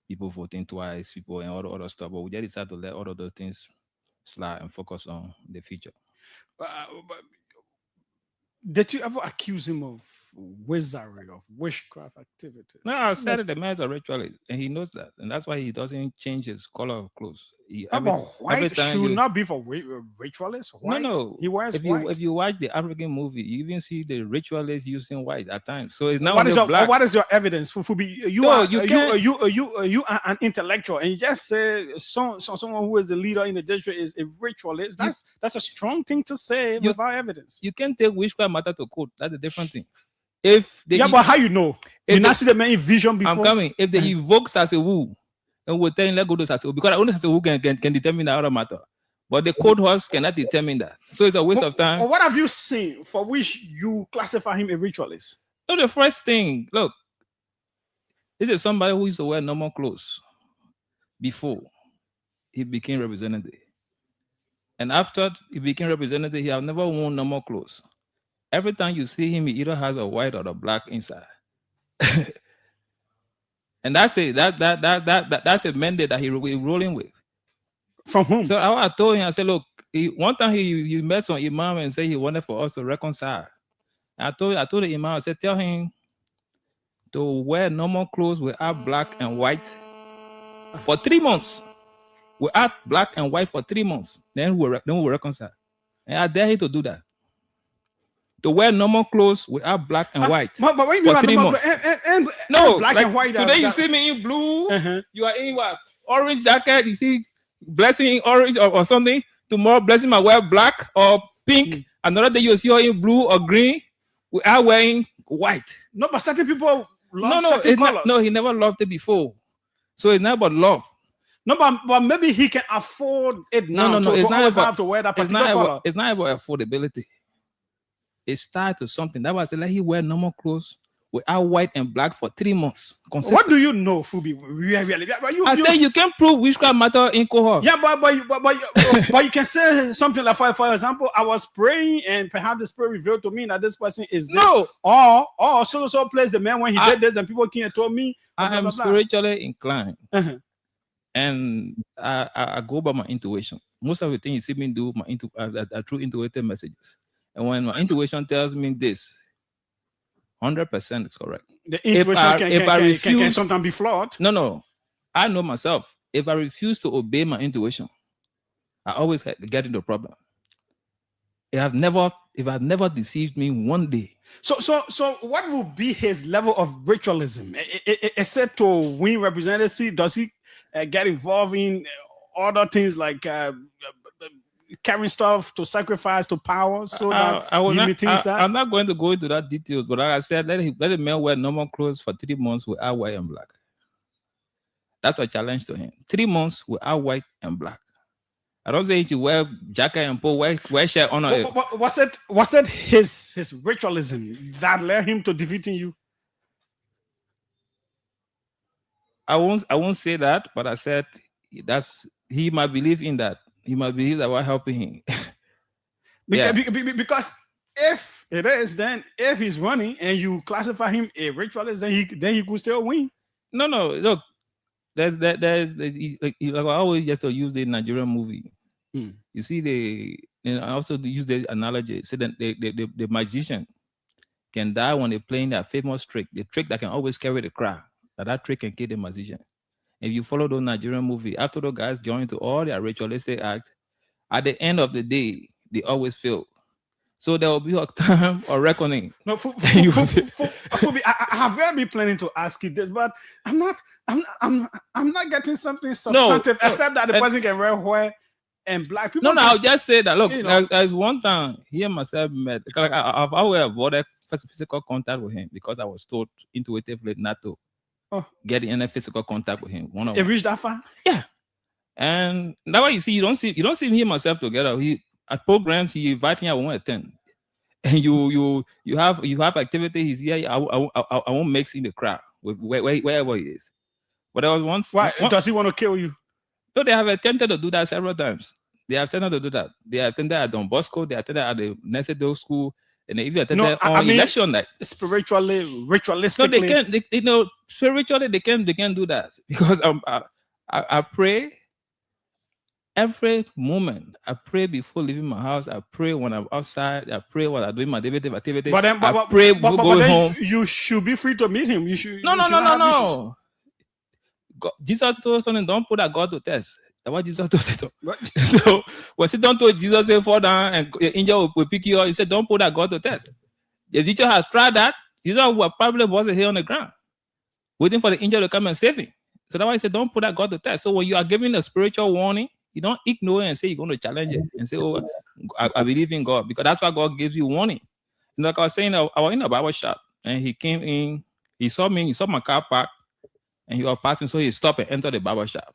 people voting twice, people and all the other stuff. But we just decided to let all of those things slide and focus on the future. But did you ever accuse him of wizardry, of witchcraft activities? No, I said it, the man's a ritualist, and he knows that. And that's why he doesn't change his color of clothes. White should not be for ritualists? White? No. He wears white. If you watch the African movie, you even see the ritualists using white at times. So it's not black. What is your evidence? You are an intellectual, and you just say someone who is the leader in the district is a ritualist. That's a strong thing to say without evidence. You can't take witchcraft matter to court. That's a different thing. But how you know? You not see the man in vision before? I'm coming. If they evoke Sasewu, and we're telling let go to Sasewu, because only Sasewu can determine the other matter. But the court horse cannot determine that. So it's a waste of time. What have you seen for which you classify him a ritualist? So the first thing, look, this is somebody who used to wear normal clothes before he became representative. And after he became representative, he has never worn normal clothes. Every time you see him, he either has a white or a black inside. And that's it. That's the mandate that he's rolling with. From whom? So I told him, I said, look, one time he met some imam and said he wanted for us to reconcile. I told the imam, I said, tell him to wear normal clothes without black and white for 3 months. Without black and white for 3 months. Then we'll reconcile. And I dare him to do that. To wear normal clothes without black and white but what you for mean 3 months. and No, black like and white. Today you see me in blue. You are in what? Orange jacket. You see blessing in orange or something. Tomorrow blessing might wear black or pink. Another day you see her in blue or green without wearing white. No, but certain people love certain colors. No, he never loved it before. So it's not about love. No, but maybe he can afford it now. No. It's It's not not about, have to wear that it's particular not color. about, it's not about affordability. It's tied to something. That was let him wear normal clothes without white and black for 3 months. What do you know, Fubi? Really? I say you can prove witchcraft matter in cohort. Yeah, but you can say something like, for example, I was praying and perhaps the spirit revealed to me that this person is this. No. Or so place the man when he did this and people came and told me. I am spiritually inclined. And I go by my intuition. Most of the things you see me do, are true intuitive messages. And when my intuition tells me this, 100% is correct. The intuition can sometimes be flawed. No. I know myself. If I refuse to obey my intuition, I always get into a problem. It have never deceived me one day. So what would be his level of ritualism? Except to win representative, does he get involved in other things like carrying stuff to sacrifice to power? So I'm not going to go into that details, but like I said, let the man wear normal clothes for 3 months without white and black. That's a challenge to him. 3 months without white and black. I don't say he should wear jacket and pull wear shirt on it. Was it his ritualism that led him to defeating you? I won't say that, but I said he might believe in that. He might believe that we're helping him. Because if it is, then if he's running and you classify him a ritualist, then he could still win. No. Look, there's like I always just use the Nigerian movie. You see, I also use the analogy. Say that the magician can die when they're playing their famous trick, the trick that can always carry the crowd. That trick can kill the magician. If you follow those Nigerian movie, after those guys join to all their ritualistic acts, at the end of the day, they always fail. So there will be a time of reckoning. No, I have really been planning to ask you this, but I'm not getting something substantive except that the person can wear white and black. People I'll just say that. Look, there's one time he and myself met. I've always avoided physical contact with him because I was told intuitively not to get in any physical contact with him. It reached that far? Yeah. And that's why you don't see me and myself together. At programs he inviting I won't attend. And you have activity. He's here. I won't mix in the crowd with wherever he is. But there was once. Why does he want to kill you? No, they have attempted to do that several times. They have attempted to do that. They attended at Don Bosco. They attended at the Nesedo School. And they even attended on election night. Spiritually, ritualistically. No, they can't. Spiritually, they can do that because I pray every moment. I pray before leaving my house. I pray when I'm outside. I pray while I'm doing my daily activity. I pray before going home. You should be free to meet him. You should. No. God, Jesus told us, don't put that God to test. That's what Jesus told us. So when Satan told Jesus, say, fall down and the angel will pick you up, he said, don't put that God to test. If Jesus has tried that, Jesus would probably was here on the ground, waiting for the angel to come and save him. So that's why he said, don't put that God to test. So when you are giving a spiritual warning, you don't ignore it and say you're going to challenge it and say, oh, I believe in God, because that's why God gives you warning. And like I was saying, I was in a barber shop and he came in, he saw me, he saw my car parked, and he was passing, so he stopped and entered the barber shop.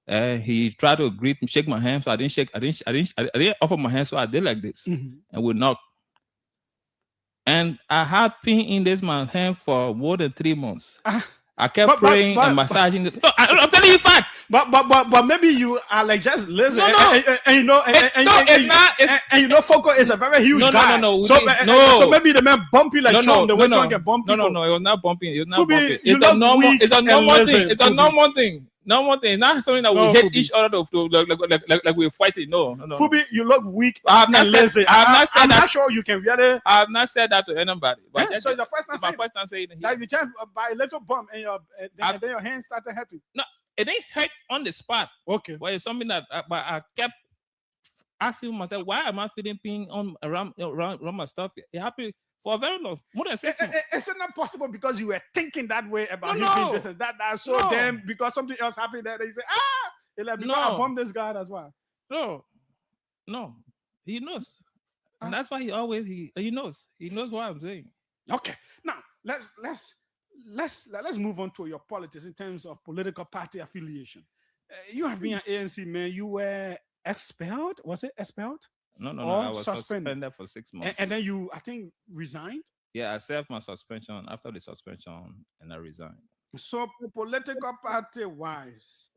He tried to greet me, shake my hand, so I didn't offer my hand, so I did like this and would not. And I had pain in this man's hand for more than 3 months. I kept praying and massaging it. No, I'm telling you fact. But maybe you are like just listen. And you know, Foko is a very huge guy. No. So maybe the man bump you like Trump. The way Trump can bump people. No. It was not bumping. It was not bumping. It's a normal thing. It's a normal thing. No more thing. Not something that we hate each other like we're fighting. No. Fubi, you look weak. I have not said. I'm not sure you can really. I have not said that to anybody. But So the first time my first time saying it. That you just by a little bump and then your hand started hurting. No, it ain't hurt on the spot. Okay. But it's something that I kept asking myself, why am I feeling pain around my stuff? It happened for a very long, more than 6 months. Is it not possible because you were thinking that way about him No. being this and that? So then, because something else happened, that you say, I bumped this guy as well. No, he knows, and that's why he knows what I'm saying. Okay, now let's move on to your politics in terms of political party affiliation. You have been an ANC man. You were expelled. Was it expelled? No. I was suspended for 6 months. And then you, I think, resigned? Yeah, I served my suspension. After the suspension, and I resigned. So political party-wise,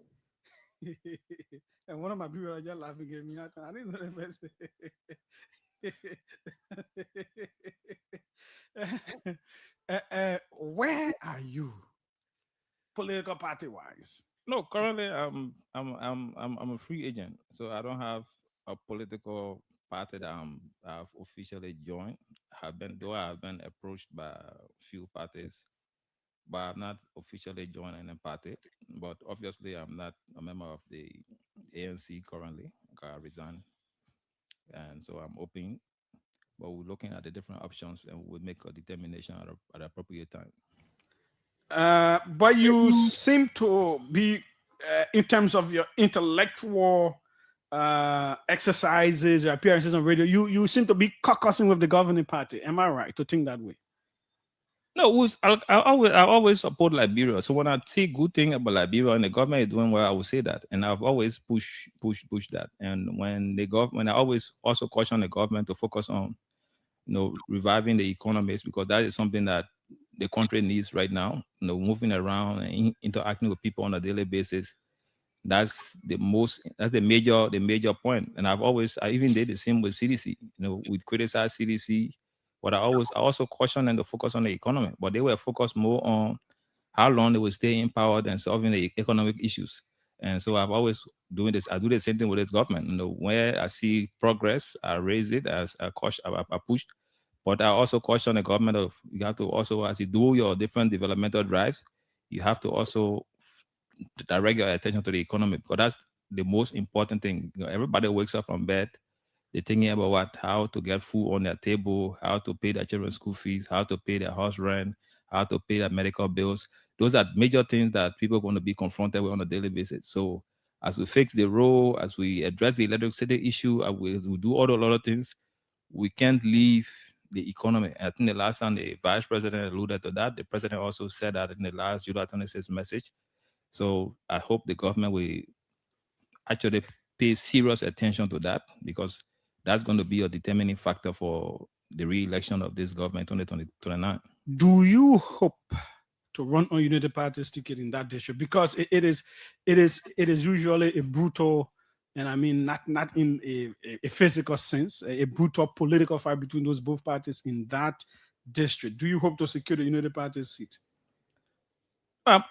and one of my people are just laughing at me. I didn't know the best. Where are you, political party-wise? No, currently I'm a free agent, so I don't have a political party that I've officially joined. I've been approached by a few parties, but I've not officially joined any party. But obviously, I'm not a member of the ANC currently. I resigned, and so I'm open. But we're looking at the different options, and we'll make a determination at the appropriate time. But you seem to be, in terms of your intellectual exercises, your appearances on radio, you seem to be caucusing with the governing party. Am I right to think that way? No, I always support Liberia. So when I see good thing about Liberia and the government is doing well, I will say that, and I've always push that. And when I always also caution the government to focus on, reviving the economies, because that is something that the country needs right now. Moving around and interacting with people on a daily basis. That's the major point. And I even did the same with CDC. We criticized CDC, but I also caution them to focus on the economy. But they were focused more on how long they will stay in power than solving the economic issues. And so I've always doing this. I do the same thing with this government. Where I see progress, I raise it as I push. But I also caution the government of, you have to also, as you do your different developmental drives, you have to also direct your attention to the economy, because that's the most important thing. Everybody wakes up from bed, they're thinking about how to get food on their table, how to pay their children's school fees, how to pay their house rent, how to pay their medical bills. Those are major things that people are going to be confronted with on a daily basis. So as we fix the road, as we address the electricity issue, as we do all a lot of things, we can't leave the economy. I think the last time the vice president alluded to that, the president also said that in the last July 26th message. So I hope the government will actually pay serious attention to that, because that's going to be a determining factor for the re-election of this government in 2029. Do you hope to run on United Party's ticket in that district? Because it is usually a brutal, and I mean not in a physical sense, a brutal political fight between those both parties in that district. Do you hope to secure the United Party's seat? I'm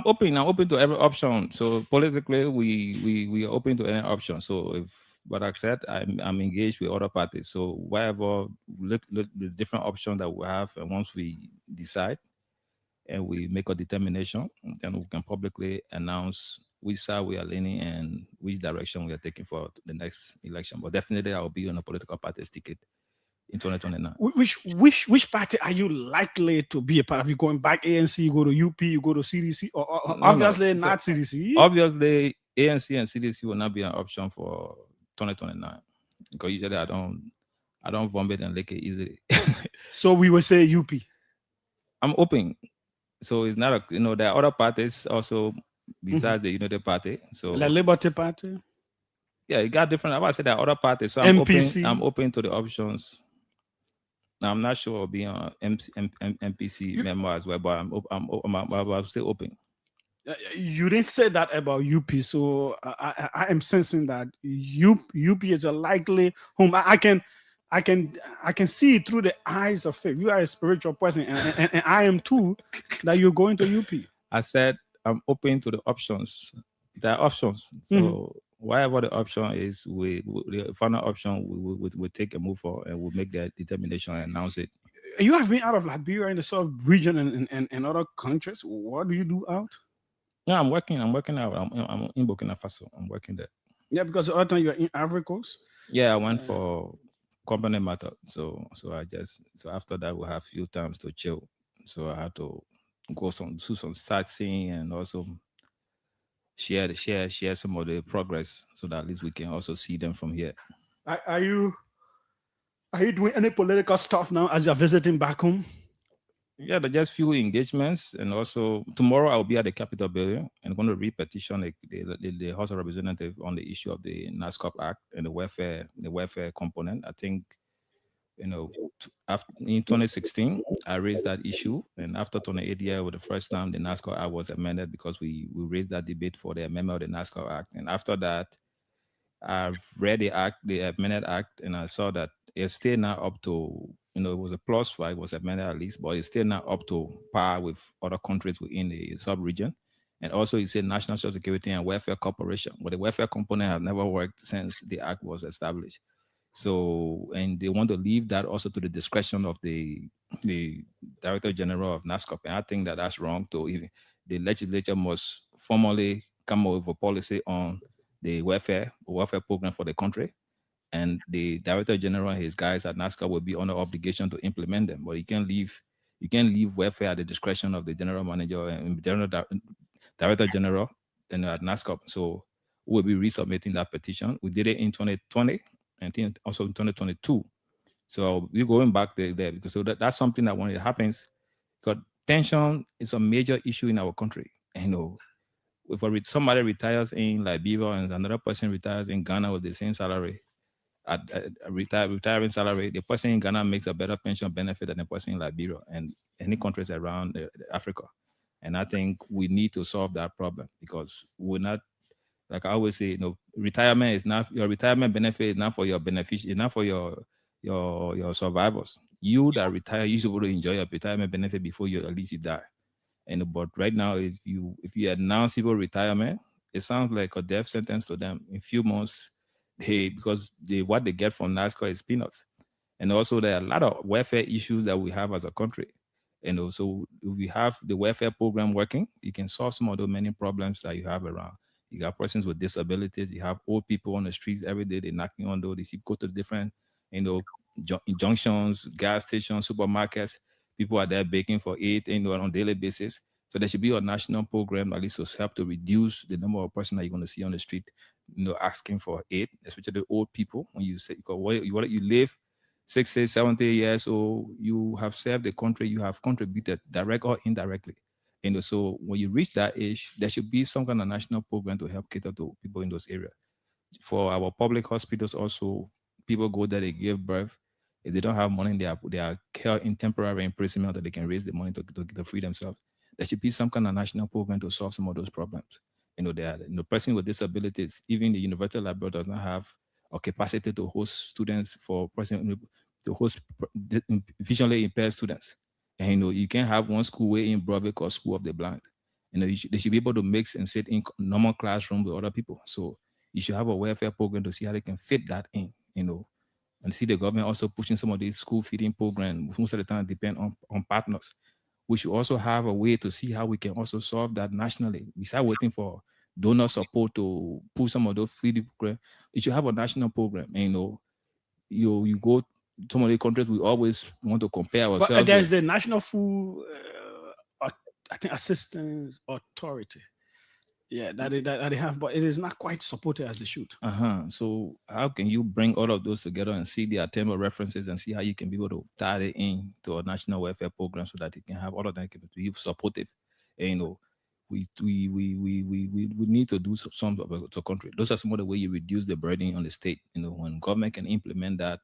open. I'm open to every option. So politically, we are open to any option. So but like I said, I'm engaged with other parties. So whatever look the different options that we have, and once we decide and we make a determination, then we can publicly announce which side we are leaning and which direction we are taking for the next election. But definitely, I will be on a political party's ticket in 2029. Which party are you likely to be a part of? You going back ANC, you go to UP, you go to CDC, or obviously not CDC? Obviously, ANC and CDC will not be an option for 2029, because usually I don't vomit and lick it easily. So we will say UP. I'm open. So it's not there are other parties also besides the United Party. So the Liberty Party. Yeah, you got different. I said there are other parties. So I'm open to the options. Now, I'm not sure I'll be on MPC member as well, but I'm still open. You didn't say that about UP, so I am sensing that UP is a likely home. I can see through the eyes of faith. You are a spiritual person, and I am too. That you're going to UP. I said I'm open to the options. there are options. So whatever the option is, the final option we take a move for, and we'll make that determination and announce it. You have been out of Liberia in the South region and other countries. What do you do out? No, I'm working out. I'm in Burkina Faso. I'm working there. Yeah, because the other time you're in Ivory Coast. Yeah, I went for company matter. So after that we have few times to chill. So I had to do some sightseeing and also share some of the progress, so that at least we can also see them from here. Are you doing any political stuff now as you're visiting back home? Yeah, there's just few engagements, and also tomorrow I'll be at the Capitol building and going to re-petition the House of Representatives on the issue of the NASCOP Act and the welfare component. I think, in 2016 I raised that issue, and after 2018 was the first time the NASCOP Act was amended, because we raised that debate for the amendment of the NASCOP Act. And after that, I've read the amended act, and I saw that it's still not up to, it was a plus 5, was amended at least, but it's still not up to par with other countries within the sub-region. And also it said National Social Security and Welfare Corporation, but the welfare component has never worked since the act was established. So, and they want to leave that also to the discretion of the Director General of NASCOP. And I think that that's wrong. The legislature must formally come up with a policy on the welfare program for the country, and the Director General and his guys at NASCOP will be under obligation to implement them. But you can't leave welfare at the discretion of the general manager and Director General and at NASCOP. So we'll be resubmitting that petition. We did it in 2020 and also in 2022. So we're going back there because that's something that when it happens, because pension is a major issue in our country. If somebody retires in Liberia and another person retires in Ghana with the same salary, retiring salary, the person in Ghana makes a better pension benefit than the person in Liberia and any countries around Africa. And I think we need to solve that problem, because we're not, like I always say, retirement is not, your retirement benefit is not for your beneficiaries, not for your survivors. You that retire, you're supposed to enjoy your retirement benefit before at least you die. But right now, if you announce people retirement, it sounds like a death sentence to them. In a few months, because what they get from NASCOP is peanuts. And also there are a lot of welfare issues that we have as a country. And also we have the welfare program working. You can solve some of the many problems that you have around. You got persons with disabilities. You have old people on the streets every day. They're knocking on doors. They go to different, junctions, gas stations, supermarkets. People are there begging for aid, on a daily basis. So there should be a national program at least to help to reduce the number of persons that you're going to see on the street, asking for aid, especially the old people. When you say, you live 60, 70 years old, you have served the country, you have contributed direct or indirectly. So when you reach that age, there should be some kind of national program to help cater to people in those areas. For our public hospitals also, people go there, they give birth. If they don't have money, they are held in temporary imprisonment until they can raise the money to free themselves. There should be some kind of national program to solve some of those problems. The person with disabilities, even the University Library does not have a capacity to host students to host visually impaired students. And you can't have one school way in Broadway called School of the Blind. They should be able to mix and sit in normal classrooms with other people. So you should have a welfare program to see how they can fit that in, and see the government also pushing some of these school feeding programs. Most of the time depend on partners. We should also have a way to see how we can also solve that nationally. Besides waiting for donor support to push some of those feeding programs, you should have a national program. And, you go to some of the countries, we always want to compare ourselves. But there's the National Food, Assistance Authority. Yeah, that they have, but it is not quite supported as they should. So how can you bring all of those together and see the table references and see how you can be able to tie it in to a national welfare program so that it can have all of that to be supportive? And, we need to do some to the country. Those are some of the ways you reduce the burden on the state. When government can implement that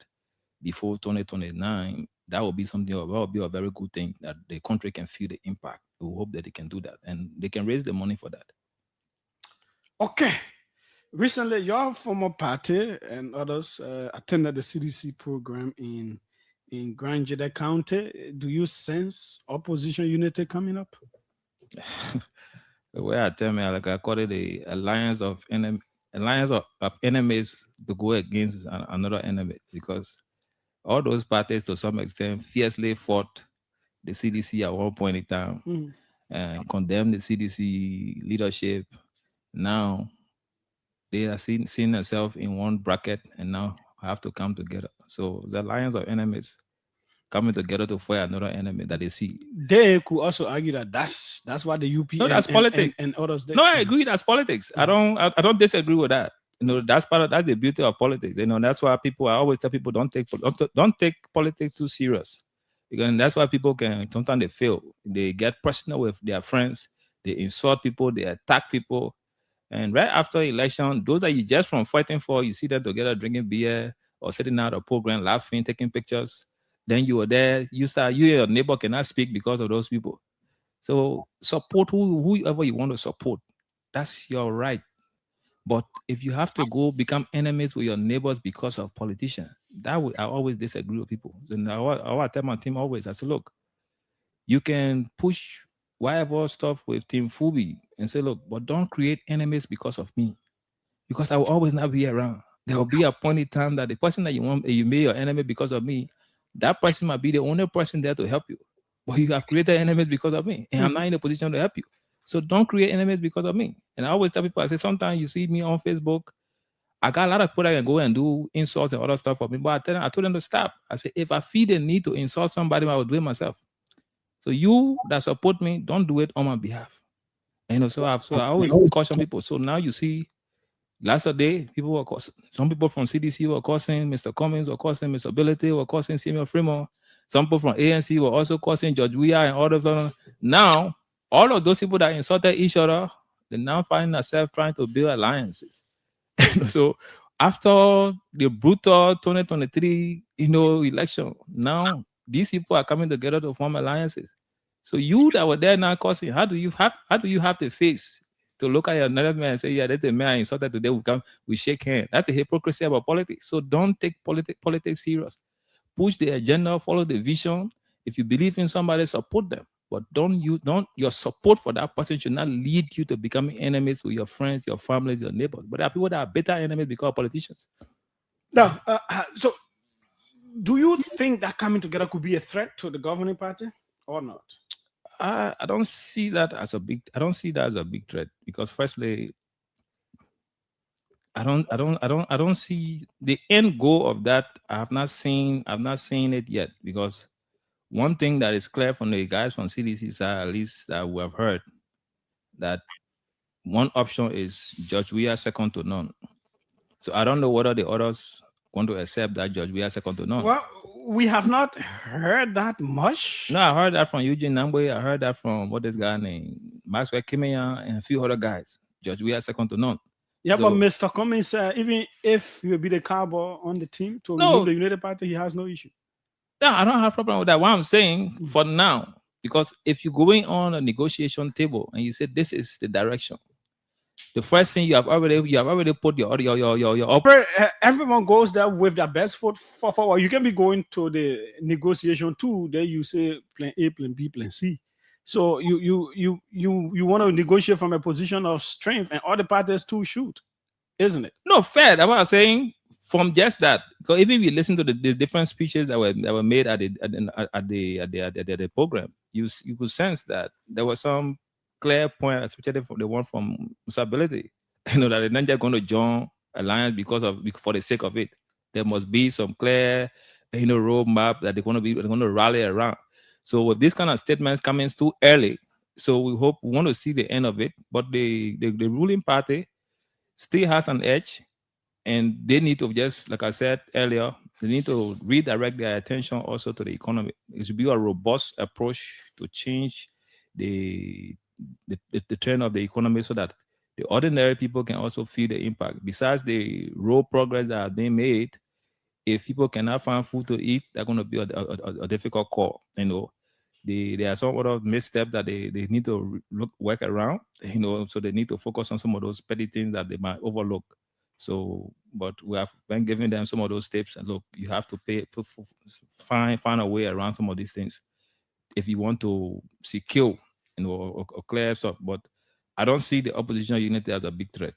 before 2029, that will be something that will be a very good thing, that the country can feel the impact. We hope that they can do that and they can raise the money for that. Okay. Recently, your former party and others attended the CDC program in Grand Jede County. Do you sense opposition unity coming up? The way I tell me, like I call it the alliance of enemies to go against another enemy, because all those parties to some extent fiercely fought the CDC at one point in time and condemned the CDC leadership. Now they are seeing themselves in one bracket and now have to come together. So the alliance of enemies coming together to fight another enemy that they see. They could also argue that that's what the UP That's politics and others did. No, I agree. That's politics. I don't disagree with that. That's that's the beauty of politics. That's why I always tell people don't take politics too serious, because that's why people can sometimes they fail. They get personal with their friends. They insult people. They attack people. And right after election, those that you just from fighting for, you see them together drinking beer or sitting out a program, laughing, taking pictures. Then you were there. You and your neighbor cannot speak because of those people. So support whoever you want to support. That's your right. But if you have to go become enemies with your neighbors because of politicians, I always disagree with people. And I tell my team always, I say, look, you can push whatever stuff with Team Fubi and say, look, but don't create enemies because of me, because I will always not be around. There will be a point in time that the person that you made your enemy because of me, that person might be the only person there to help you. But you have created enemies because of me, and I'm not in a position to help you. So don't create enemies because of me. And I always tell people, I say, sometimes you see me on Facebook, I got a lot of people that can go and do insults and other stuff for me, but I told them to stop. I say, if I feel the need to insult somebody, I will do it myself. So you that support me, don't do it on my behalf. So I always caution people. So now you see, last day, people were causing, some people from CDC were causing Mr. Cummings, were causing Mr. Ability, were causing Samuel Fremont. Some people from ANC were also causing George Weah and all of them. Now, all of those people that insulted each other, they now find themselves trying to build alliances. So after the brutal 2023, election, now these people are coming together to form alliances. So you that were there now causing, how do you have the face to look at another man and say, yeah, that's the man I insulted today, we shake hands? That's the hypocrisy about politics. So don't take politics serious. Push the agenda, follow the vision. If you believe in somebody, support them. But your support for that person should not lead you to becoming enemies with your friends, your families, your neighbors. But there are people that are better enemies because of politicians. Now, so do you think that coming together could be a threat to the governing party or not? I don't see that as a big threat, because firstly, I don't see the end goal of that. I've not seen it yet, because one thing that is clear from the guys from CDC side, at least that we have heard, that one option is George Weah second to none. So I don't know whether the others want to accept that George Weah second to none. Well, we have not heard that much. No, I heard that from Eugene Nambwe. I heard that from what this guy named Maxwell Kimia and a few other guys. George Weah second to none. Yeah, so, but Mr. Cummings, even if you be the cowboy on the team to remove the United Party, he has no issue. No, I don't have a problem with that. What I'm saying for now, because if you're going on a negotiation table and you say this is the direction, the first thing you have already put your everyone goes there with their best foot forward. You can be going to the negotiation too. Then you say plan A, plan B, plan C. So you want to negotiate from a position of strength, and other parties too shoot, isn't it? No, fair. That's what I'm saying. From just that, because even if you listen to the different speeches that were made at the program, you could sense that there was some clear point, especially for the one from Stability, that they're not just going to join alliance for the sake of it. There must be some clear, roadmap that they're going to rally around. So with these kind of statements coming too early, so we want to see the end of it. But the ruling party still has an edge. And they need to just, like I said earlier, they need to redirect their attention also to the economy. It should be a robust approach to change the trend of the economy so that the ordinary people can also feel the impact. Besides the road progress that are being made, if people cannot find food to eat, they're going to be a difficult call. There are some other missteps that they need to work around, so they need to focus on some of those petty things that they might overlook. So, but we have been giving them some of those tips, and look, you have to find a way around some of these things if you want to secure, or clear stuff. But I don't see the opposition unity as a big threat.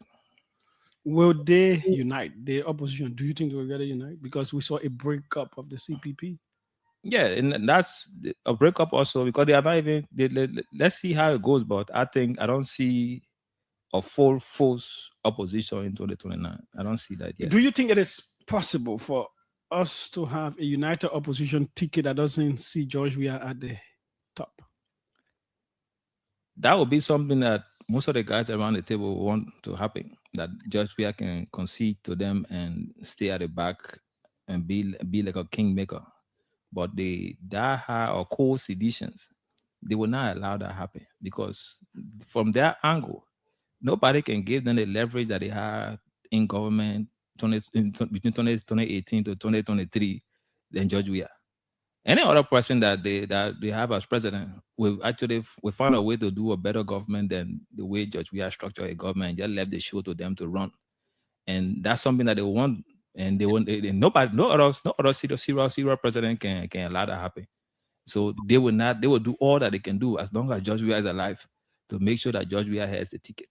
Will they unite? The opposition, do you think they will get to unite? Because we saw a breakup of the CPP. Yeah, and that's a breakup also because they are not even. Let's see how it goes, but I don't see a full force opposition in 2029. I don't see that yet. Do you think it is possible for us to have a united opposition ticket that doesn't see George Weah at the top? That would be something that most of the guys around the table want to happen. That George Weah can concede to them and stay at the back and be like a kingmaker. But the die-hard or cold seditions, they will not allow that happen because from their angle, nobody can give them the leverage that they had in government between 2018 to 2023 than George Weah. Any other person that they have as president will find a way to do a better government than the way George Weah structured a government and just left the show to them to run. And that's something that they want. And no other serious president can allow that happen. So they will do all that they can do as long as George Weah is alive to make sure that George Weah has the ticket.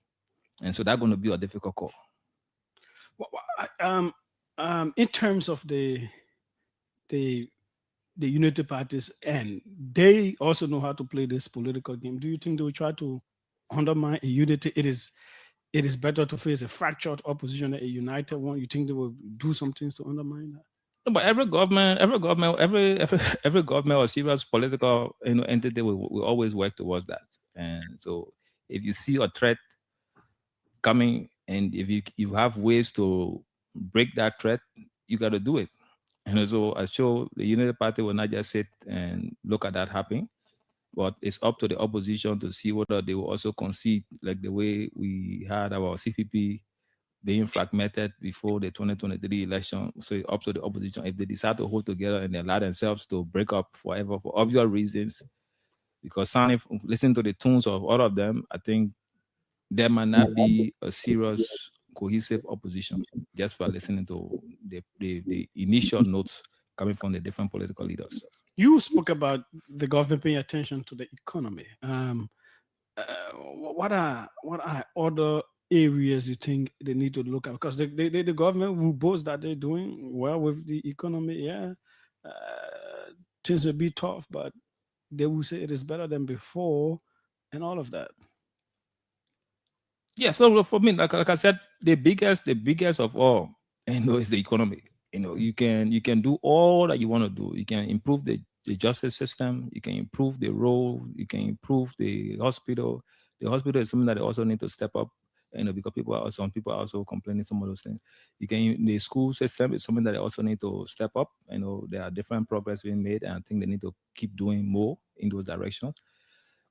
And so that's going to be a difficult call. In terms of the unity parties, and they also know how to play this political game, do you think they will try to undermine a unity? It is better to face a fractured opposition than a united one. You think they will do some things to undermine that? No, but every government or serious political entity will always work towards that. And so if you see a threat coming, and if you have ways to break that threat, you got to do it. And so I show the Unity Party will not just sit and look at that happening, but it's up to the opposition to see whether they will also concede, like the way we had our CPP being fragmented before the 2023 election. So it's up to the opposition. If they decide to hold together and they allow themselves to break up forever for obvious reasons, because listening to the tunes of all of them, I think there might not be a serious, cohesive opposition just for listening to the initial notes coming from the different political leaders. You spoke about the government paying attention to the economy. What are other areas you think they need to look at? Because the government will boast that they're doing well with the economy. Yeah, things will be tough, but they will say it is better than before and all of that. Yeah, so for me, like I said, the biggest of all, is the economy. You can do all that you want to do. You can improve the justice system. You can improve the road. You can improve the hospital. The hospital is something that they also need to step up. Because some people are also complaining some of those things. The school system is something that they also need to step up. There are different progress being made, and I think they need to keep doing more in those directions.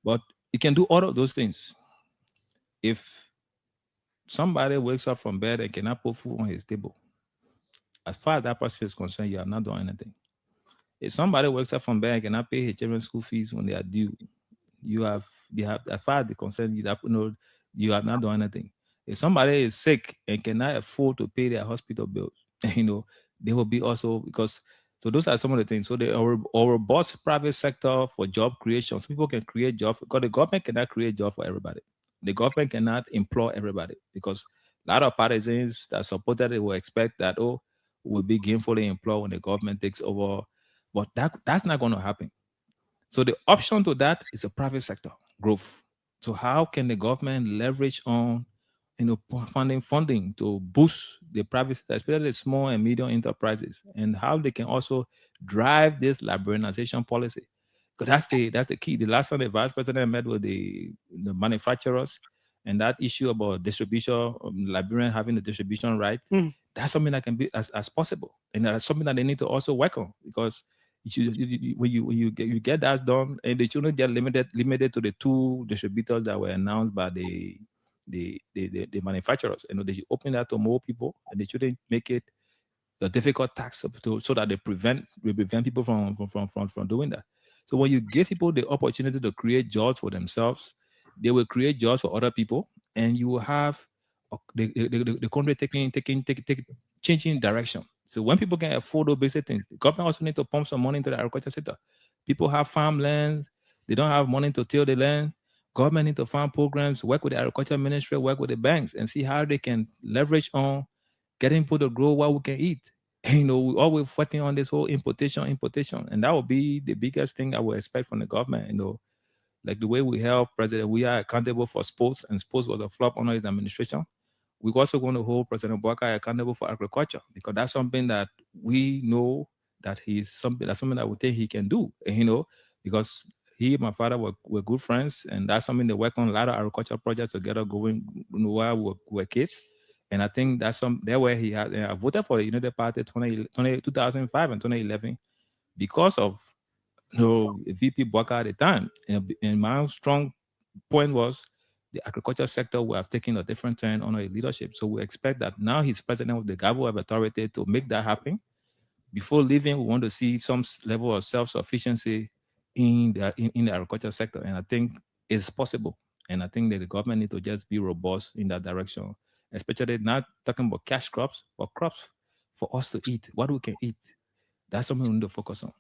But you can do all of those things. If somebody wakes up from bed and cannot put food on his table, as far as that person is concerned, you have not done anything. If somebody wakes up from bed and cannot pay his children's school fees when they are due, as far as they're concerned, you have not done anything. If somebody is sick and cannot afford to pay their hospital bills, they will be also, because so those are some of the things. So the robust private sector for job creation. So people can create jobs, because the government cannot create jobs for everybody. The government cannot employ everybody, because a lot of partisans that supported it will expect that, will be gainfully employed when the government takes over. But that's not going to happen. So the option to that is a private sector growth. So how can the government leverage on funding to boost the private sector, especially the small and medium enterprises, and how they can also drive this liberalization policy? Because that's the key. The last time the vice president met with the manufacturers, and that issue about distribution, Liberian having the distribution right, that's something that can be as possible, and that's something that they need to also work on, because when you get that done, and they shouldn't get limited to the 2 distributors that were announced by the manufacturers. They should open that to more people, and they shouldn't make it a difficult tax so that they prevent people from doing that. So when you give people the opportunity to create jobs for themselves, they will create jobs for other people, and you will have the country changing direction. So when people can afford those basic things, the government also need to pump some money into the agriculture sector. People have farmlands, they don't have money to till the land, government need to find programs, work with the agriculture ministry, work with the banks, and see how they can leverage on getting people to grow what we can eat. And, we always fighting on this whole importation, and that will be the biggest thing I would expect from the government. Like the way we help President, we are accountable for sports, and sports was a flop under his administration. We're also going to hold President Bouakai accountable for agriculture, because that's something that we know that that's something that we think he can do. And, because he and my father were good friends, and that's something they work on a lot of agricultural projects together going while we were kids. And I think that's there where he had. I voted for the United Party 2005 and 2011 because of VP Bouakai at the time. And my strong point was the agriculture sector will have taken a different turn under his leadership. So we expect that now he's president of the gavel of authority to make that happen. Before leaving, we want to see some level of self-sufficiency in the agriculture sector. And I think it's possible. And I think that the government needs to just be robust in that direction, especially not talking about cash crops, but crops for us to eat, what we can eat. That's something we need to focus on.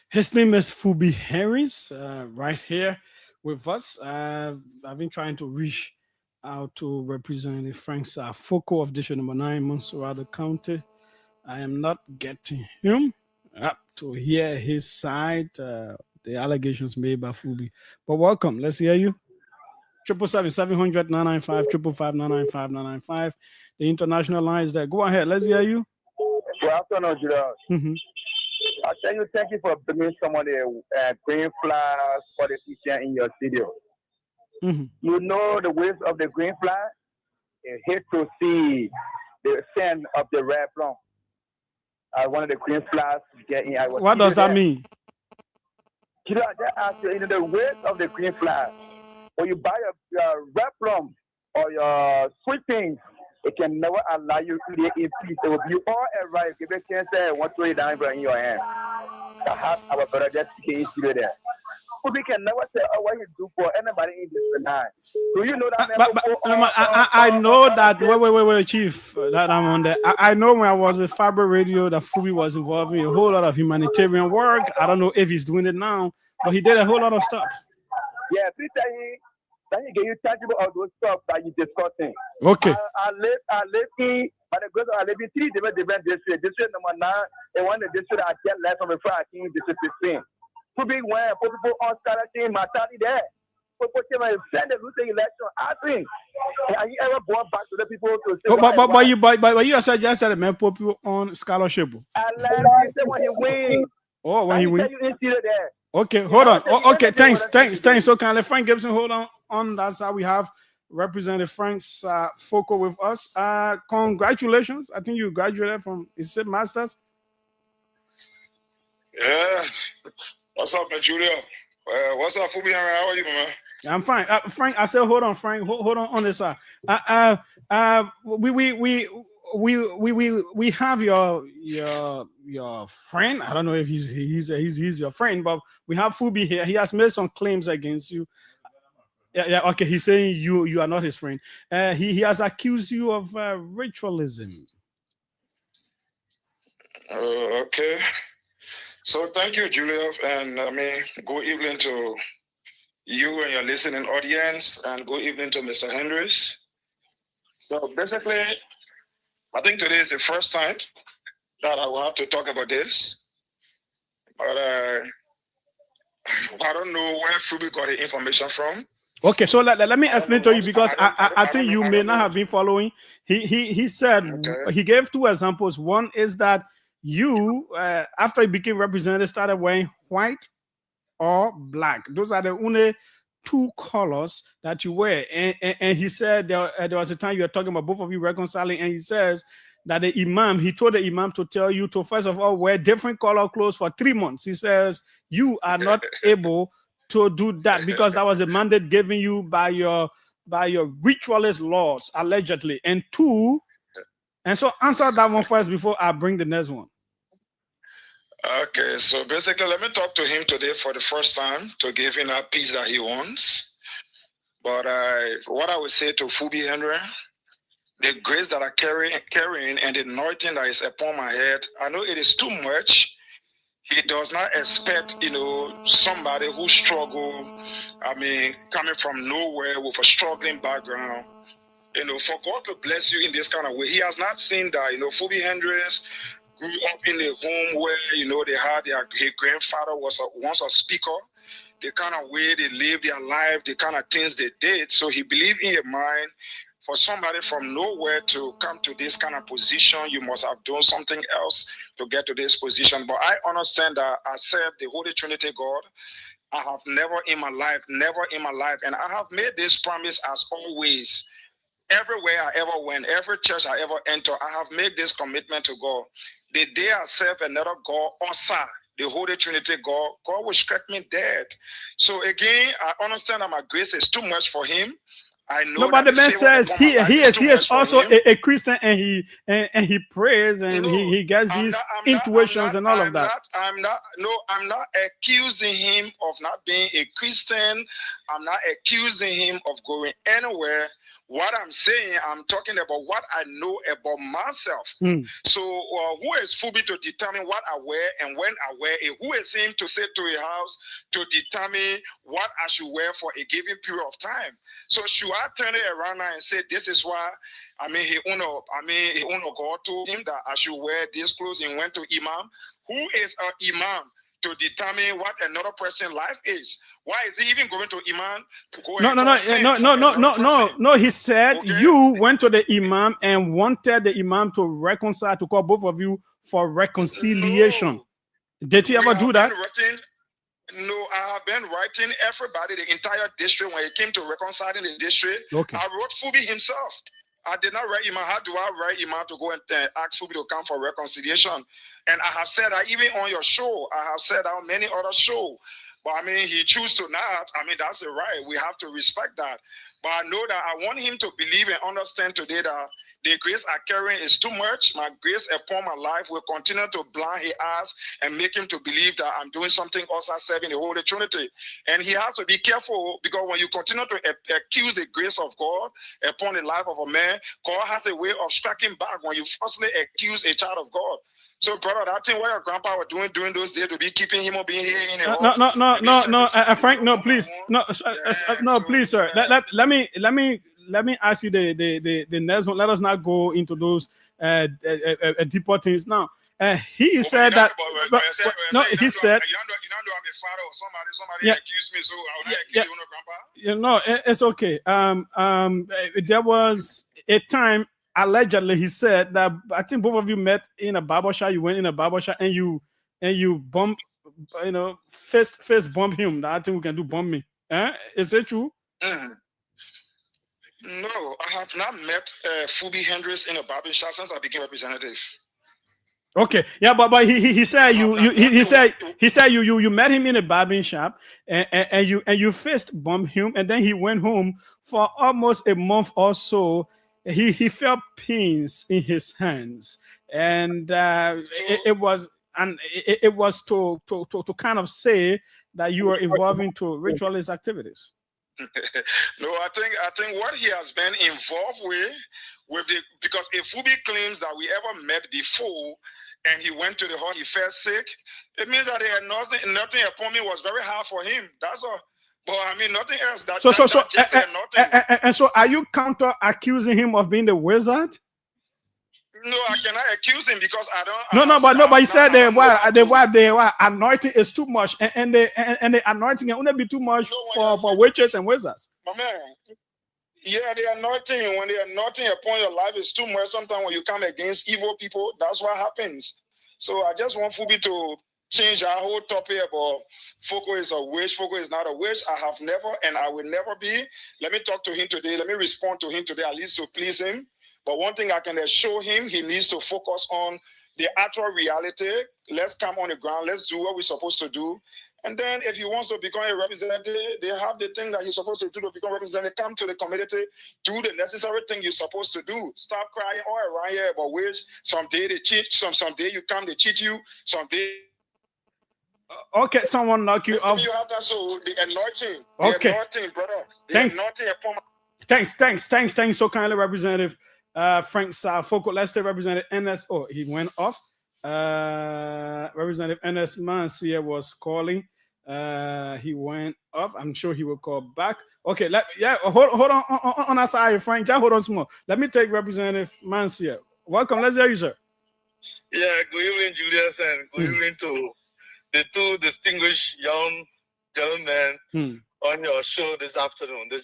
His name is Fubi Harris, right here with us. I've been trying to reach out to Representative Frank Foko of District Number 9, Monserrate County. I am not getting him up to hear his side, the allegations made by Fubi. But welcome. Let's hear you. 777-700-995, 555-995-995. The international line is there. Go ahead. Let's hear you. Good afternoon, Julius. I tell you, thank you for bringing some of the green flag politician in your studio. You know the ways of the green flag? You hate to see the scent of the red plum. One of the green flags getting. What does that mean? You know, I just ask you, the ways of the green flag. When you buy your red plum or your sweet things, it can never allow you to live in peace. It will be all right. Give a chance and want to lay down in your hand. I have our brother just case you there. We can never say, what you do for anybody in this tonight. Do you know that? I know that. Wait, Chief. That I'm on there. I know when I was with LBR-Radio that Fubi was involved in a whole lot of humanitarian work. I don't know if he's doing it now, but he did a whole lot of stuff. Yeah, please tell him. Then you get you tangible of those stuff that you're discussing. Okay. I live in, by the grace of I live in 3 different districts. District number 9, and one of the district I get left from the Friday King, District 16. To be when people on scholarship, my daddy there. People send the route election. I think. Are you ever brought back to the people to say? But you suggested man put people on scholarship. I let him say when he wins. Oh, when he wins. There. Okay, hold on. Okay, thanks. So kindly, Frank Gibson, hold on. That's how we have Representative Frank Foko with us. Congratulations. I think you graduated from ISIP Masters. Yeah. What's up, man, Julia? What's up, Fubi? How are you, man? I'm fine. Frank, I said, hold on, Frank. Hold on this side. We have your friend. I don't know if he's your friend, but we have Fubi here. He has made some claims against you. Yeah. Okay, he's saying you are not his friend. He has accused you of ritualism. Okay. So thank you, Julia, and good evening to you and your listening audience, and good evening to Mr. Hendricks. So basically, I think today is the first time that I will have to talk about this, but I don't know where Fubi got the information from. Okay, so let me explain to you, because I think you may not have been following. He said, he gave 2 examples. One is that you, after you became representative, started wearing white or black. Those are the only 2 colors that you wear. And he said there was a time you were talking about both of you reconciling, and he says that he told the imam to tell you to, first of all, wear different color clothes for 3 months. He says you are not able to do that because that was a mandate given you by your ritualist laws, allegedly. And 2, and so answer that one first before I bring the next one. Okay, so basically, let me talk to him today for the first time to give him that peace that he wants. But what I would say to Fubi Henry, the grace that I carrying and the anointing that is upon my head, I know it is too much he does not expect, somebody who struggle, coming from nowhere with a struggling background, for God to bless you in this kind of way. He has not seen that, Phoebe Hendricks grew up in a home where, they had his grandfather was once a speaker. The kind of way they lived their life, the kind of things they did. So he believed in your mind, for somebody from nowhere to come to this kind of position, you must have done something else to get to this position. But I understand that I serve the Holy Trinity God. I have never in my life, and I have made this promise as always. Everywhere I ever went, every church I ever entered, I have made this commitment to God. The day I serve another God, Osa, the Holy Trinity God, God will strike me dead. So again, I understand that my grace is too much for him. I know. Nobody man says he is also a Christian, and he prays and he gets these intuitions and all of that. I'm not accusing him of not being a Christian. I'm not accusing him of going anywhere. What I'm saying, I'm talking about what I know about myself. So who is Phoebe to determine what I wear and when I wear it? Who is him to say to a house to determine what I should wear for a given period of time? So should I turn it around now and say, this is why, he God told him that I should wear this clothes and went to Imam? Who is an Imam to determine what another person's life is? Why is he even going to Imam to go? No. He said you went to the Imam and wanted the Imam to reconcile, to call both of you for reconciliation. Did you ever do that? No, I have been writing everybody, the entire district. When it came to reconciling the district, I wrote Phoebe himself. I did not write Imam. How do I write Imam to go and ask Phoebe to come for reconciliation? And I have said that even on your show, I have said on many other shows. But he chose to not. That's the right. We have to respect that. But I know that I want him to believe and understand today that the grace I carry is too much. My grace upon my life will continue to blind his eyes and make him to believe that I'm doing something also serving the Holy Trinity. And he has to be careful, because when you continue to accuse the grace of God upon the life of a man, God has a way of striking back when you falsely accuse a child of God. So, brother, that thing what your grandpa was doing during those days to be keeping him or being here in the house. Frank, no, please, no, please, sir. Let me ask you the next one. Let us not go into those deeper things now. He said that. He said. Somebody accused me, so I will not accuse you, grandpa. It's okay. There was a time. Allegedly, he said that I think both of you met in a barbershop. You went in a barbershop and you bump, face bump him. That I think we can do bump me. Is it true? No, I have not met Phoebe Hendricks in a barbershop since I became representative. Okay, yeah, but he said he said you met him in a barbering shop and you fist bumped him, and then he went home for almost a month or so. He felt pains in his hands, and it was to kind of say that you were evolving to ritualist activities. No, I think what he has been involved with because if Phoebe claims that we ever met before and he went to the hall, he felt sick, it means that he had nothing upon me was very hard for him. That's all. But nothing else. So are you counter accusing him of being the wizard? No, I cannot accuse him because I don't. But he said the anointing is too much, and the anointing can only be too much for witches and wizards. My man, yeah, the anointing, when the anointing upon your life is too much, sometimes when you come against evil people, that's what happens. So I just want Phoebe to change our whole topic about Foko is a witch, Foko is not a witch. I have never and I will never be. Let me talk to him today. Let me respond to him today, at least to please him. But one thing I can assure him, he needs to focus on the actual reality. Let's come on the ground. Let's do what we're supposed to do. And then if he wants to become a representative, they have the thing that he's supposed to do to become a representative. Come to the community, do the necessary thing you're supposed to do. Stop crying all around here about witch. Someday they cheat. Someday you come, they cheat you. Someday. Okay, someone knock you off. You have that, so the anointing. Okay. The anointing, brother. The Thanks. anointing upon Thanks so kindly, Representative Frank Foko. Let's say Representative NSO. He went off. Representative Ernest Mansia was calling. He went off. I'm sure he will call back. Okay, hold on our side, Frank. Just hold on some more. Let me take Representative Mansia. Welcome. Let's hear you, sir. Yeah, good evening, Julius, and good evening to the two distinguished young gentlemen on your show this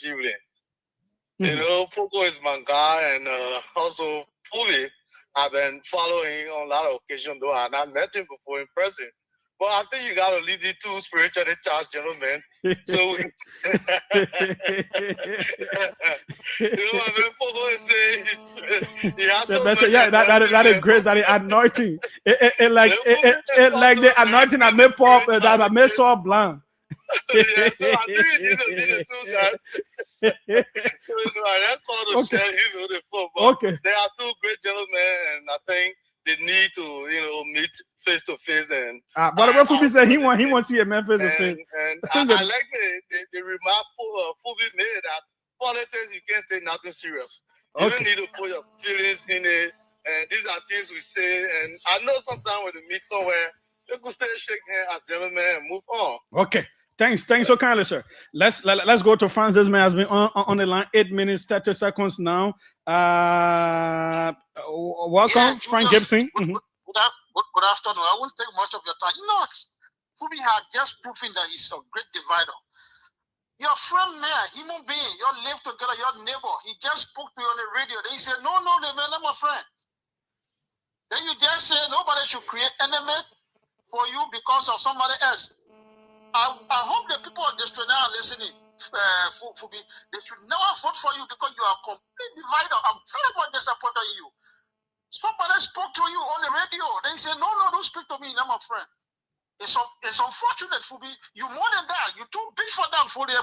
evening. You know, Poco is my guy, and also Puvi, I've been following on a lot of occasions, though I've not met him before in person. But I think you got to lead the two spiritually charged gentlemen. So, you know, I mean, Poco is saying he has that is grace, that is anointing. It like the anointing that made Paul, that made Saul blind. Yeah, so I think you need to do that. So, you know, I am called to share, you know, the phone. But they are two great gentlemen, and I think they need to, you know, meet face to face. And but what Fubi said, he want to see a man face to face. And I like the remark Fubi made that politics, you can't take nothing serious. You don't need to put your feelings in it. And these are things we say. And I know sometimes when you meet somewhere, you could stay shake hands as gentlemen and move on. Okay. Thanks so kindly, sir. Let's go to France. This man has been on the line 8 minutes 30 seconds now. Welcome, Frank Gibson. Good afternoon. I won't take much of your time. You know, Fubi had just proven that he's a great divider. Your friend, man, human being, you live together, your neighbor. He just spoke to you on the radio. Then he said, no, the man, I'm a friend. Then you just say nobody should create enemy for you because of somebody else. I hope the people of the street now are listening. Fubi, they should never vote for you because you are a complete divider. I'm very much disappointed in you. Somebody spoke to you on the radio. They said, no, don't speak to me. I'm a friend. It's unfortunate, Fubi. You more than that. You're too big for that, Fubi.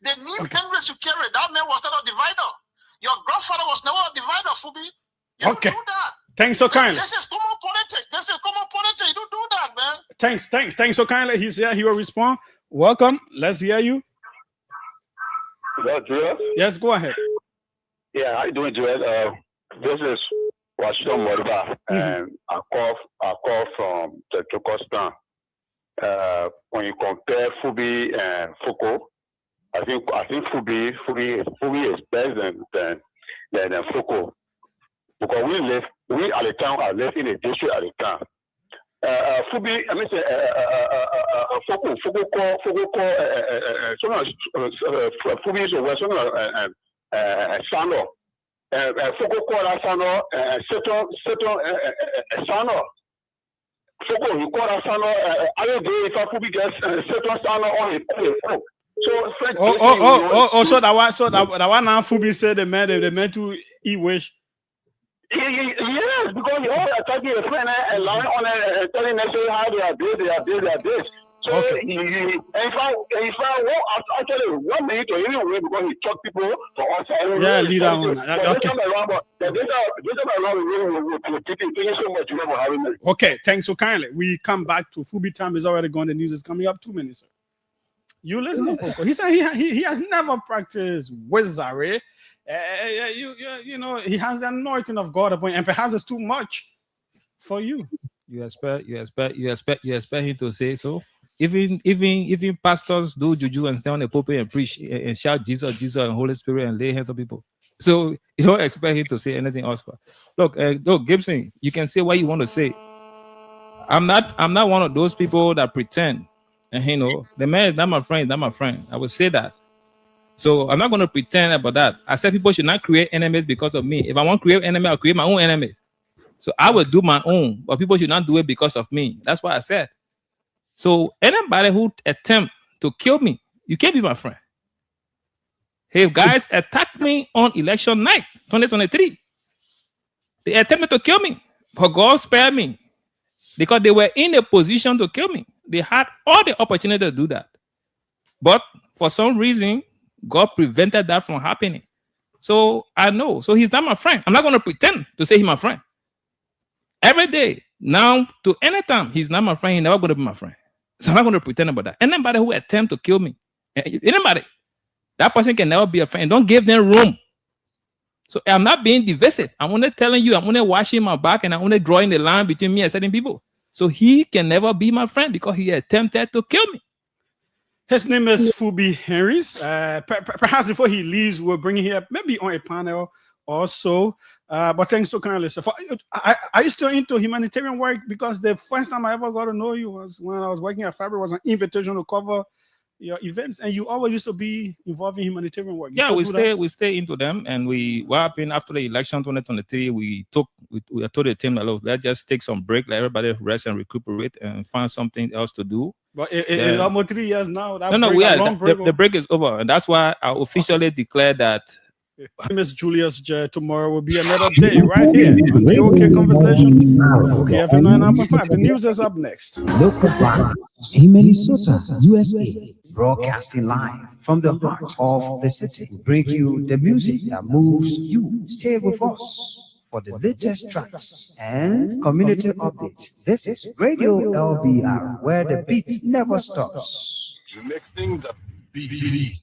The new Congress you carry, that man was not a divider. Your grandfather was never a divider, Fubi. You don't do that. Thanks so kindly. This is common politics. You don't do that, man. Thanks so kindly. He's here. He will respond. Welcome. Let's hear you. Joel? Yes, go ahead. Yeah, how you doing, Joel? This is Washington Moriba, and I call from the Turkestan. When you compare Fubi and Foucault, I think Fubi is better than Foucault. Because we at the time are live in a district at the time. Fubi, I mean, Foucault Fubi is a Sano. Foucault called that Sano, Sano. Foucault, he called that Sano, I don't know if Fubi gets Sano on his phone. So that one now Fubi said they meant to eat wish. Yes, because you always attacking a friend and lying on it and telling them how they are this. So if I actually 1 minute to even wait because he talk people for us. Yeah, lead that one. Okay, thanks so kindly. We come back to Fubi time is already gone. The news is coming up 2 minutes. Sir. You listening, Foucault? He said he has never practiced wizardry. You know, he has the anointing of God upon him, and perhaps it's too much for you. You expect him to say so? Even pastors do juju and stand on the pulpit and preach and shout Jesus and Holy Spirit and lay hands on people. So you don't expect him to say anything else. Look, Gibson, you can say what you want to say. I'm not one of those people that pretend. And you know, the man is not my friend. I would say that. So I'm not going to pretend about that. I said people should not create enemies because of me. If I want to create enemy, I'll create my own enemies. So I will do my own, but people should not do it because of me. That's what I said. So anybody who attempt to kill me, you can't be my friend. Hey, guys attacked me on election night, 2023. They attempted to kill me, but God spared me because they were in a position to kill me. They had all the opportunity to do that. But for some reason, God prevented that from happening. So I know. So he's not my friend. I'm not going to pretend to say he's my friend. Every day, now to any time, he's not my friend. He's never going to be my friend. So I'm not going to pretend about that. Anybody who attempt to kill me, anybody, that person can never be a friend. Don't give them room. So I'm not being divisive. I'm only telling you, I'm only washing my back and I'm only drawing the line between me and certain people. So he can never be my friend because he attempted to kill me. His name is Fubi Harris. Perhaps before he leaves, we'll bring him here, maybe on a panel also. But thanks so kindly. So are you still into humanitarian work? Because the first time I ever got to know you was when I was working at Fabric. Was an invitation to cover your events, and you always used to be involved in humanitarian work. Yeah, we stay into them, and what happened after the election 2023? We told the team that, look, let's just take some break, let everybody rest and recuperate, and find something else to do. But it's almost 3 years now. The break is over, and that's why I officially declared that. Miss Julius J. Tomorrow will be another day right here on the OK Conversation. KFM 99.5. The news is up next. Local broadcast in Minnesota, USA, broadcasting live from the heart of the city. Bring you the music that moves you. Stay with us for the latest tracks and community updates. This is Radio LBR, where the beat never stops. The next thing, the beat.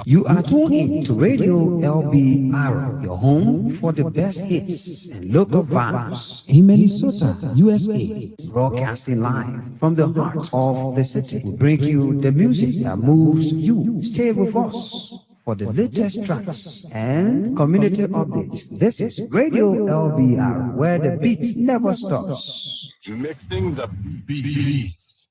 You are tuned in to Radio LBR, your home for the best hits and local vibes in Minnesota, USA. Broadcasting live from the heart of the city. We bring you the music that moves you. Stay with us for the latest tracks and community updates. This is Radio LBR, where the beat never stops. Mixing the beats.